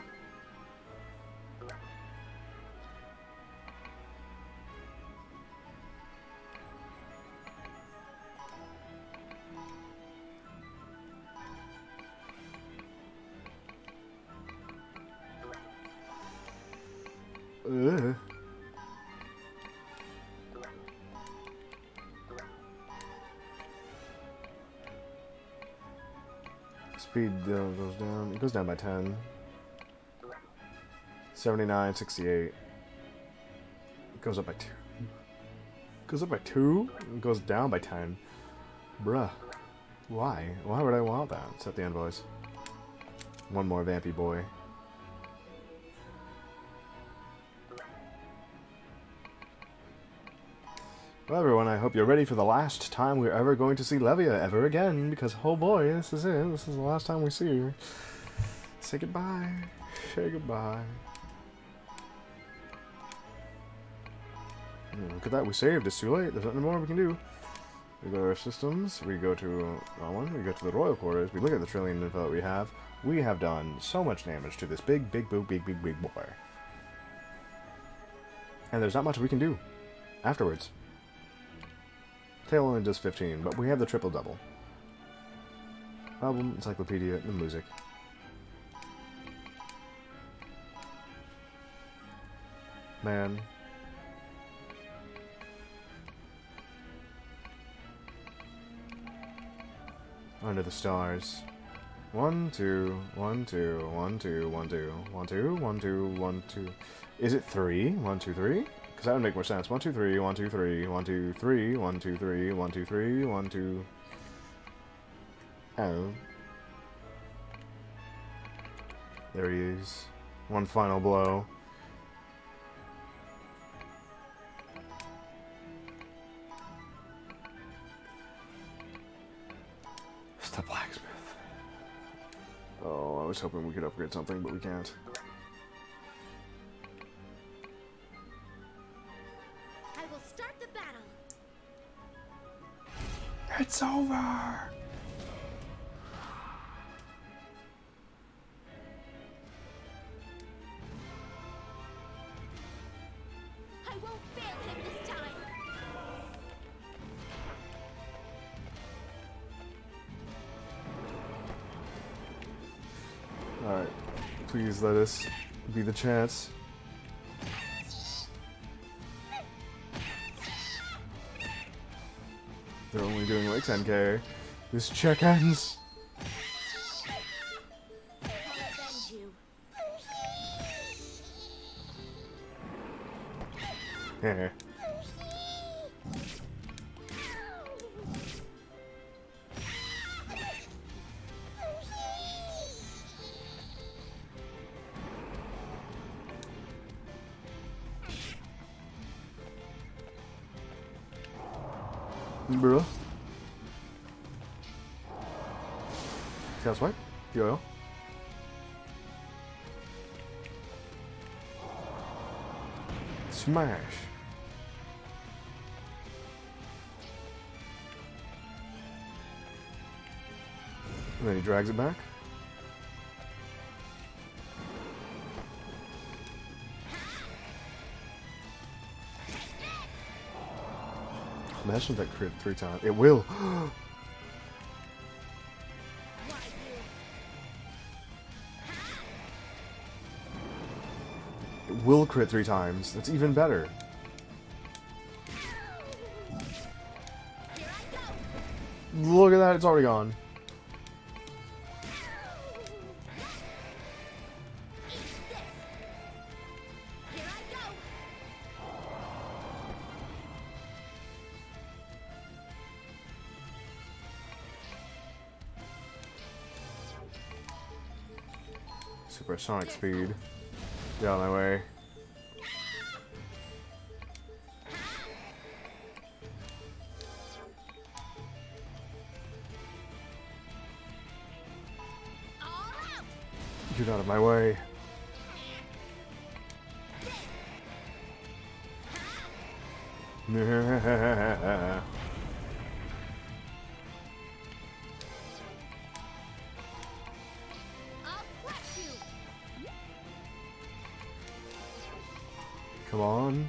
Ugh. Speed goes down. It goes down by 10. 79, 68. It goes up by 2. Goes up by 2? It goes down by 10. Bruh. Why? Why would I want that? Set the envoys. One more vampy boy. Well, everyone, I hope you're ready for the last time we're ever going to see Levia ever again, because, oh boy, this is it. This is the last time we see her. Say goodbye. Say goodbye. Look at that, we saved. It's too late. There's nothing more we can do. We go to our systems. We go to we go to the royal quarters. We look at the trillion info that we have. We have done so much damage to this big boy. And there's not much we can do afterwards. Tail only does 15, but we have the triple double. Album, encyclopedia, the music. Man. Under the stars. 1, 2, 1, 2, 1, 2, 1, 2, 1, 2, 1, 2, 1, 2. Is it 3? 1, 2, 3? Because that would make more sense. 1, 2, 3, 1, 2, 3, 1, 2, 3, 1, 2, 3, 1, 2, 3, 1, 2. Oh. There he is. One final blow. It's the blacksmith. Oh, I was hoping we could upgrade something, but we can't. I will start the battle. It's over! I won't fail him this time. Alright, please let us be the chance. doing like 10k. This check ends. I'll avenge you. Heh. Bruh. Guess what? Yo. Smash. And then he drags it back. Imagine that crit 3 times. It will. It will crit 3 times. That's even better. Look at that, it's already gone. Supersonic speed. Get out of my way. Get out of my way. Come on.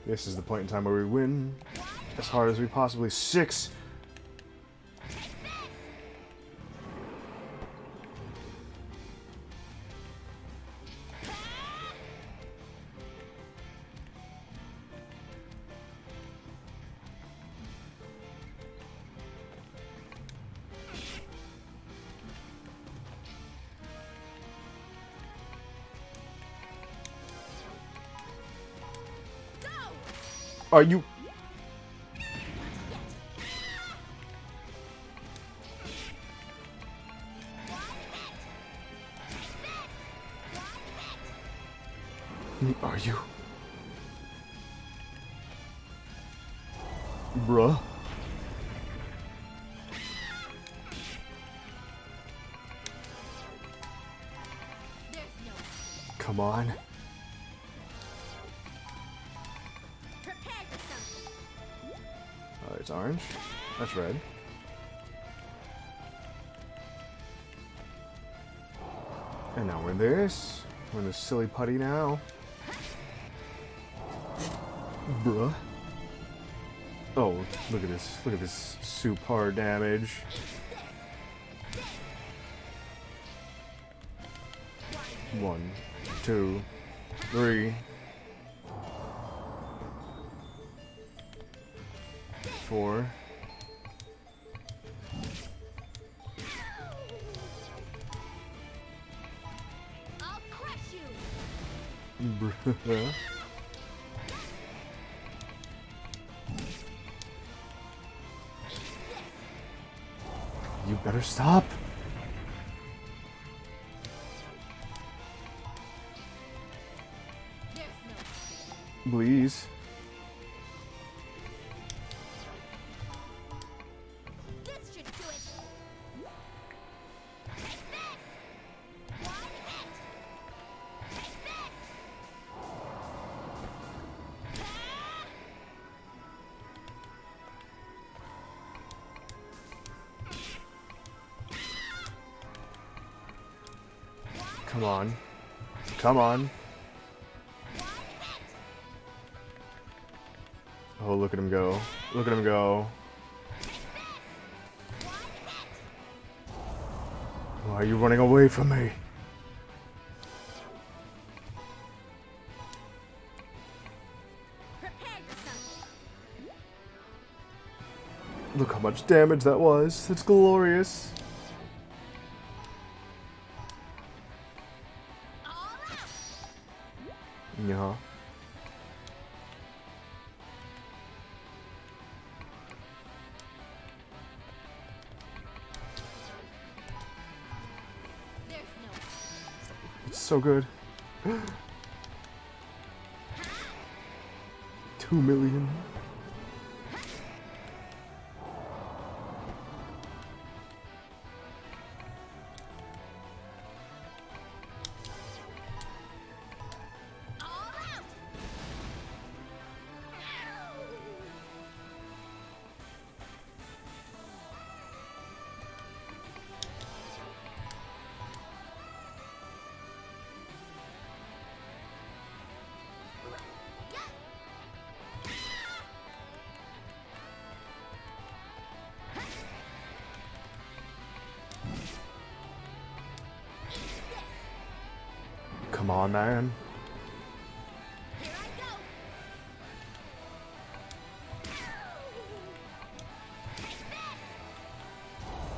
This is the point in time where we win as hard as we possibly. 6. Are you? Are you? Bruh. Come on. It's orange. That's red. And now we're in this. We're in this silly putty now. Bruh. Oh, look at this. Look at this super damage. One, 2, 3. 4. I'll crush you. Bruh. You better stop. Please. Come on. Come on. Oh, look at him go. Look at him go. Why are you running away from me? Look how much damage that was. It's glorious. Yeah. It's so good. 2 million. Come on, man.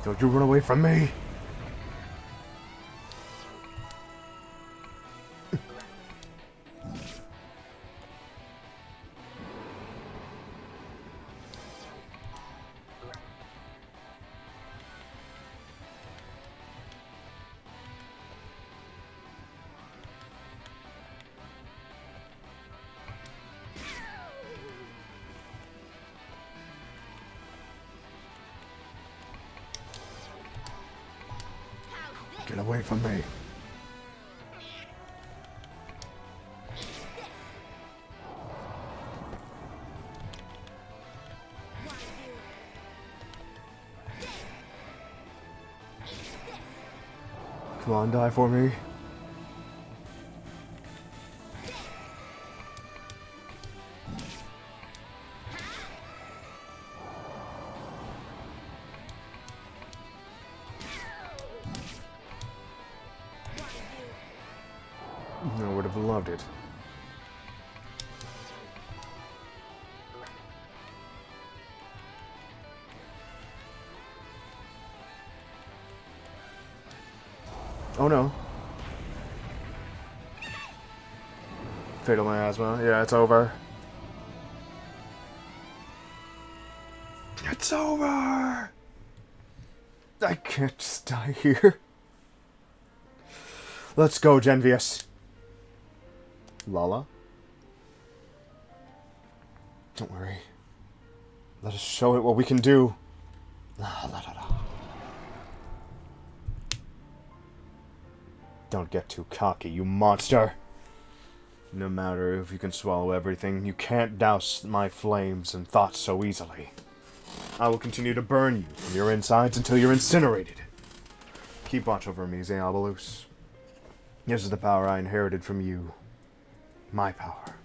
Don't you run away from me. Get away from me. Come on, die for me. I would have loved it. Oh no. Fatal miasma. Yeah, it's over. It's over! I can't just die here. Let's go, Genvius. Lala? Don't worry. Let us show it what we can do. La la la la. Don't get too cocky, you monster. No matter if you can swallow everything, you can't douse my flames and thoughts so easily. I will continue to burn you from your insides until you're incinerated. Keep watch over me, Xeobalus. This is the power I inherited from you. My power.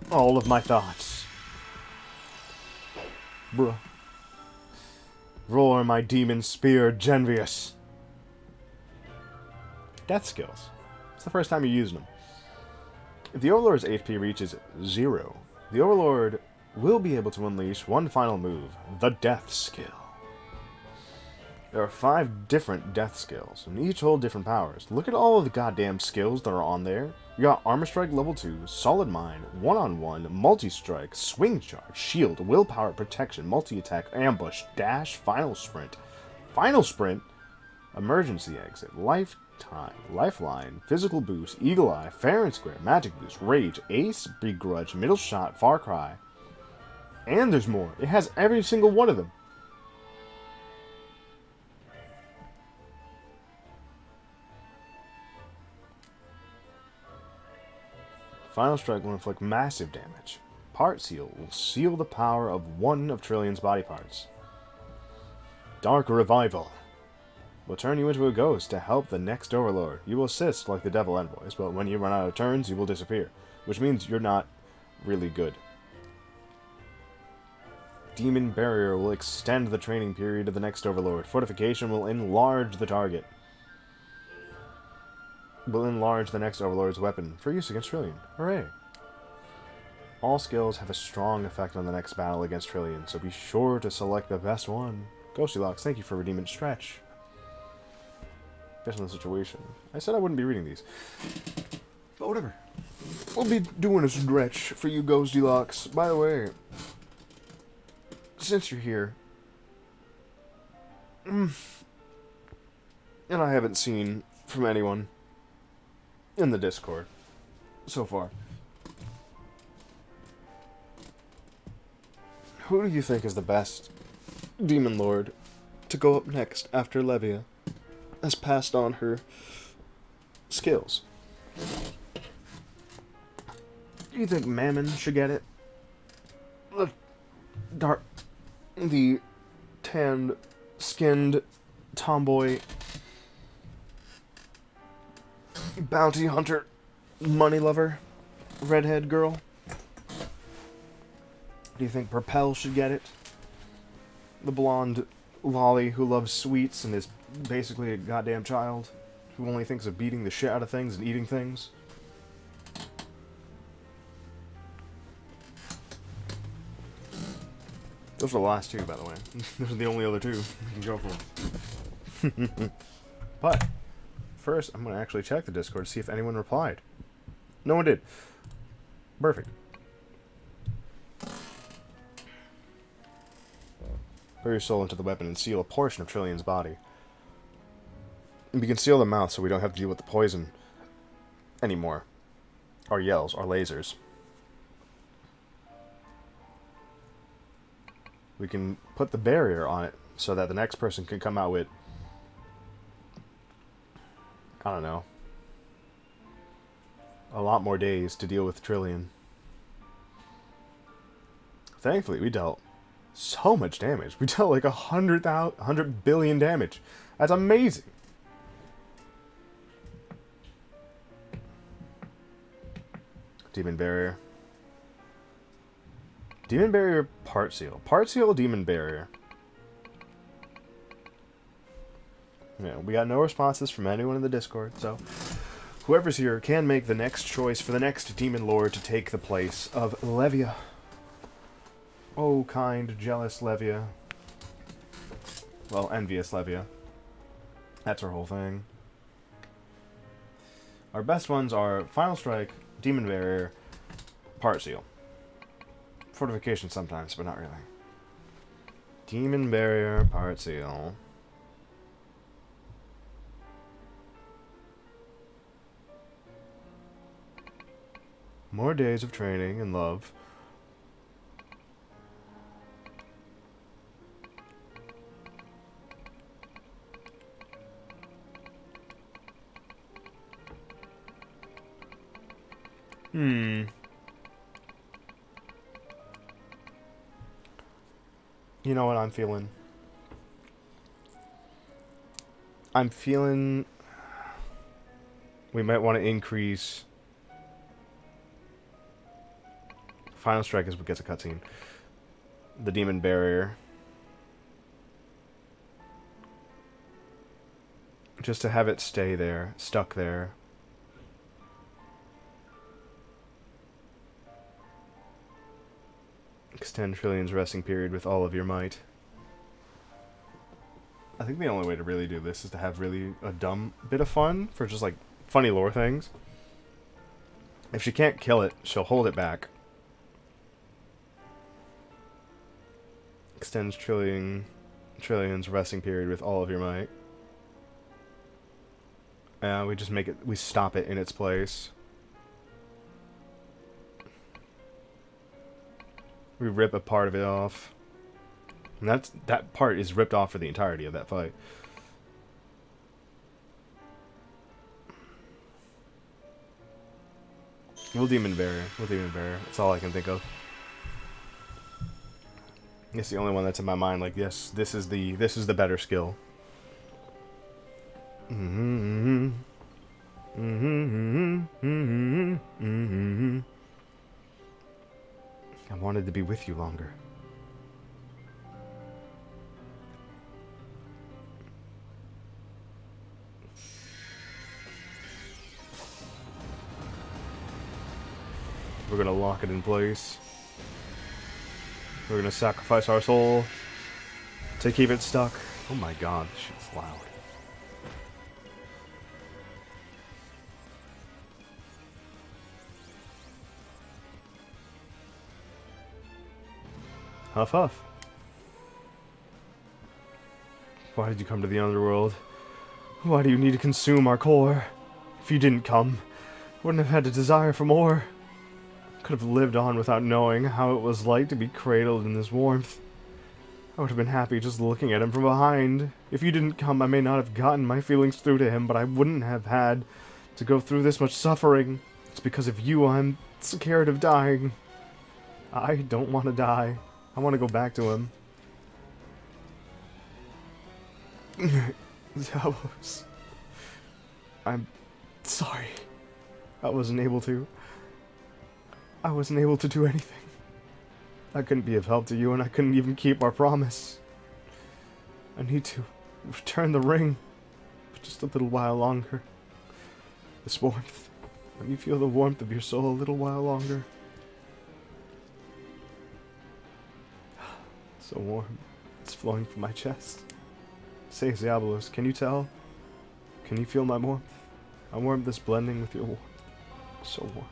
All of my thoughts. Bruh. Roar my demon spear, Genvius. Death skills. It's the first time you're using them. If the Overlord's HP reaches 0, the Overlord will be able to unleash one final move, the Death Skill. There are 5 different death skills, and each hold different powers. Look at all of the goddamn skills that are on there. You got Armor Strike level 2, Solid Mind, One-on-One, Multi-Strike, Swing Charge, Shield, Willpower, Protection, Multi-Attack, Ambush, Dash, Final Sprint, Emergency Exit, Lifetime, Lifeline, Physical Boost, Eagle Eye, Fair and Square, Magic Boost, Rage, Ace, Begrudge, Middle Shot, Far Cry. And there's more. It has every single one of them. Final Strike will inflict massive damage. Part Seal will seal the power of one of Trillion's body parts. Dark Revival will turn you into a ghost to help the next Overlord. You will assist like the Devil Envoys, but when you run out of turns, you will disappear, which means you're not really good. Demon Barrier will extend the training period of the next Overlord. Fortification will enlarge the target. Will enlarge the next Overlord's weapon for use against Trillion. Hooray! All skills have a strong effect on the next battle against Trillian, so be sure to select the best one. Ghostylocks, thank you for redeeming Stretch. Based on the situation. I said I wouldn't be reading these. But whatever. We'll be doing a stretch for you Ghostylocks. By the way, since you're here, and I haven't seen from anyone in the Discord so far, who do you think is the best Demon Lord to go up next after Levia has passed on her skills? Do you think Mammon should get it? The tanned-skinned tomboy bounty hunter money lover redhead girl? Do you think Propel should get it? The blonde lolly who loves sweets and is basically a goddamn child who only thinks of beating the shit out of things and eating things? Those are the last two, by the way. Those are the only other two you can go for. But first, I'm going to actually check the Discord to see if anyone replied. No one did. Perfect. Pour your soul into the weapon and seal a portion of Trillian's body. And we can seal the mouth so we don't have to deal with the poison anymore. Our yells, our lasers. We can put the barrier on it so that the next person can come out with, I don't know, a lot more days to deal with Trillian. Thankfully, we dealt so much damage. We dealt like 100 billion damage. That's amazing. Demon Barrier. Demon Barrier, Part Seal. Part Seal, Demon Barrier. Yeah, we got no responses from anyone in the Discord, so whoever's here can make the next choice for the next Demon Lord to take the place of Levia. Oh, kind, jealous Levia. Well, envious Levia. That's our whole thing. Our best ones are Final Strike, Demon Barrier, Part Seal. Fortification sometimes, but not really. Demon Barrier, Part Seal. More days of training and love. You know what I'm feeling? I'm feeling we might want to increase Final Strike is what gets a cutscene. The Demon Barrier. Just to have it stay there, stuck there. Extend Trillian's resting period with all of your might. I think the only way to really do this is to have really a dumb bit of fun for just like funny lore things. If she can't kill it, she'll hold it back. Extends Trillian's resting period with all of your might. We just make it, we stop it in its place. We rip a part of it off. And that part is ripped off for the entirety of that fight. We'll Demon Barrier. That's all I can think of. It's the only one that's in my mind. Like, yes, this is the better skill. I wanted to be with you longer. We're We're gonna lock it in place. We're gonna sacrifice our soul to keep it stuck. Oh my god, this shit's loud. Huff huff. Why did you come to the underworld? Why do you need to consume our core? If you didn't come, I wouldn't have had a desire for more. Could have lived on without knowing how it was like to be cradled in this warmth. I would have been happy just looking at him from behind. If you didn't come, I may not have gotten my feelings through to him, but I wouldn't have had to go through this much suffering. It's because of you I'm scared of dying. I don't want to die. I want to go back to him. Zavos. I'm sorry. I wasn't able to. I wasn't able to do anything. I couldn't be of help to you, and I couldn't even keep our promise. I need to return the ring for just a little while longer. This warmth. Let me feel the warmth of your soul a little while longer. So warm. It's flowing from my chest. Say, Diabolos, can you tell? Can you feel my warmth? My warmth is blending with your warmth. So warm.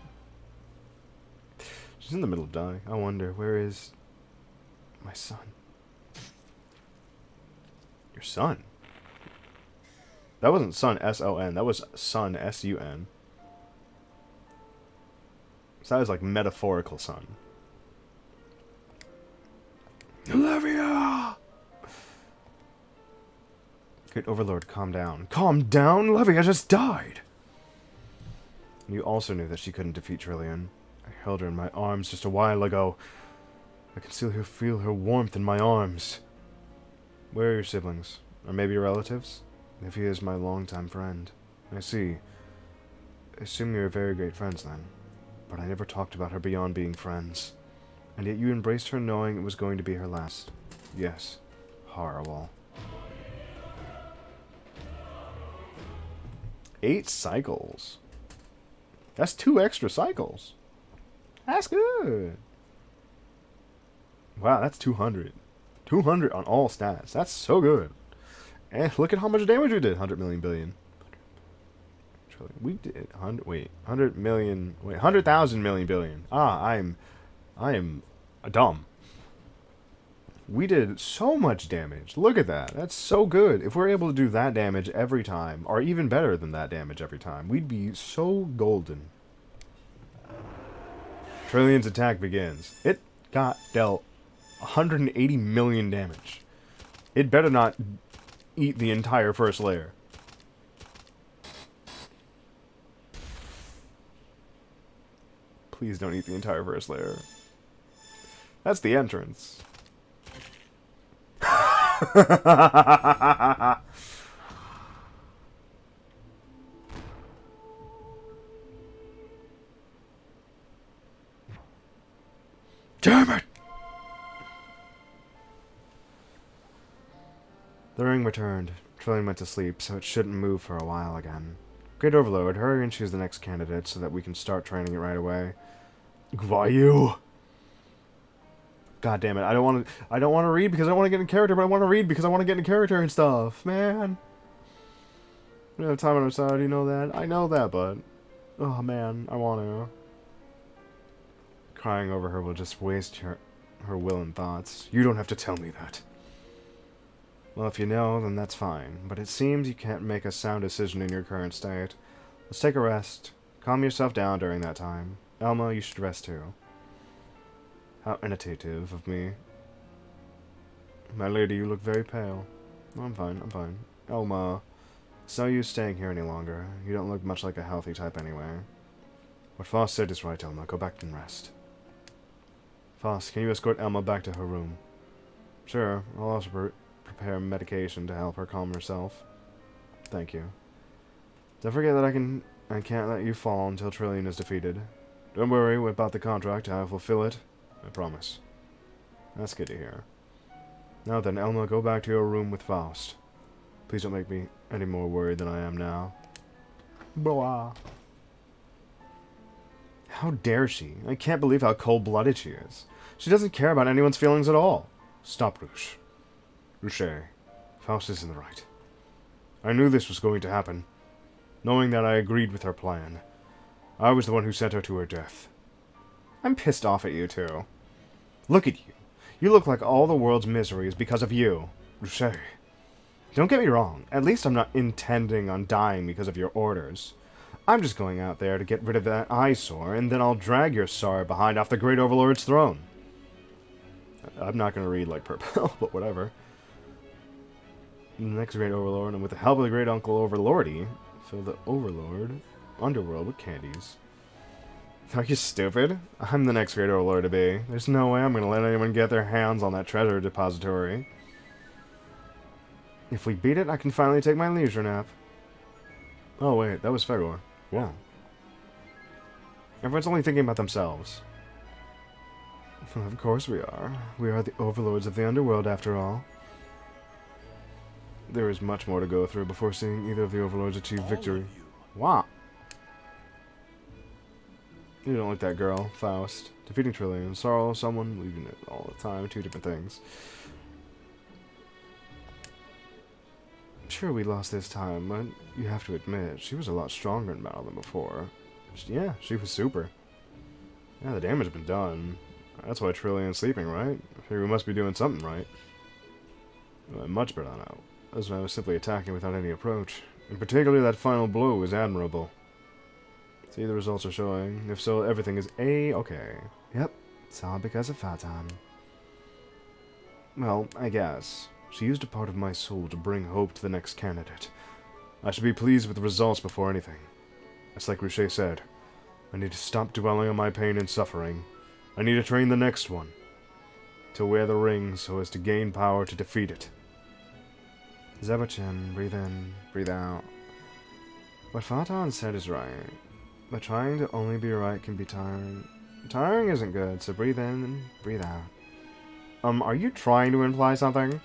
She's in the middle of dying. I wonder, where is my son? Your son? That wasn't son, S-O-N. That was son, S-U-N. So that was like metaphorical son. Levia! Great Overlord, calm down. Calm down? Levia just died! You also knew that she couldn't defeat Trillian. I held her in my arms just a while ago. I can still feel her warmth in my arms. Where are your siblings? Or maybe your relatives? Levia is my longtime friend. I see. I assume you're very great friends then. But I never talked about her beyond being friends. And yet you embraced her knowing it was going to be her last. Yes. Horrible. 8 cycles. That's 2 extra cycles. That's good. Wow, that's 200. 200 on all stats. That's so good. And look at how much damage we did. 100 million billion. We did 100 million. Wait, 100,000 million billion. I am dumb. We did so much damage. Look at that. That's so good. If we're able to do that damage every time, or even better than that damage every time, we'd be so golden. Trillian's attack begins. It got dealt 180 million damage. It better not eat the entire first layer. Please don't eat the entire first layer. That's the entrance. Damn it! The ring returned. Trillian went to sleep, so it shouldn't move for a while again. Great Overlord, hurry and choose the next candidate so that we can start training it right away. Why you? God damn it! I don't want to read because I want to get in character, but I want to read because I want to get in character and stuff, man. We don't have time on our side. You know that. I know that, but oh man, I want to. Crying over her will just waste her will and thoughts. You don't have to tell me that. Well, if you know, then that's fine. But it seems you can't make a sound decision in your current state. Let's take a rest. Calm yourself down during that time. Elma, you should rest too. How initiative of me. My lady, you look very pale. No, I'm fine, I'm fine. Elma, it's no use staying here any longer. You don't look much like a healthy type anyway. What Foss said is right, Elma. Go back and rest. Foss, can you escort Elma back to her room? Sure, I'll also prepare medication to help her calm herself. Thank you. Don't forget that I can't let you fall until Trillian is defeated. Don't worry about the contract, I'll fulfill it. I promise. That's good to hear. Now then, Elma, go back to your room with Faust. Please don't make me any more worried than I am now. Blah. How dare she? I can't believe how cold-blooded she is. She doesn't care about anyone's feelings at all. Stop, Rouge. Rouge, Faust is in the right. I knew this was going to happen. Knowing that I agreed with her plan. I was the one who sent her to her death. I'm pissed off at you, too. Look at you. You look like all the world's misery is because of you. Rouge. Don't get me wrong. At least I'm not intending on dying because of your orders. I'm just going out there to get rid of that eyesore, and then I'll drag your sorry behind off the Great Overlord's throne. I'm not going to read like Purple, but whatever. The next Great Overlord, and with the help of the Great Uncle Overlordy, fill the Overlord underworld with candies. Are you stupid? I'm the next Great Overlord to be. There's no way I'm going to let anyone get their hands on that treasure depository. If we beat it, I can finally take my leisure nap. Oh wait, that was Fegor. Wow. Everyone's only thinking about themselves. Of course we are. We are the overlords of the underworld, after all. There is much more to go through before seeing either of the overlords achieve victory. Wow. You don't like that girl, Faust. Defeating Trillian, sorrow, someone, leaving it all the time, two different things. Sure, we lost this time, but you have to admit, she was a lot stronger in battle than before. Yeah, she was super. Yeah, the damage has been done. That's why Trillian's sleeping, right? I figure we must be doing something right. Well, much better now. As I was simply attacking without any approach. In particular, that final blow was admirable. See, the results are showing. If so, everything is A-okay. Yep, it's all because of Fatan. Well, I guess. She used a part of my soul to bring hope to the next candidate. I should be pleased with the results before anything. It's like Rouge said. I need to stop dwelling on my pain and suffering. I need to train the next one. To wear the ring so as to gain power to defeat it. Zebachin, breathe in, breathe out. What Fatan said is right. But trying to only be right can be tiring. Tiring isn't good, so breathe in and breathe out. Are you trying to imply something?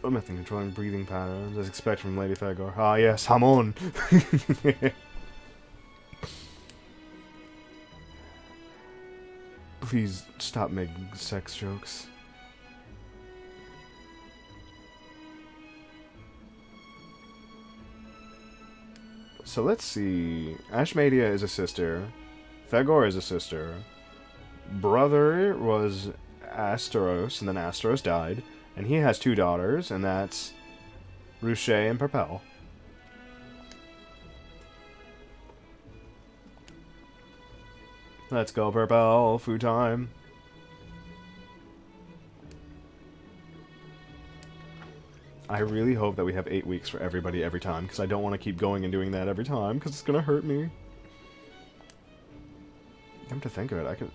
Method controlling breathing patterns, as expected from Lady Fegor. Ah, yes, I'm on. Please stop making sex jokes. So let's see. Ashmedia is a sister. Fegor is a sister. Brother was Asteros, and then Asteros died. And he has two daughters, and that's Rouge and Purple. Let's go, Purple. Food time. I really hope that we have 8 weeks for everybody every time, because I don't want to keep going and doing that every time, because it's going to hurt me. Come to think of it, I could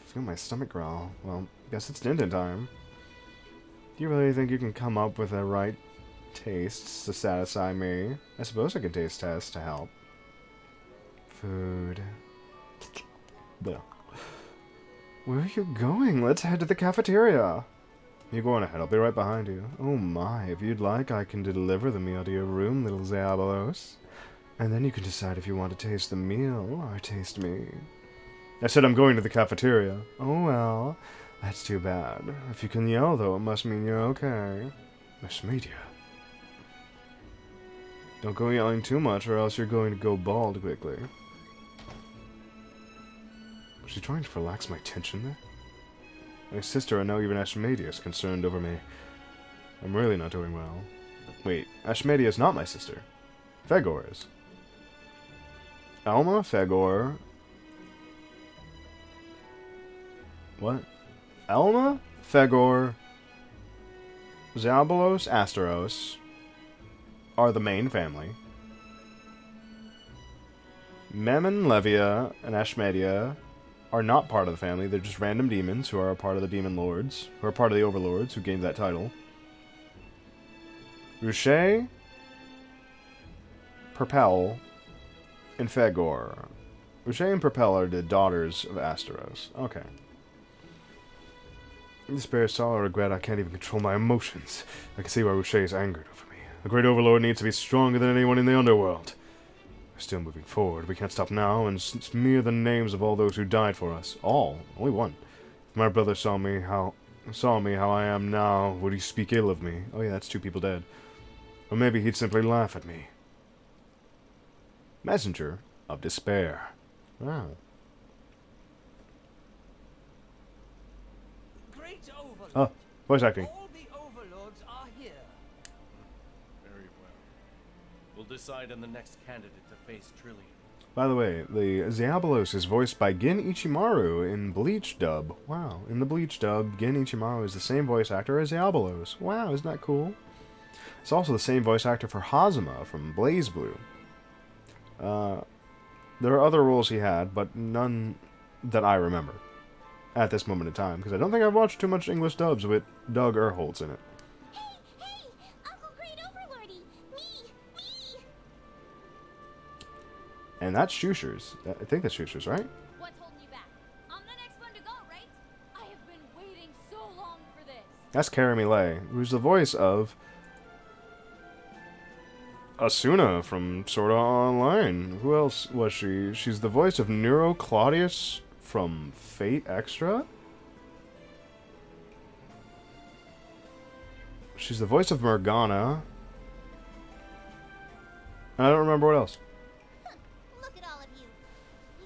feel my stomach growl. Well, guess it's Din time. Do you really think you can come up with the right tastes to satisfy me? I suppose I could taste test to help. Food. Blech. Where are you going? Let's head to the cafeteria. You're going ahead. I'll be right behind you. Oh my, if you'd like, I can deliver the meal to your room, little Zabalos. And then you can decide if you want to taste the meal or taste me. I said I'm going to the cafeteria. Oh well. That's too bad. If you can yell, though, it must mean you're okay. Ashmedia. Don't go yelling too much, or else you're going to go bald quickly. Was she trying to relax my tension there? My sister, and now even Ashmedia, is concerned over me. I'm really not doing well. Wait, Ashmedia is not my sister. Fegor is. Alma, Fegor... What? Alma, Fegor, Zabalos, Asteros are the main family. Memon, Levia, and Ashmedia are not part of the family. They're just random demons who are a part of the Demon Lords, who are part of the Overlords, who gained that title. Rouge, Purple, and Fegor. Rouge and Purple are the daughters of Asteros. Okay. In despair, sorrow, regret, I can't even control my emotions. I can see why Rouge is angered over me. The Great Overlord needs to be stronger than anyone in the underworld. Still moving forward. We can't stop now and smear the names of all those who died for us. All. Only one. If my brother saw me how I am now, would he speak ill of me? Oh yeah, that's 2 people dead. Or maybe he'd simply laugh at me. Messenger of Despair. Wow. Great Overlord. Oh, voice acting. All the overlords are here. Very well. We'll decide on the next candidate to face Trillian. By the way, the Diabolos is voiced by Gin Ichimaru in Bleach dub. Wow. In the Bleach dub, Gin Ichimaru is the same voice actor as Diabolos. Wow, isn't that cool? It's also the same voice actor for Hazuma from Blaze Blue. There are other roles he had, but none that I remember at this moment in time, because I don't think I've watched too much English dubs with Doug Erholtz in it. Hey, Uncle Great Overlordy! Me! And that's Schuster's. I think that's Schuster's, right? What's holding you back? I'm the next one to go, right? I have been waiting so long for this. That's Carrie Millet, who's the voice of Asuna from Sword Art Online. Who else was she? She's the voice of Nero Claudius from Fate Extra. She's the voice of Morgana. I don't remember what else. Look at all of you.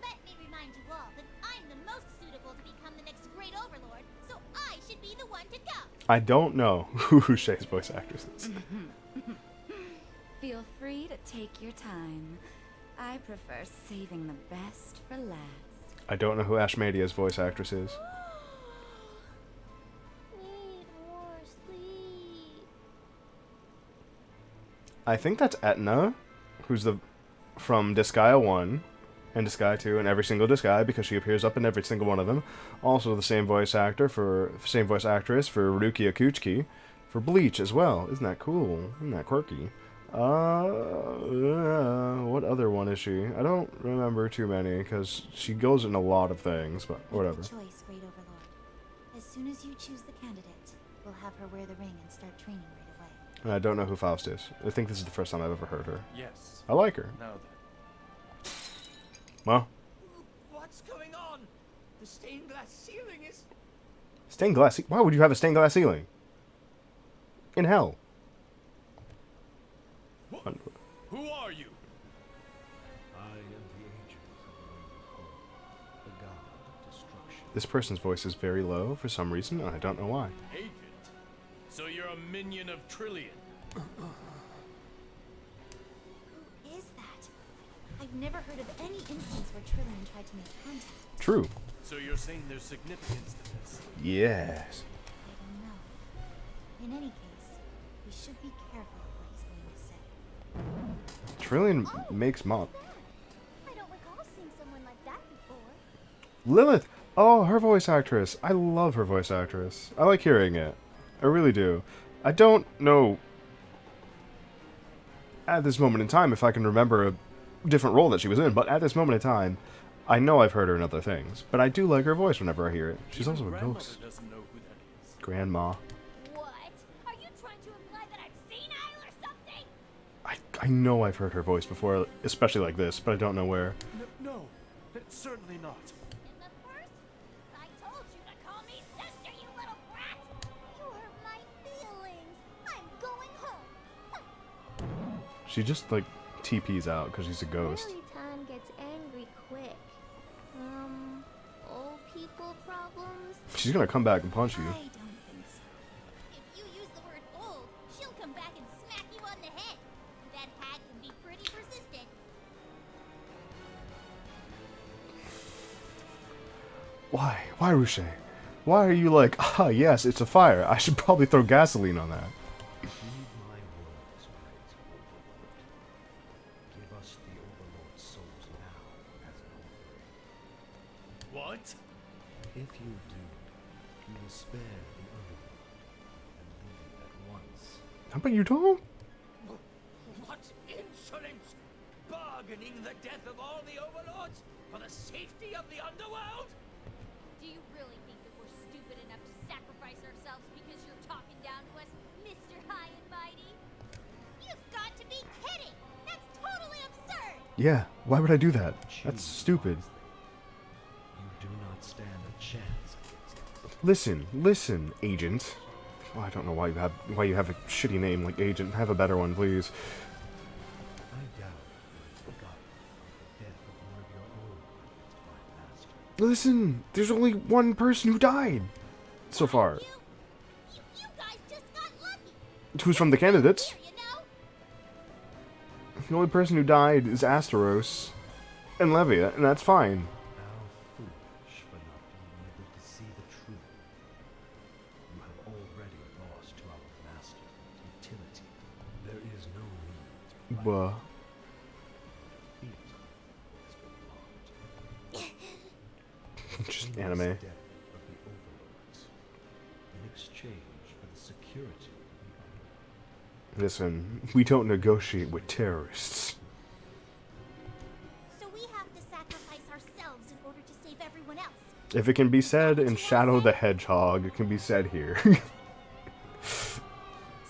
Let me remind you all that I'm the most suitable to become the next Great Overlord, so I should be the one to go. I don't know who Shay's voice actress is. Feel free to take your time. I prefer saving the best for last. I don't know who Ashmadia's voice actress is. Need more sleep. I think that's Etna, who's from Disgaea 1 and Disgaea 2 and every single Disgaea, because she appears up in every single one of them. Also the same voice actress for Rukia Kuchiki for Bleach as well. Isn't that cool? Isn't that quirky? What other one is she? I don't remember too many, because she goes in a lot of things, but whatever. Make the choice, Great Overlord. As soon as you choose the candidate, we'll have her wear the ring and start training right away. I don't know who Faust is. I think this is the first time I've ever heard her. Yes. I like her. Now then. Well, What's going on? The stained glass ceiling is... stained glass. Why would you have a stained glass ceiling? In hell. Who are you? I am the agent of the god of destruction. This person's voice is very low for some reason, and I don't know why. Agent? So you're a minion of Trillian. Who is that? I've never heard of any instance where Trillian tried to make contact. True. So you're saying there's significance to this? Yes. I don't know. In any case, we should be careful of what he's going to say. Trillian makes mop. I don't recall seeing someone like that before. Lilith! Oh, her voice actress. I love her voice actress. I like hearing it. I really do. I don't know at this moment in time if I can remember a different role that she was in, but at this moment in time, I know I've heard her in other things. But I do like her voice whenever I hear it. She's Even also a grandmother ghost. doesn't know who that is. Grandma. What? Are you trying to imply that I'm senile or something? I know I've heard her voice before, especially like this, but I don't know where. No, certainly not. In the first, I told you to call me sister, you little brat! You hurt my feelings. I'm going home. She just, like, TP's out because she's a ghost. Time gets angry quick. Old people problems? She's gonna come back and punch you. I don't think so. If you use the word old, she'll come back and smack you on the head. That hag can be pretty persistent. Why? Why, Ruche? Why are you like, ah, yes, it's a fire. I should probably throw gasoline on that. Heed my words, Great Overlord. Give us the Overlord's souls now as an offering. What? If you do, you will spare the Underworld and leave at once. How about you don't? What insolence! Bargaining the death of all the overlords for the safety of the underworld? Do you really think that we're stupid enough to sacrifice ourselves because you're talking down to us, Mr. High and Mighty? You've got to be kidding! That's totally absurd! Yeah, why would I do that? Choose That's stupid. wisely. You do not stand a chance against us. Listen, Agent. Oh, I don't know why you have a shitty name like Agent. Have a better one, please. I doubt you have forgotten the death of one of your own, my master. Listen, there's only one person who died so far. You guys just got lucky. Who's from the candidates? Here, you know? The only person who died is Asteros and Levia, and that's fine. How foolish for not being able to see the truth. You have already lost to our master's utility. There is no need to fight. Defeat has been marked. Just Only anime. the death of the overlords in exchange for the security of the underworld. Listen, we don't negotiate with terrorists. So we have to sacrifice ourselves in order to save everyone else. If it can be said in Shadow the Hedgehog, it can be said here.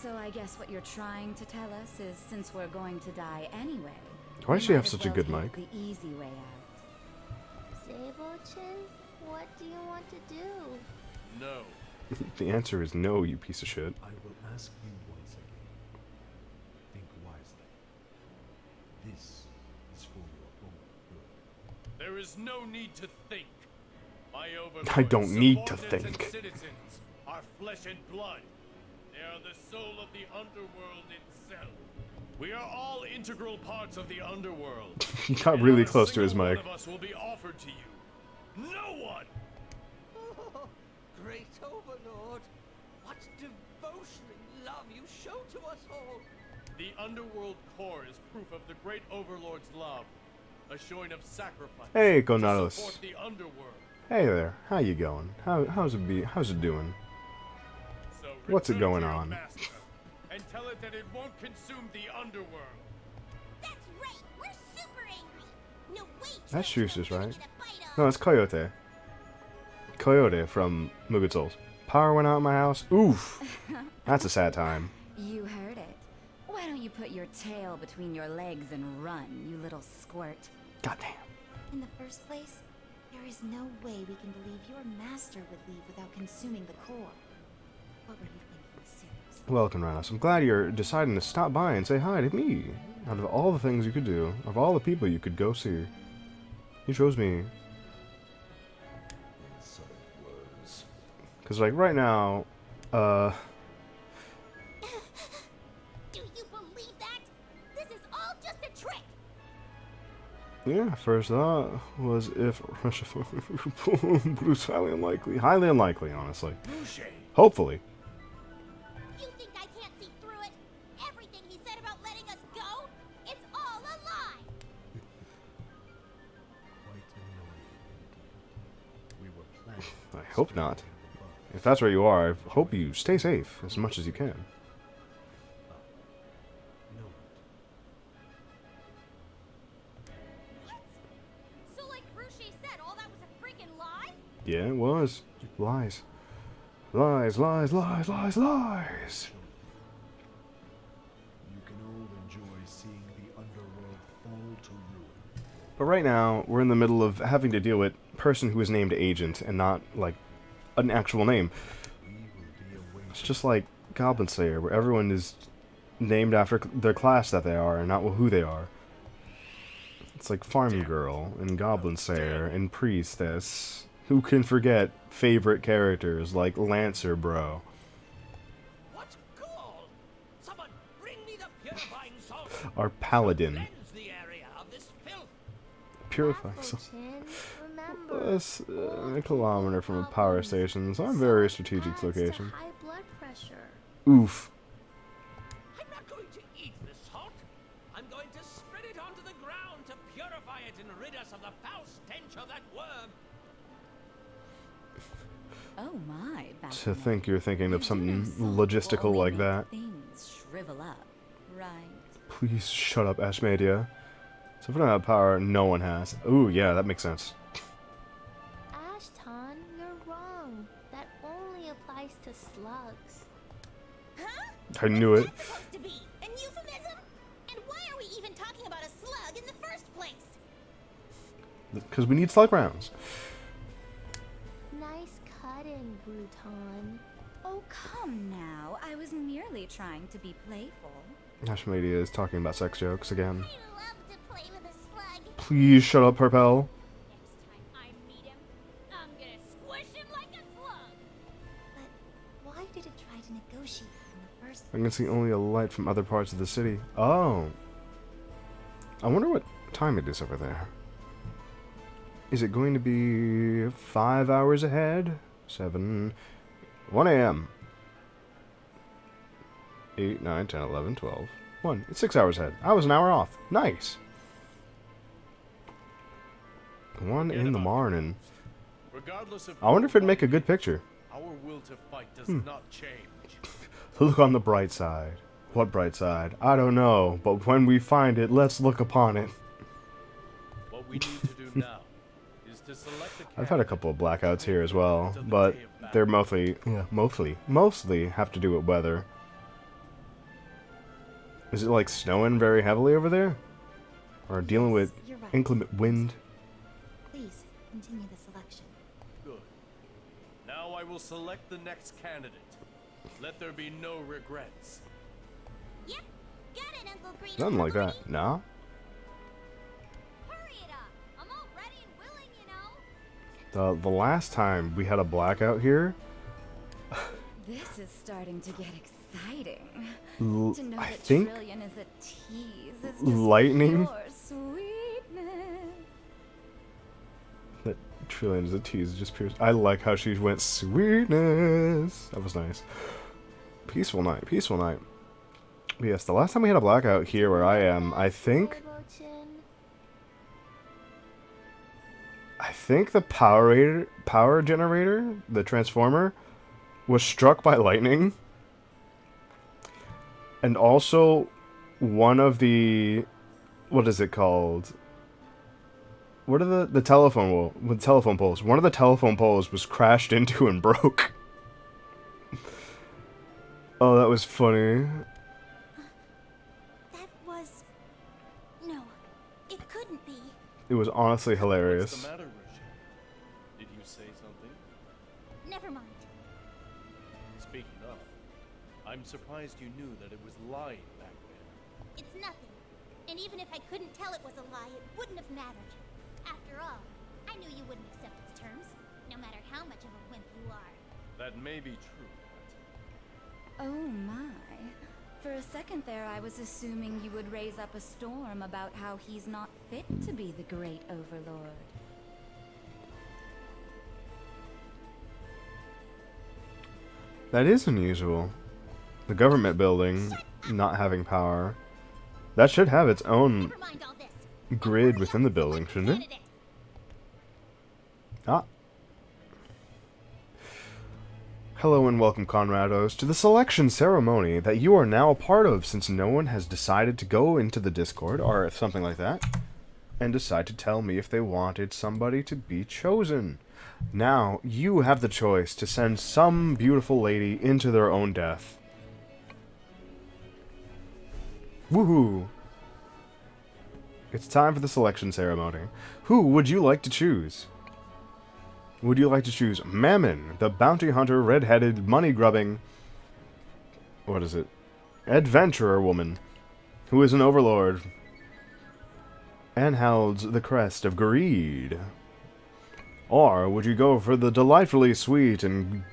So I guess what you're trying to tell us is since we're going to die anyway. Why does she we have might as such a well good take mic? The easy way out. Sable-chin, what do you want to do? No. The answer is no, you piece of shit. I will ask you once again. Think wisely. This is for your own good. There is no need to think. My overlords, I don't need to subordinates, think. and citizens are flesh and blood. They are the soul of the underworld itself. We are all integral parts of the underworld. He got And really not a close to his single mic. One of us will be offered to you. No one. Oh, great overlord. What devotion and love you show to us all. The underworld core is proof of the great overlord's love, a showing of sacrifice. Hey, to Gonados. support the underworld. Hey there, how you going? How's it doing? So What's it return going to your on? master and tell it that it won't consume the underworld. That's right, we're super angry. No way. That's Schuster's, Trunks right? gonna get a bite of. No, it's Coyote. Coyote from Mugen Souls. Power went out in my house. Oof. That's a sad time. You heard it. Why don't you put your tail between your legs and run, you little squirt? Goddamn. In the first place, there is no way we can believe your master would leave without consuming the core. What were you thinking, seriously? Well, Conrados, I'm glad you're deciding to stop by and say hi to me. Out of all the things you could do, of all the people you could go see, you chose me. Some words. Because, like, right now, Do you believe that? This is all just a trick. yeah, first thought was if Russia Bruce, highly unlikely. Highly unlikely, honestly. Boucher. Hopefully. You think I can't see through it? Everything he said about letting us go? It's all a lie. Quite annoying indeed. We were planning. I hope not. If that's where you are, I hope you stay safe as much as you can. No. What? So like Ruche said, all that was a freaking lie? Yeah, it was. Lies. Lies, lies, lies, lies, lies. You can all enjoy seeing the underworld fall to ruin. But right now, we're in the middle of having to deal with person who is named Agent and not, like, an actual name. We will be awaiting. It's just like Goblin Slayer, where everyone is named after their class that they are and not who they are. It's like Farm Girl and Goblin Slayer and Priestess. Who can forget favorite characters like Lancer Bro? What gall! Someone bring me the purifying salt. Our Paladin. Cleanse the area of this filth. Purifying. So, Chin, remember. that's a kilometer from a power station, so I'm very strategic location. High blood pressure. Oof. I'm not going to eat this salt. I'm going to spread it onto the ground to purify it and rid us of the foul stench of that worm. Oh my, back To think you're thinking of something logistical like that. Things shrivel up, right? Please shut up, Ashmedia. So if we don't have power, no one has. Ooh, yeah, that makes sense. Ashton, you're wrong. That only applies to slugs. Huh? I knew it. What's that supposed to be? An euphemism? And why are we even talking about a slug in the first place? Because we need slug rounds. Nice cutting, Bruton. Oh, come now. I was merely trying to be playful. Nash Media is talking about sex jokes again. I love to play with a slug. Please shut up, Purpell. Next time I meet him, I'm gonna squish him like a slug. But why did it try to negotiate in the first I can see only a light from other parts of the city. Oh. I wonder what time it is over there. Is it going to be 5 hours ahead? 1 a.m. 8, 9, 10, 11, 12, 1. It's 6 hours ahead. I was an hour off. Nice. 1 in the morning. Regardless of I wonder if it'd make a good picture. our will to fight does not change. Look on the bright side. What bright side? I don't know, but when we find it, let's look upon it. What we need to do now is to select the I've had a couple of blackouts here as well, but they're mostly have to do with weather. Is it like snowing very heavily over there? Or dealing with You're right. inclement wind? Please continue the selection. Good. Now I will select the next candidate. Let there be no regrets. Yep, got it, Uncle Green. Nothing like that. Nah? Hurry it up. I'm all ready and willing, you know. The last time we had a blackout here, This is starting to get exciting. l- To know I that think Trillion is a tease is just lightning. pure sweetness. that Trillion is a tease, just pure. I like how she went sweetness. That was nice. Peaceful night, peaceful night. But yes, the last time we had a blackout here where I am, I think the power generator, the transformer, was struck by lightning. And also, one of the, what is it called? What are the telephone poles? One of the telephone poles was crashed into and broke. Oh, that was funny. That was... No, it couldn't be. It was honestly What's hilarious. the matter, Rochelle? Did you say something? Never mind. Speaking of, I'm surprised you knew that it was lying back there. It's nothing. And even if I couldn't tell it was a lie, it wouldn't have mattered. After all, I knew you wouldn't accept its terms, no matter how much of a wimp you are. That may be true. Oh my. For a second there, I was assuming you would raise up a storm about how he's not fit to be the great overlord. That is unusual. The government building not having power. That should have its own Never mind all this. grid within the building, shouldn't it? Candidate. Ah. Hello and welcome, Conrados, to the selection ceremony that you are now a part of, since no one has decided to go into the Discord, or something like that, and decide to tell me if they wanted somebody to be chosen. Now, you have the choice to send some beautiful lady into their own death. Woohoo! It's time for the selection ceremony. Who would you like to choose? Would you like to choose Mammon, the bounty hunter, red-headed, money-grubbing... what is it? Adventurer woman, who is an overlord, and holds the crest of greed? Or would you go for the delightfully sweet and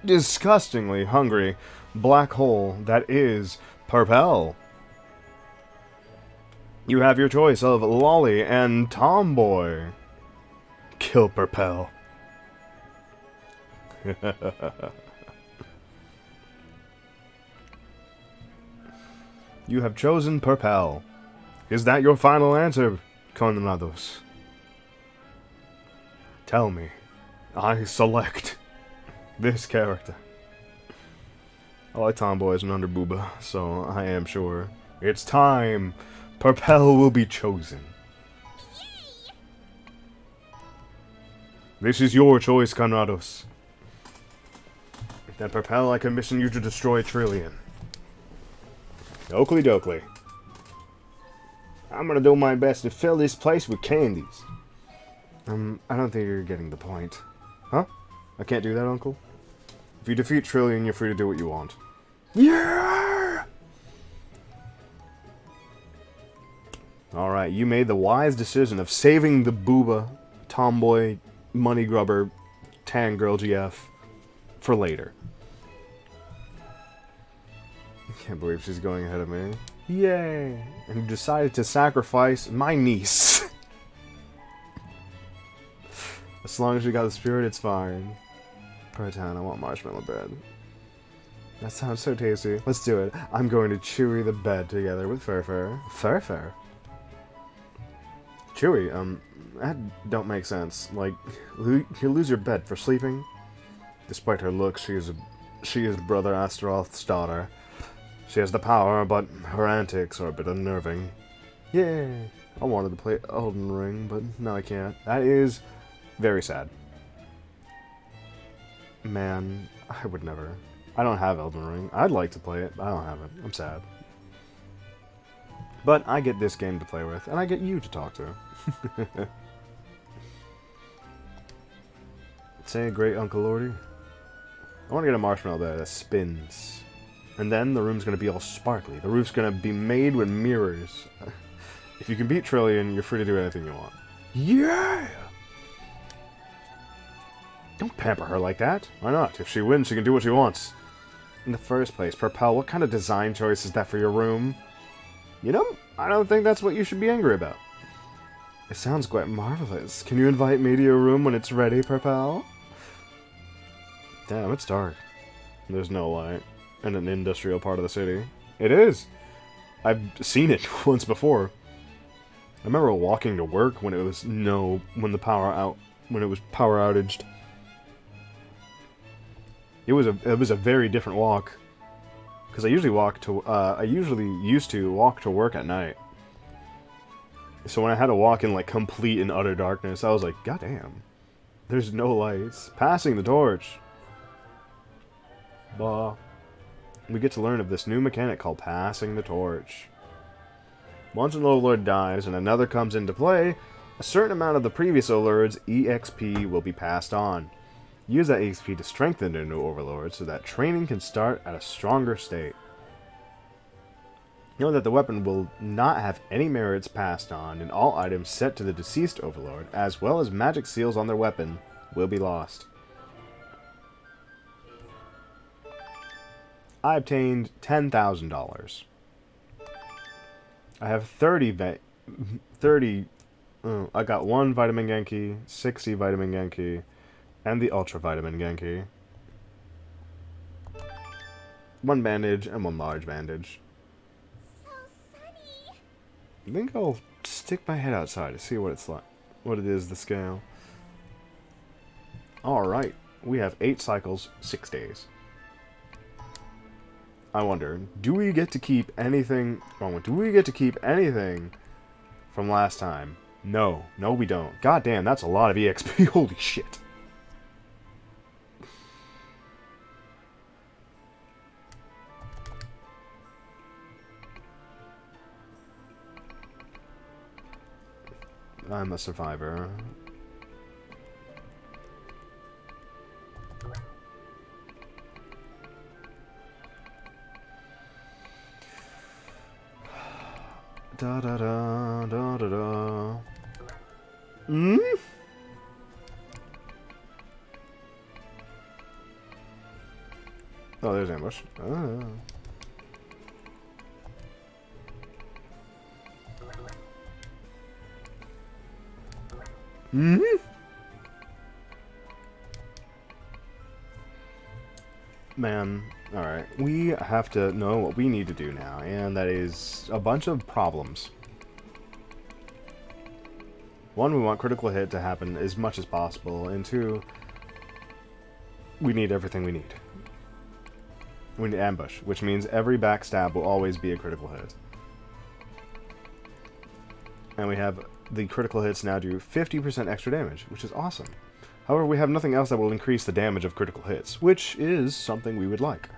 disgustingly hungry black hole that is Purpell? You have your choice of Lolly and Tomboy. Kill Purpell. You have chosen Purpell. Is that your final answer, Conrados? Tell me. I select this character. I like tomboys and under booba, so I am sure. It's time. Purpell will be chosen. This is your choice, Conrados. Then Purpell, I commission you to destroy Trillion. Oakley dokley. I'm gonna do my best to fill this place with candies. I don't think you're getting the point. Huh? I can't do that, Uncle? If you defeat Trillian, you're free to do what you want. Yeah! Alright, you made the wise decision of saving the booba, tomboy, money grubber, tan girl GF for later. I can't believe she's going ahead of me. Yay! And you decided to sacrifice my niece. As long as you got the spirit, it's fine. Proton, I want marshmallow bread. That sounds so tasty. Let's do it. I'm going to Chewy the bed together with Furfur. Furfur? Chewy, that don't make sense. Like, you lose your bed for sleeping? Despite her looks, she is Brother Astaroth's daughter. She has the power, but her antics are a bit unnerving. Yay! I wanted to play Elden Ring, but now I can't. That is very sad. Man, I would never. I don't have Elden Ring. I'd like to play it, but I don't have it. I'm sad. But I get this game to play with, and I get you to talk to. Say, great Uncle Lordy. I want to get a marshmallow there that spins. And then the room's going to be all sparkly. The roof's going to be made with mirrors. If you can beat Trillian, you're free to do anything you want. Yeah! Don't pamper her like that. Why not? If she wins, she can do what she wants. In the first place, Purpell, what kind of design choice is that for your room? You know, I don't think that's what you should be angry about. It sounds quite marvelous. Can you invite me to your room when it's ready, Purpell? Damn, it's dark. There's no light. In an industrial part of the city. It is! I've seen it once before. I remember walking to work when it was when it was power outaged. It was a very different walk. Because I usually used to walk to work at night. So when I had to walk in like complete and utter darkness, I was like, God damn. There's no lights. Passing the torch. Bah. We get to learn of this new mechanic called Passing the Torch. Once an Overlord dies and another comes into play, a certain amount of the previous Overlord's EXP will be passed on. Use that EXP to strengthen the new Overlord so that training can start at a stronger state. Know that the weapon will not have any merits passed on, and all items set to the deceased Overlord, as well as magic seals on their weapon, will be lost. I obtained $10,000. I have 30, I got 1 Vitamin Genki, 60 Vitamin Genki, and the Ultra Vitamin Genki. 1 bandage and 1 large bandage. So sunny. I think I'll stick my head outside to see what it's like, what it is, the scale. Alright, we have 8 cycles, 6 days. I wonder, do we get to keep anything... Do we get to keep anything from last time? No. No, we don't. God damn, that's a lot of EXP. Holy shit. I'm a survivor. Da da da da da da. Hmm? Oh, there's ambush. Ah. Hmm? Man, alright. We have to know what we need to do now, and that is a bunch of problems. 1, we want critical hit to happen as much as possible, and 2, we need everything we need. We need ambush, which means every backstab will always be a critical hit. And we have the critical hits now do 50% extra damage, which is awesome. However, we have nothing else that will increase the damage of critical hits, which is something we would like.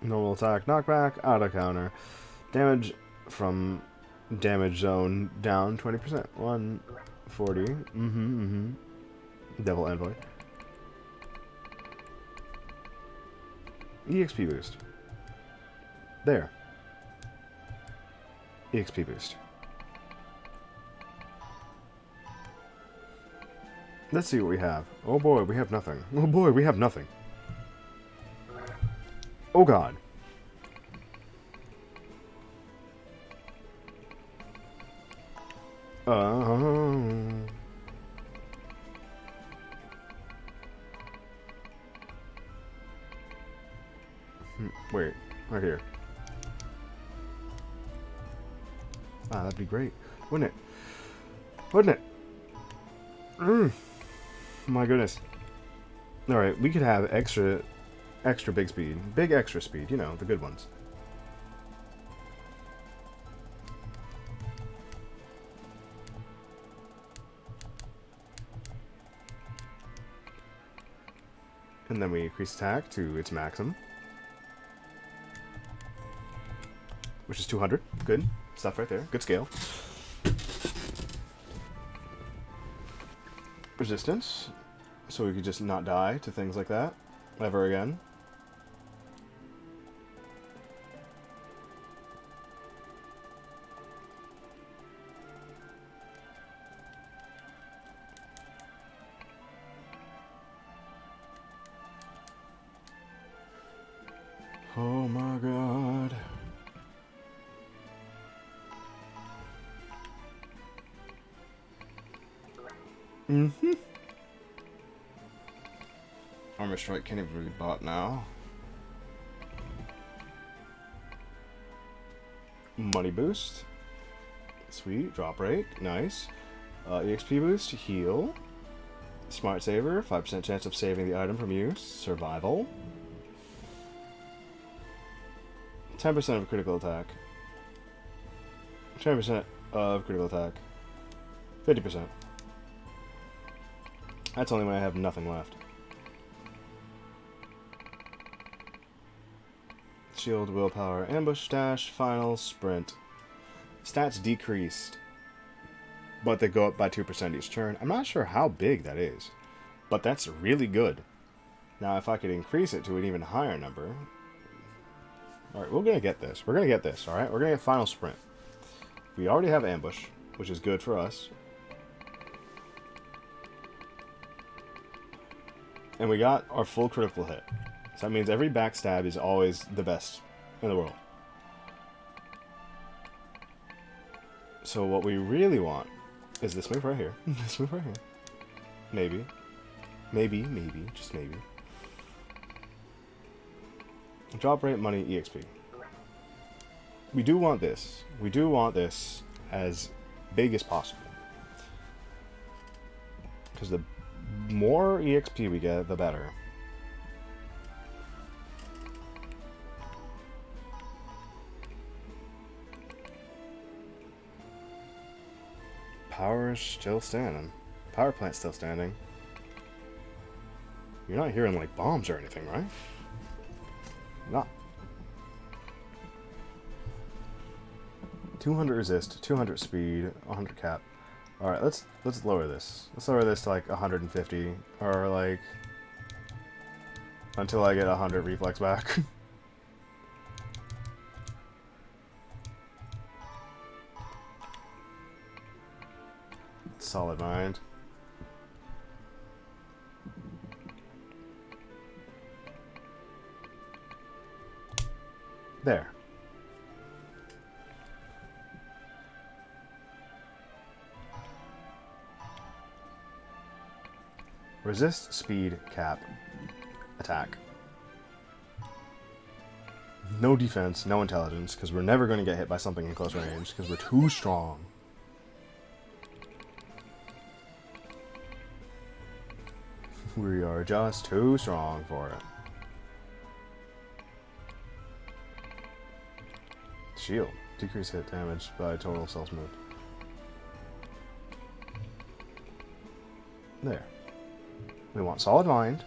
Normal attack, knockback, auto counter. Damage from damage zone down 20%. 140. Devil Envoy. EXP boost. There. EXP boost. Let's see what we have. Oh boy, we have nothing. Oh boy, we have nothing. Oh god. Wait, right here. Ah, that'd be great, wouldn't it? Wouldn't it? My goodness. Alright, we could have extra big speed. Big extra speed, you know, the good ones. And then we increase attack to its maximum, which is 200. Good stuff right there. Good scale. Resistance, so we could just not die to things like that ever again. Oh my god. Armor Strike can't even be bought now. Money boost. Sweet. Drop rate. Nice. EXP boost. Heal. Smart Saver. 5% chance of saving the item from use. Survival. 10% of critical attack. 10% of critical attack. 50%. That's only when I have nothing left. Shield, willpower, ambush, dash, final, sprint. Stats decreased, but they go up by 2% each turn. I'm not sure how big that is, but that's really good. Now, if I could increase it to an even higher number... Alright, we're going to get this. We're going to get this, alright? We're going to get final sprint. We already have ambush, which is good for us. And we got our full critical hit. So that means every backstab is always the best in the world. So what we really want is this move right here. This move right here. Maybe. Maybe, just maybe. Drop rate, money, EXP. We do want this. We do want this as big as possible. Because the more EXP we get, the better. Power is still standing. Power plant's still standing. You're not hearing like bombs or anything, right? Not. 200 resist, 200 speed, 100 cap. All right, let's lower this. Let's lower this to like 150, or like until I get 100 reflex back. Solid mind. There. Resist, speed, cap, attack. No defense, no intelligence, because we're never going to get hit by something in close range, because we're too strong. We are just too strong for it. Shield. Decrease hit damage by total cells moved. There. We want solid mind.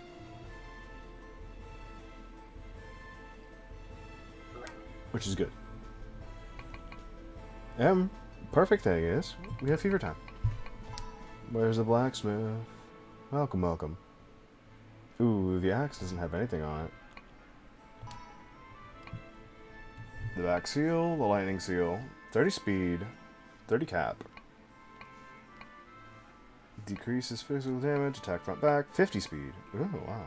which is good. And perfect thing is, we have fever time. Where's the blacksmith? Welcome, welcome. Ooh, the axe doesn't have anything on it. The back seal, the lightning seal, 30 speed, 30 cap. Decreases physical damage, attack front back, 50 speed. Ooh, wow.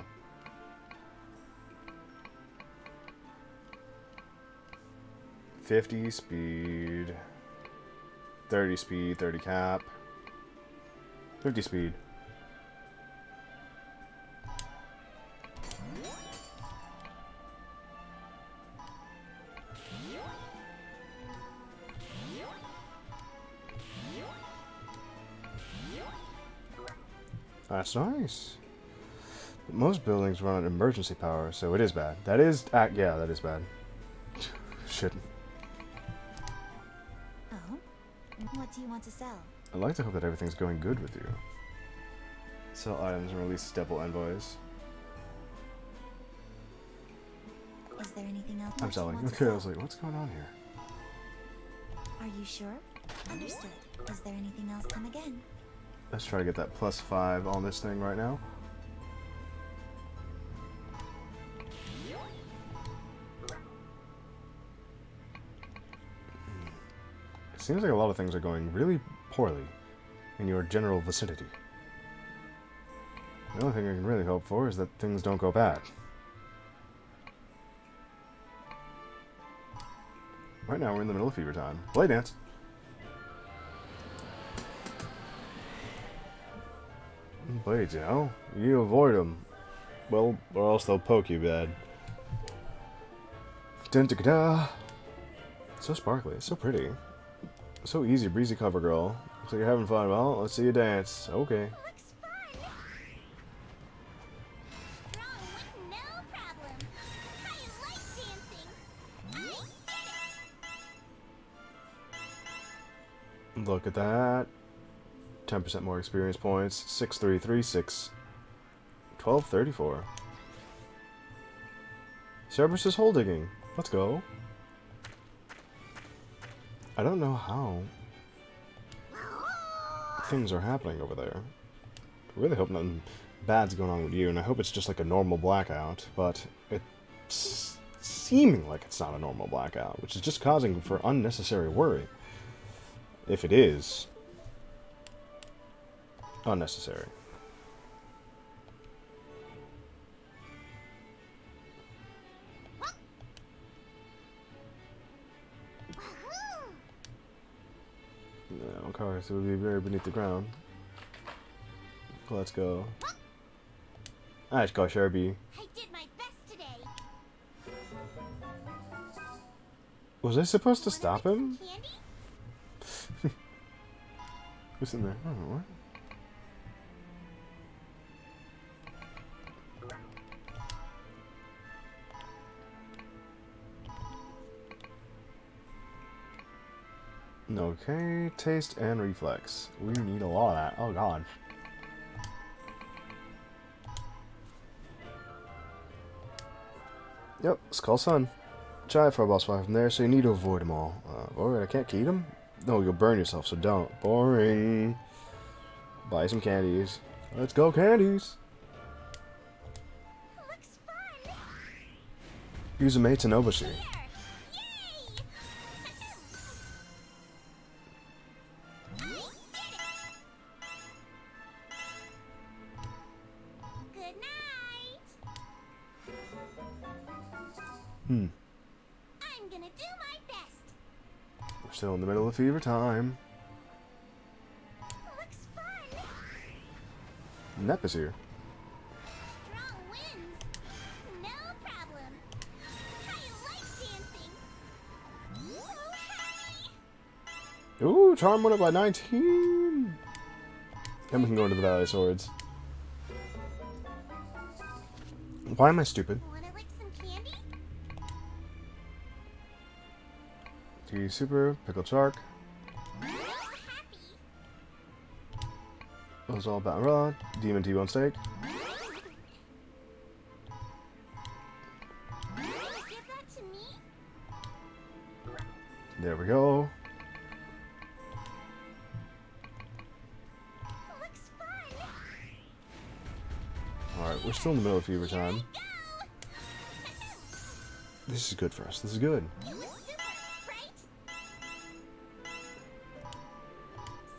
$50 speed, 30 speed, 30 cap, 50 speed. That's nice. But most buildings run on emergency power, so it is bad. That is, yeah, that is bad. Shit. Oh? What do you want to sell? I'd like to hope that everything's going good with you. Sell items and release devil envoys. Is there anything else I'm you selling. want to Okay, I sell? was like, what's going on here? Are you sure? Understood. Is there anything else? Come again. Let's try to get that +5 on this thing right now. It seems like a lot of things are going really poorly in your general vicinity. The only thing I can really hope for is that things don't go bad. Right now we're in the middle of fever time. Play dance! Blades, you know? You avoid them. Well, or else they'll poke you bad. Dun-da-da-da. So sparkly, so pretty. So easy, breezy cover girl. Looks like you're having fun. Well, let's see you dance. Okay. Looks fun. Strong wind, no problem. I like dancing. I did it. Look at that. 10% more experience points. 6336. 1234. Cerberus is hole digging. Let's go. I don't know how things are happening over there. I really hope nothing bad's going on with you, and I hope it's just like a normal blackout, but it's seeming like it's not a normal blackout, which is just causing for unnecessary worry. If it is unnecessary. No, cars would be very beneath the ground. Let's go. Let's go, Sherby. I did my best today. Was I supposed to Wanna stop lick him? some candy? Who's in there? I don't know what. Okay, taste and reflex. We need a lot of that. Oh god. Yep, Skull Sun. Try for a boss fight from there, so you need to avoid them all. Alright, I can't keep them? No, you'll burn yourself, so don't. Boring. Buy some candies. Let's go, candies! Looks fun. Use a mate to Nobushi. There. Yay! I did it. Good night. Hmm. I'm gonna do my best. We're still in the middle of fever time. Looks fun. Nep is here. Strong winds. No problem. I like dancing. Oh, hey. Ooh, Charm went up by 19! Then we can go into the Valley of Swords. Why am I stupid? Wanna lick some candy? T Super, Pickled Shark. Real happy. Those all about Umbrella. Demon T-Bone Steak. Wanna give that to me? There we go. Looks fun. Alright, we're still in the middle of fever time. Go. This is good for us. This is good. It was super, right?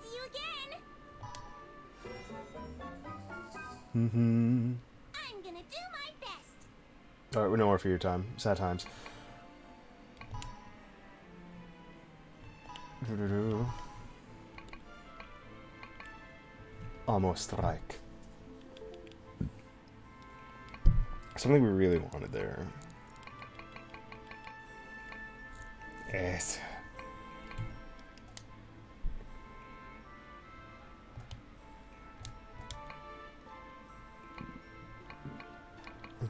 See you again. Mm-hmm. I'm gonna do my best. Alright, we're no more fever time. Sad times. Almost strike. Something we really wanted there. Yes.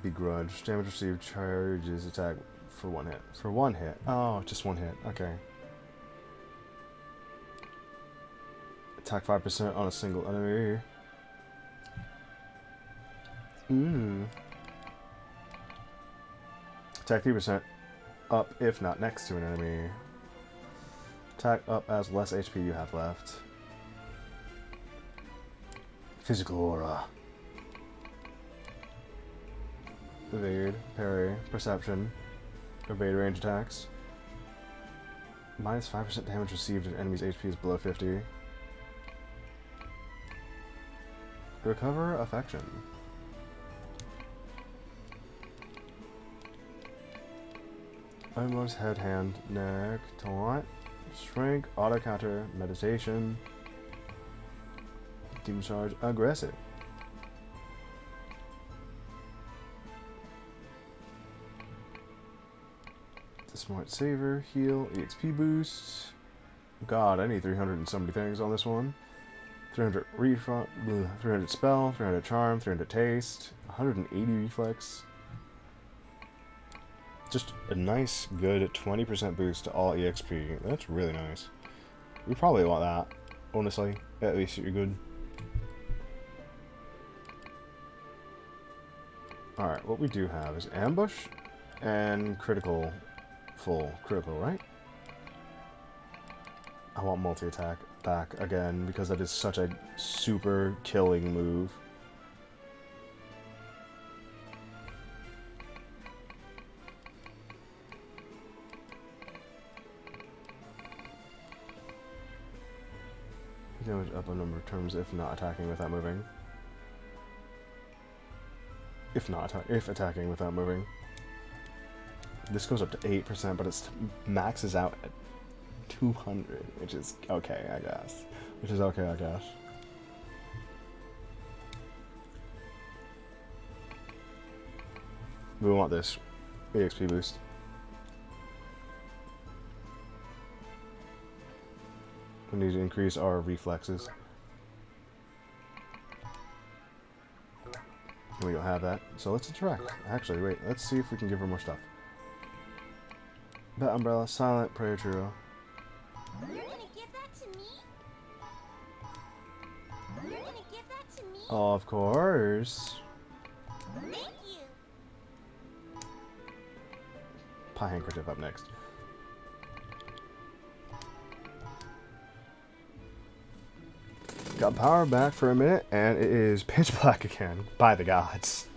Begrudge. Damage received charges attack for 1 hit. For 1 hit. Oh, just 1 hit. Okay. Attack 5% on a single enemy. Attack 3% up if not next to an enemy. Attack up as less HP you have left. Physical aura. Evade, parry, perception. Evade range attacks. Minus 5% damage received if enemy's HP is below 50. Recover affection. Almost head, hand, neck, taunt, shrink, auto counter, meditation, demon charge, aggressive. The smart saver, heal, EXP boost. God, I need 300 and so many things on this one. 300 refund, 300 spell, 300 charm, 300 taste, 180 reflex. Just a nice, good 20% boost to all EXP. That's really nice. We probably want that, honestly. At least you're good. Alright, what we do have is ambush and critical, full critical, right? I want multi-attack back again because that is such a super killing move. Damage up a number of terms if not attacking without moving. If attacking without moving. This goes up to 8%, but it maxes out at 200, which is okay, I guess. We want this EXP boost. We need to increase our reflexes. We don't have that, so let's interact. Actually, wait, let's see if we can give her more stuff. Bat umbrella, silent, prayer trio. You're gonna give that to me? You're gonna give that to me? Of course. Thank you. Pie handkerchief up next. Got power back for a minute, and it is pitch black again. By the gods.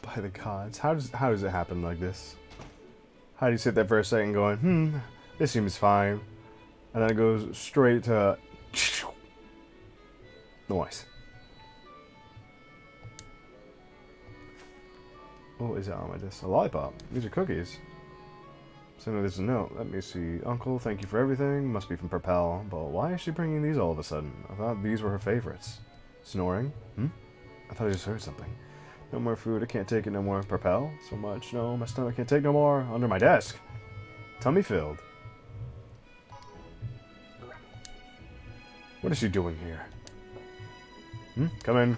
By the gods. How does it happen like this? How do you sit there for a second going, this seems fine. And then it goes straight to noise. What is it on my desk? A lollipop. These are cookies. So there's a note. Let me see. Uncle, thank you for everything. Must be from Propel. But why is she bringing these all of a sudden? I thought these were her favorites. Snoring? I thought I just heard something. No more food. I can't take it no more. Propel? So much. No, my stomach can't take no more. Under my desk. Tummy filled. What is she doing here? Come in.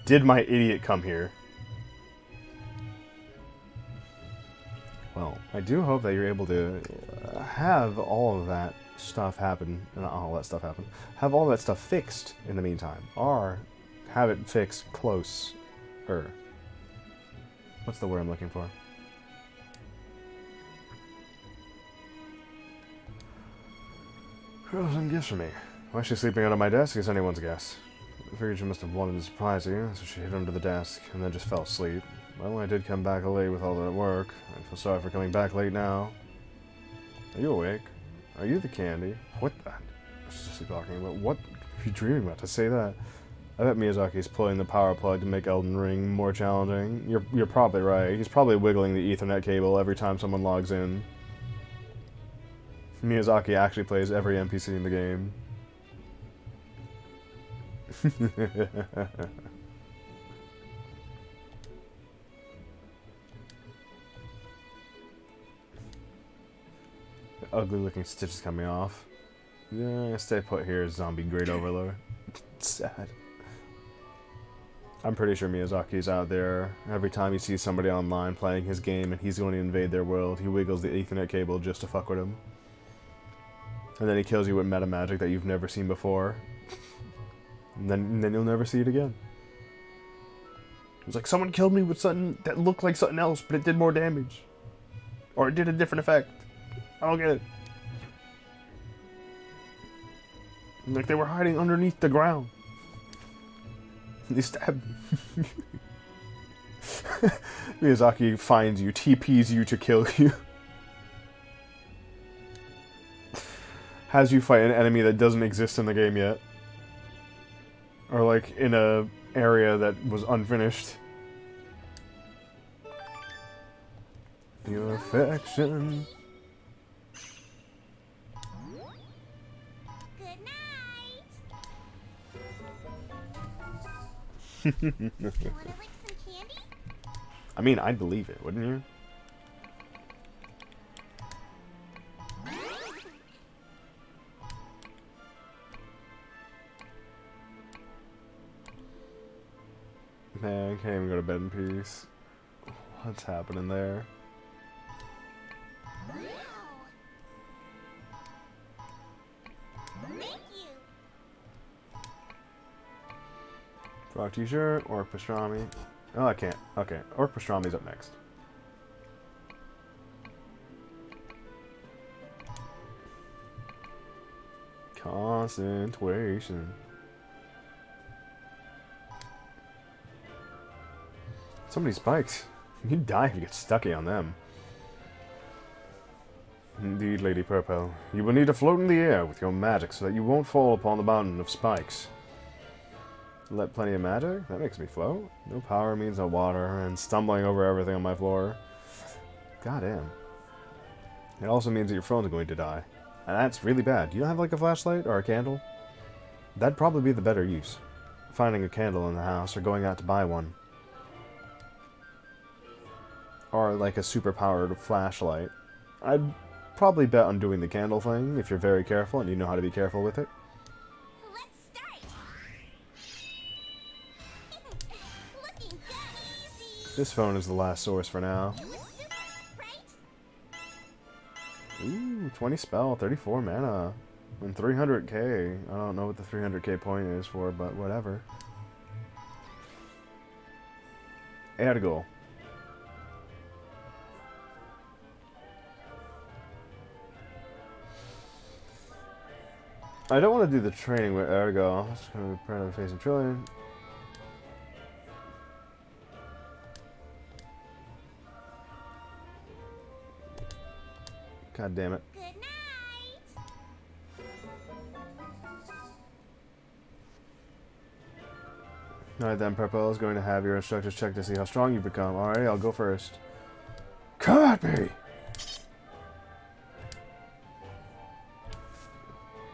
Did my idiot come here? Well, I do hope that you're able to have all of that stuff happen, not all that stuff happen, have all that stuff fixed in the meantime, or have it fixed close. What's the word I'm looking for? Well, some gifts for me. Why is she sleeping under my desk is anyone's guess. I figured she must have wanted to surprise you, so she hid under the desk, and then just fell asleep. Well, I did come back late with all that work. I feel sorry for coming back late now. Are you awake? Are you the candy? What the... What's she talking about? What are you dreaming about to say that? I bet Miyazaki's pulling the power plug to make Elden Ring more challenging. You're probably right. He's probably wiggling the Ethernet cable every time someone logs in. Miyazaki actually plays every NPC in the game. The ugly looking stitches coming off. Yeah, stay put here, zombie great overlord. Sad. I'm pretty sure Miyazaki's out there. Every time he sees somebody online playing his game and he's going to invade their world, he wiggles the Ethernet cable just to fuck with him. And then he kills you with meta magic that you've never seen before. And then you'll never see it again. It's like, someone killed me with something that looked like something else, but it did more damage. Or it did a different effect. I don't get it. Like they were hiding underneath the ground. They stabbed me. Miyazaki finds you, TPs you to kill you. Has you fight an enemy that doesn't exist in the game yet. Or like in a area that was unfinished. Your affection. Good night. Wanna lick some candy? I mean, I'd believe it, wouldn't you? Man, I can't even go to bed in peace. What's happening there? Wow. Thank you. Frog t-shirt or pastrami? Oh, I can't. Okay, or pastrami's up next. Concentration. So many spikes. You die if you get stucky on them. Indeed, Lady Purple. You will need to float in the air with your magic so that you won't fall upon the mountain of spikes. Let plenty of magic? That makes me float. No power means no water, and stumbling over everything on my floor. Goddamn. It also means that your phone's going to die. And that's really bad. Do you don't have like a flashlight or a candle? That'd probably be the better use. Finding a candle in the house or going out to buy one. Or like a super-powered flashlight. I'd probably bet on doing the candle thing if you're very careful and you know how to be careful with it. Let's start. Looking good, easy. This phone is the last source for now. It was super, right? Ooh, 20 spell, 34 mana, and 300k. I don't know what the 300k point is for, but whatever. Ergo. I don't want to do the training with Ergo. I'm just going to be proud of facing Trillion. God damn it. Good night. Alright then, Purple is going to have your instructors check to see how strong you become. Alright, I'll go first. Come at me!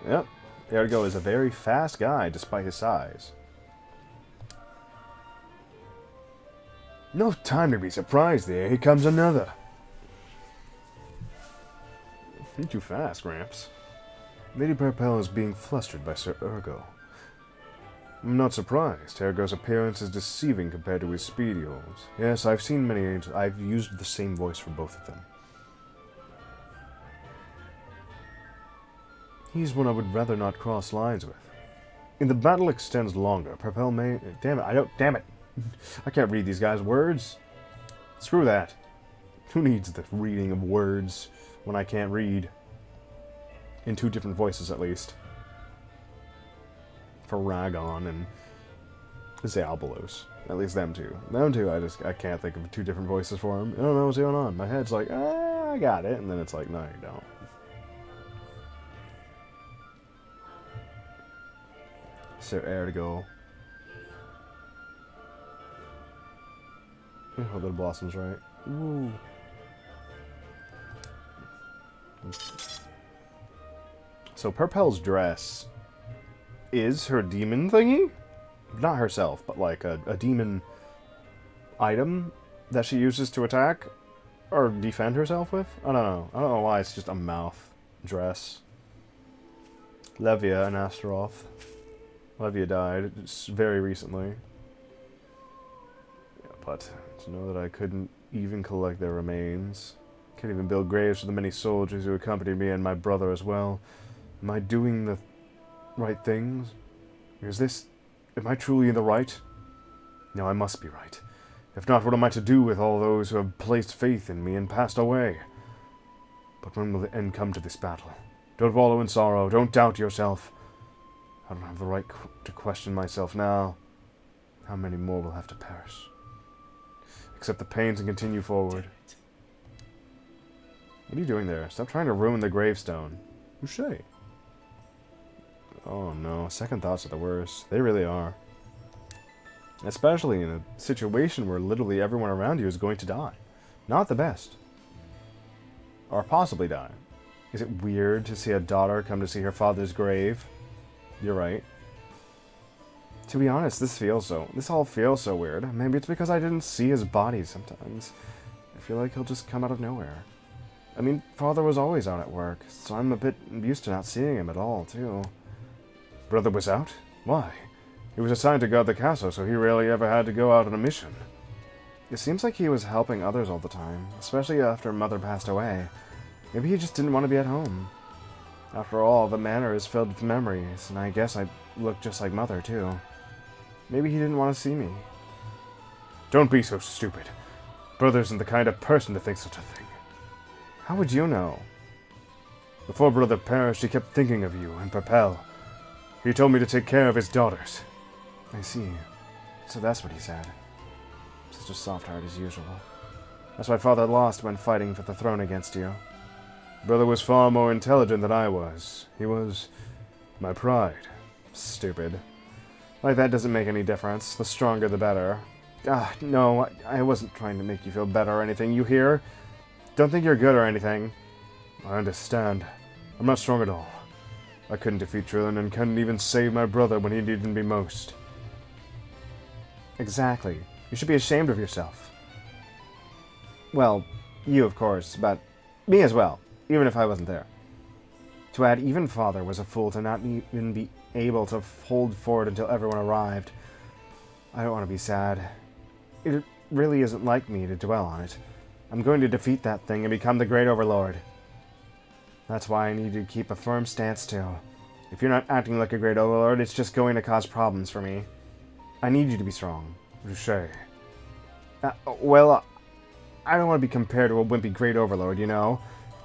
Yep. Ergo is a very fast guy despite his size. No time to be surprised there. Here comes another. You're too fast, Gramps. Lady Purple is being flustered by Sir Ergo. I'm not surprised. Ergo's appearance is deceiving compared to his speed yours. Yes, I've seen many angels. I've used the same voice for both of them. He's one I would rather not cross lines with. And the battle extends longer. Propel may... Damn it, Damn it! I can't read these guys' words. Screw that. Who needs the reading of words when I can't read? In 2 different voices, at least. For Ragon and Zalbalos. At least them two. Them two, I can't think of 2 different voices for them. I don't know what's going on. My head's like, I got it. And then it's like, no, you don't. So, air to go. I hope that Blossom's right. Ooh. So, Purpell's dress is her demon thingy? Not herself, but like a demon item that she uses to attack or defend herself with? I don't know. I don't know why it's just a mouth dress. Levia and Astaroth. Levia died very recently. Yeah, but to know that I couldn't even collect their remains. Can't even build graves for the many soldiers who accompanied me and my brother as well. Am I doing the right things? Am I truly in the right? No, I must be right. If not, what am I to do with all those who have placed faith in me and passed away? But when will the end come to this battle? Don't wallow in sorrow. Don't doubt yourself. I don't have the right to question myself now. How many more will have to perish? Accept the pains and continue forward. What are you doing there? Stop trying to ruin the gravestone. Boucher. Oh no, second thoughts are the worst. They really are. Especially in a situation where literally everyone around you is going to die. Not the best. Or possibly die. Is it weird to see a daughter come to see her father's grave? You're right. To be honest, this all feels so weird. Maybe it's because I didn't see his body sometimes. I feel like he'll just come out of nowhere. I mean, father was always out at work, so I'm a bit used to not seeing him at all, too. Brother was out? Why? He was assigned to guard the castle, so he rarely ever had to go out on a mission. It seems like he was helping others all the time, especially after Mother passed away. Maybe he just didn't want to be at home. After all, the manor is filled with memories, and I guess I look just like Mother, too. Maybe he didn't want to see me. Don't be so stupid. Brother isn't the kind of person to think such a thing. How would you know? Before Brother perished, he kept thinking of you and Propel. He told me to take care of his daughters. I see. So that's what he said. Such a soft heart as usual. That's why Father lost when fighting for the throne against you. Brother was far more intelligent than I was. He was my pride. Stupid. Like that doesn't make any difference. The stronger the better. No, I wasn't trying to make you feel better or anything, you hear? Don't think you're good or anything. I understand. I'm not strong at all. I couldn't defeat Trillin and couldn't even save my brother when he needed me most. Exactly. You should be ashamed of yourself. Well, you of course, but me as well, even if I wasn't there. To add, even Father was a fool to not even be able to hold forward until everyone arrived. I don't want to be sad. It really isn't like me to dwell on it. I'm going to defeat that thing and become the Great Overlord. That's why I need you to keep a firm stance too. If you're not acting like a Great Overlord, it's just going to cause problems for me. I need you to be strong. Boucher. I don't want to be compared to a wimpy Great Overlord, you know?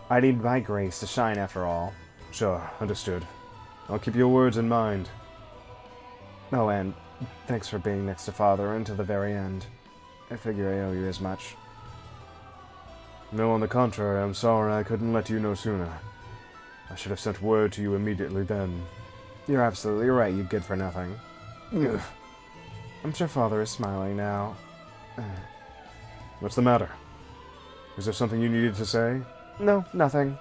I need my grace to shine after all. Sure, understood. I'll keep your words in mind. Oh, and thanks for being next to Father until the very end. I figure I owe you as much. No, on the contrary, I'm sorry I couldn't let you know sooner. I should have sent word to you immediately then. You're absolutely right, you good for nothing. I'm sure Father is smiling now. What's the matter? Is there something you needed to say? No, nothing.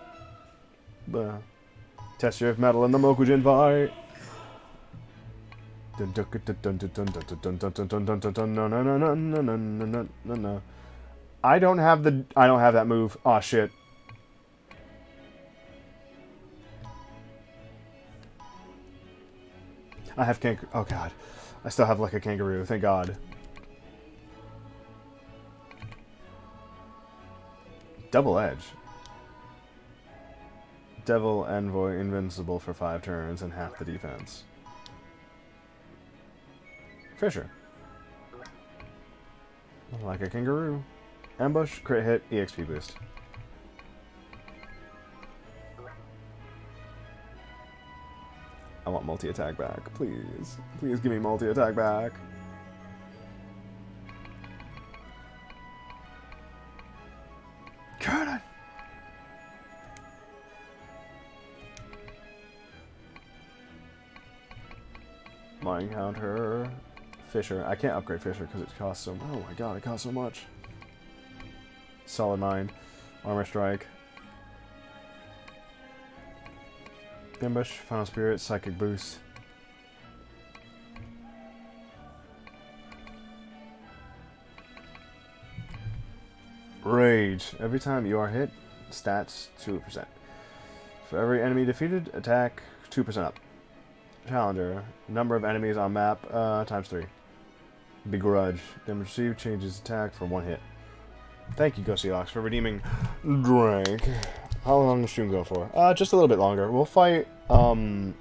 Test your metal in the Mokujin fight. I don't have that move. Aw, shit. I have oh god. I still have like a kangaroo, thank god. Double edge. Devil Envoy invincible for 5 turns and half the defense. Fisher. Like a kangaroo. Ambush, crit hit, EXP boost. I want multi-attack back, please. Please give me multi-attack back. Cannon! My encounter. Fisher. I can't upgrade Fisher because it costs so much. Oh my god, it costs so much. Solid Mind. Armor Strike. Ambush, Final Spirit, Psychic Boost. Rage. Every time you are hit, stats 2%. For every enemy defeated, attack 2% up. Challenger. Number of enemies on map, times 3. Begrudge. Damage received changes attack for 1 hit. Thank you, Gosiox, for redeeming Drink. How long does the stream go for? Just a little bit longer. We'll fight, we'll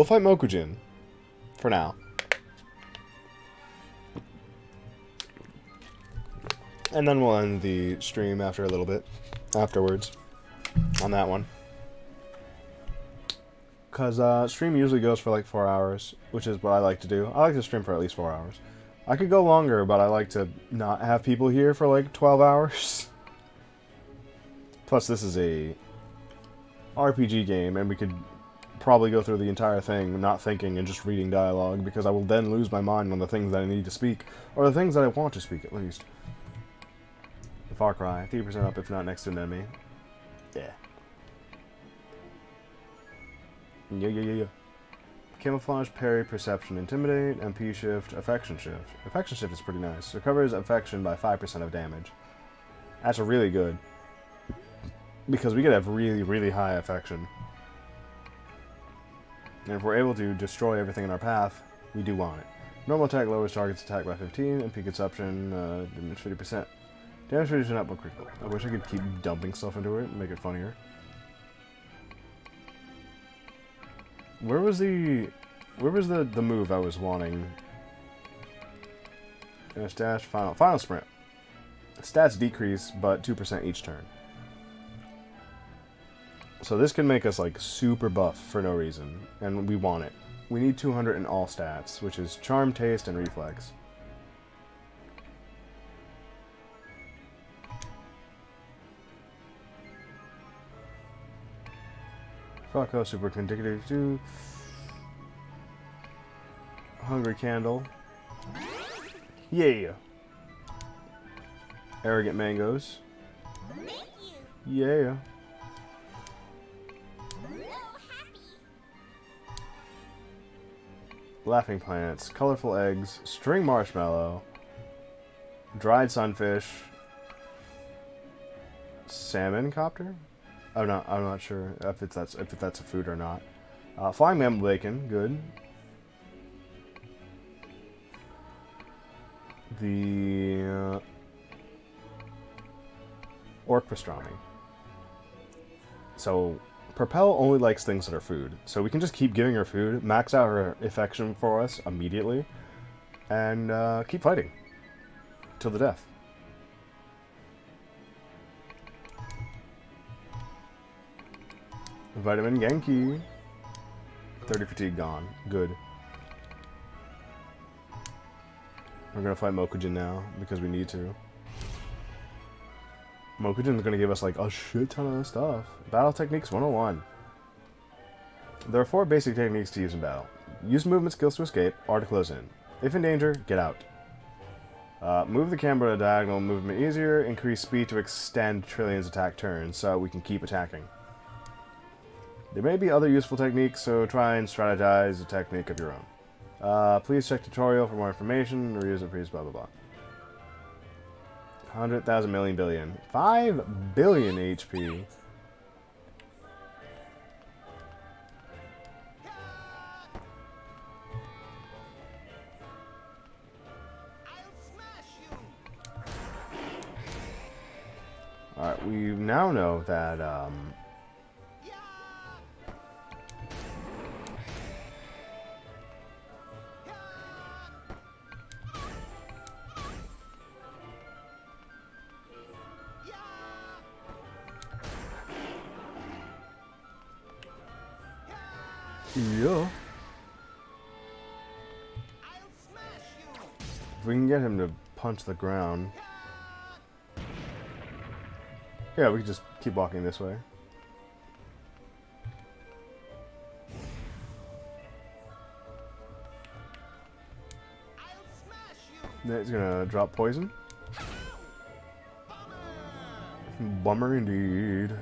fight Mokujin. For now. And then we'll end the stream after a little bit. Afterwards. On that one. Because stream usually goes for like 4 hours, which is what I like to do. I like to stream for at least 4 hours. I could go longer, but I like to not have people here for like 12 hours. Plus, this is a RPG game, and we could probably go through the entire thing not thinking and just reading dialogue, because I will then lose my mind on the things that I need to speak, or the things that I want to speak, at least. Far Cry, 30% up if not next to an enemy. Yeah. Yeah. Camouflage, Parry, Perception, Intimidate, MP Shift, Affection Shift. Affection Shift is pretty nice. Recovers Affection by 5% of damage. That's really good. Because we could have really, really high Affection. And if we're able to destroy everything in our path, we do want it. Normal attack lowers target's attack by 15, MP Consumption, damage 50%. Damage 50% up more critical. I wish I could keep dumping stuff into it and make it funnier. Where was the move I was wanting? Dash, final sprint. Stats decrease, but 2% each turn. So this can make us like super buff for no reason, and we want it. We need 200 in all stats, which is Charm, Taste, and Reflex. Falco, Super Indicative 2. Hungry Candle. Yeah. Arrogant Mangoes. Thank you. Yeah. So happy. Laughing Plants. Colorful Eggs. String Marshmallow. Dried Sunfish. Salmon Copter? I'm not sure if that's a food or not. Flying Mammal Bacon, good. The Orc Pastrami. So Propel only likes things that are food, so we can just keep giving her food, max out her affection for us immediately, and keep fighting till the death. Vitamin Genki. 30 fatigue gone. Good. We're gonna fight Mokujin now, because we need to. Mokujin's gonna give us like a shit ton of stuff. Battle Techniques 101. There are 4 basic techniques to use in battle. Use movement skills to escape, or to close in. If in danger, get out. Move the camera to diagonal movement easier, increase speed to extend Trillion's attack turns, so we can keep attacking. There may be other useful techniques, so try and strategize a technique of your own. Please check tutorial for more information, or use it, please, blah blah blah. 100,000 million billion. 5 billion HP. I'll smash you! Alright, we now know that, yeah. If we can get him to punch the ground. Yeah, we can just keep walking this way. Then he's gonna drop poison. Bummer indeed.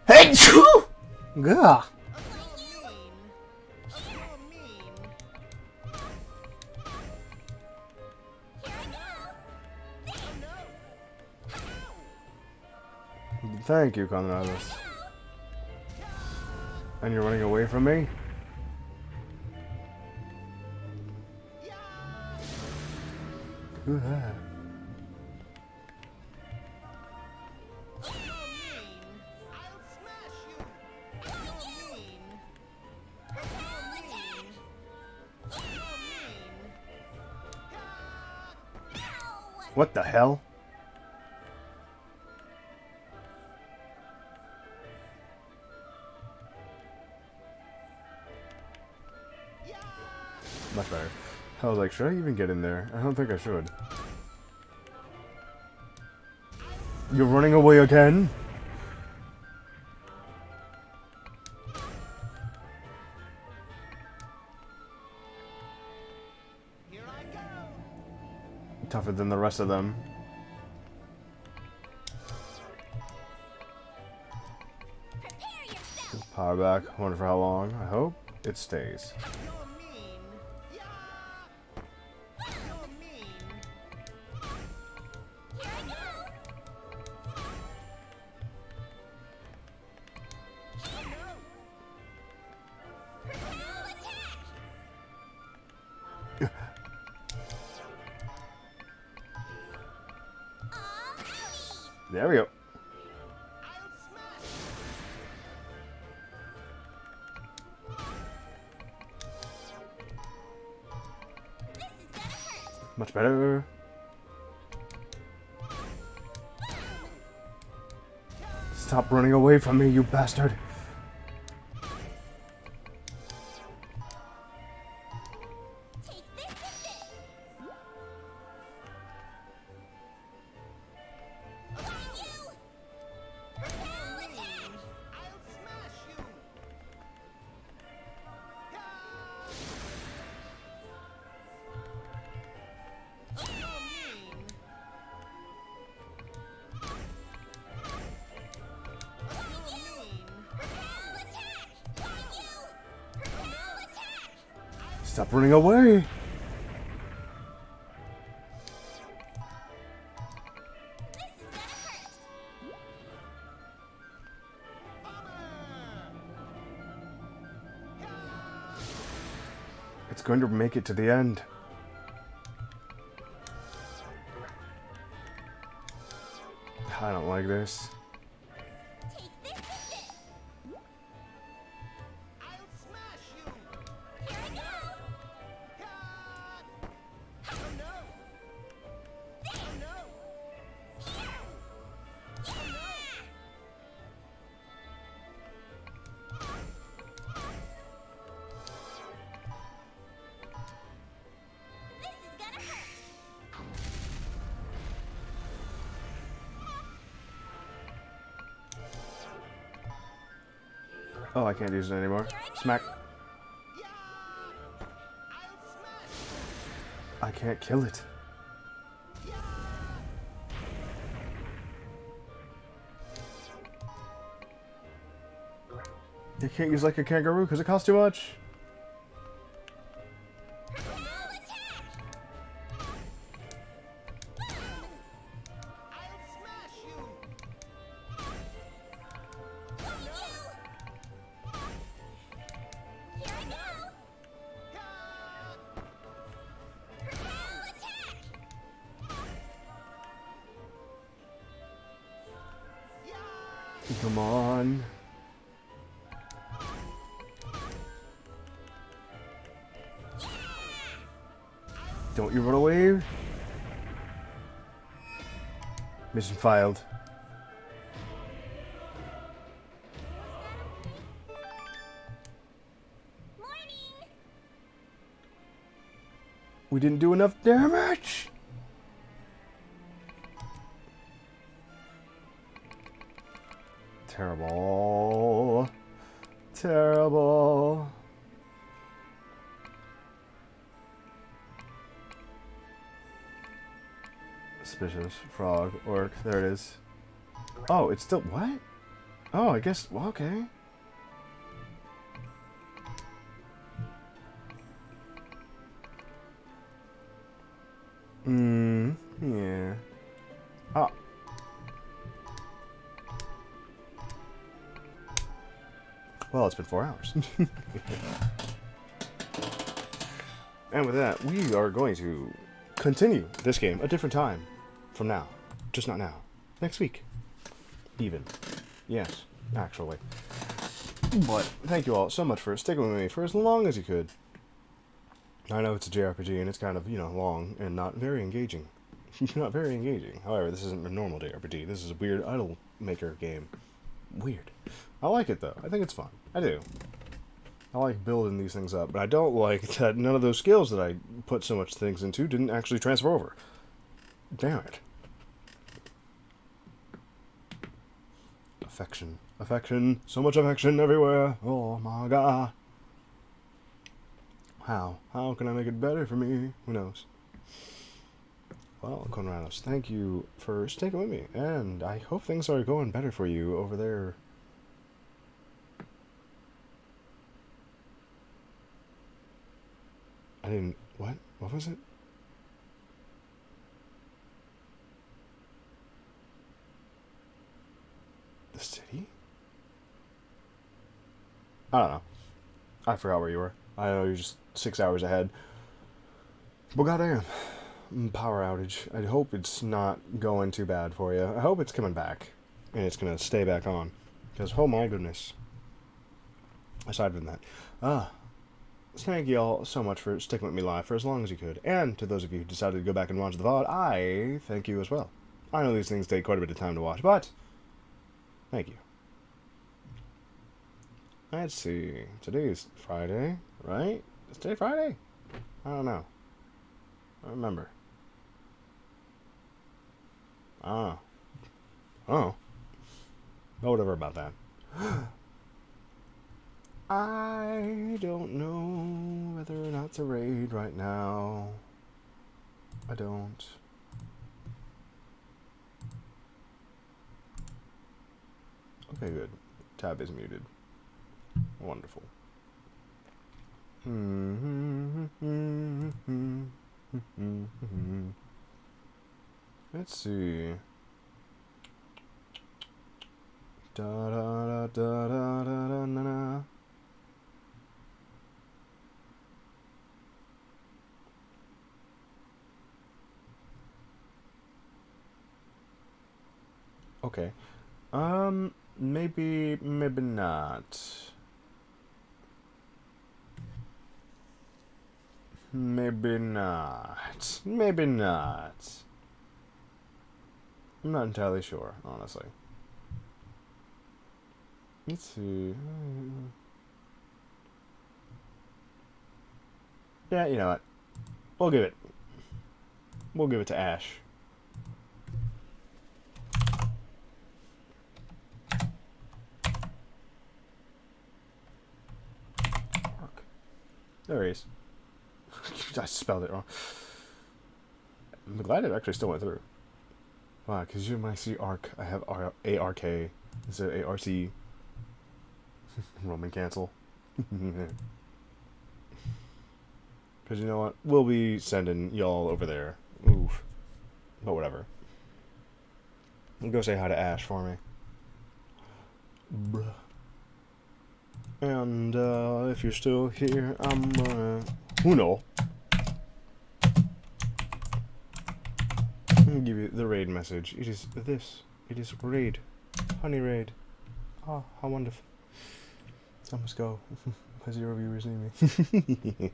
Hey! Gah! Thank you, Conradus. And you're running away from me? What the hell? Much better. I was like, should I even get in there? I don't think I should. You're running away again? Tougher than the rest of them. Power back. Wonder for how long. I hope it stays. There we go. Much better. Stop running away from me, you bastard. Stop running away! It's going to make it to the end. I don't like this. Oh, I can't use it anymore. Smack. I can't kill it. You can't use like a kangaroo because it costs too much. Come on. Don't you run away. Mission failed. Morning! We didn't do enough damage. Terrible. Terrible. Suspicious. Frog. Orc. There it is. Oh, it's still... What? Oh, I guess... Well, okay. Yeah. Oh. Well, it's been 4 hours. And with that, we are going to continue this game a different time from now. Just not now. Next week. Even. Yes, actually. But thank you all so much for sticking with me for as long as you could. I know it's a JRPG and it's kind of, you know, long and not very engaging. Not very engaging. However, this isn't a normal JRPG. This is a weird idol maker game. Weird. I like it though. I think it's fun. I do. I like building these things up, but I don't like that none of those skills that I put so much things into didn't actually transfer over. Damn it. Affection. Affection. So much affection everywhere. Oh my god. How? How can I make it better for me? Who knows? Well, Conrados, thank you for sticking with me, and I hope things are going better for you over there. I didn't... What? What was it? The city? I don't know. I forgot where you were. I know you're just 6 hours ahead. But goddamn. Power outage. I hope it's not going too bad for you. I hope it's coming back. And it's going to stay back on. Because, oh my goodness. Aside from that. Thank you all so much for sticking with me live for as long as you could. And to those of you who decided to go back and watch the VOD, I thank you as well. I know these things take quite a bit of time to watch, but thank you. Let's see. Today's Friday, right? Is today Friday? I don't know. I don't remember. I don't know. Oh. Oh, whatever about that. I don't know whether or not to raid right now. I don't. Okay, good. Tab is muted. Wonderful. Let's see. Da da da da da da da na na. Okay. Maybe not. Maybe not. Maybe not. I'm not entirely sure, honestly. Let's see. Yeah, you know what? We'll give it to Ash. There he is. I spelled it wrong. I'm glad it actually still went through. Wow, because you might see ARC. I have ARK instead of ARC. Roman cancel. Because you know what? We'll be sending y'all over there. Oof. But whatever. Go say hi to Ash for me. Bruh. And if you're still here, I'm gonna... Uno. I'm gonna give you the raid message. It is this. It is raid. Honey raid. Oh, how wonderful. I must go. Because your viewers need me.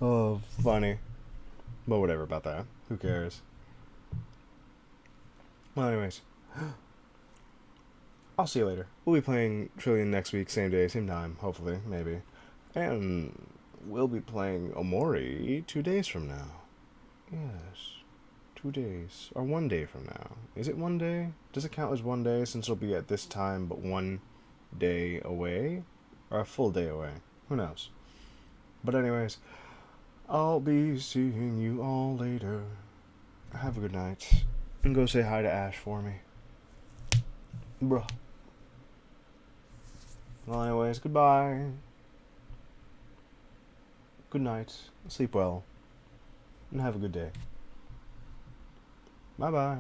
Oh, funny. But whatever about that. Who cares? Well, anyways. I'll see you later. We'll be playing Trillion next week, same day, same time, hopefully, maybe. And we'll be playing Omori 2 days from now. Yes. 2 days. Or 1 day from now. Is it 1 day? Does it count as 1 day since it'll be at this time but 1 day away? Or a full day away? Who knows? But anyways, I'll be seeing you all later. Have a good night. And go say hi to Ash for me. Bruh. Well, anyways, goodbye. Good night. Sleep well. And have a good day. Bye-bye.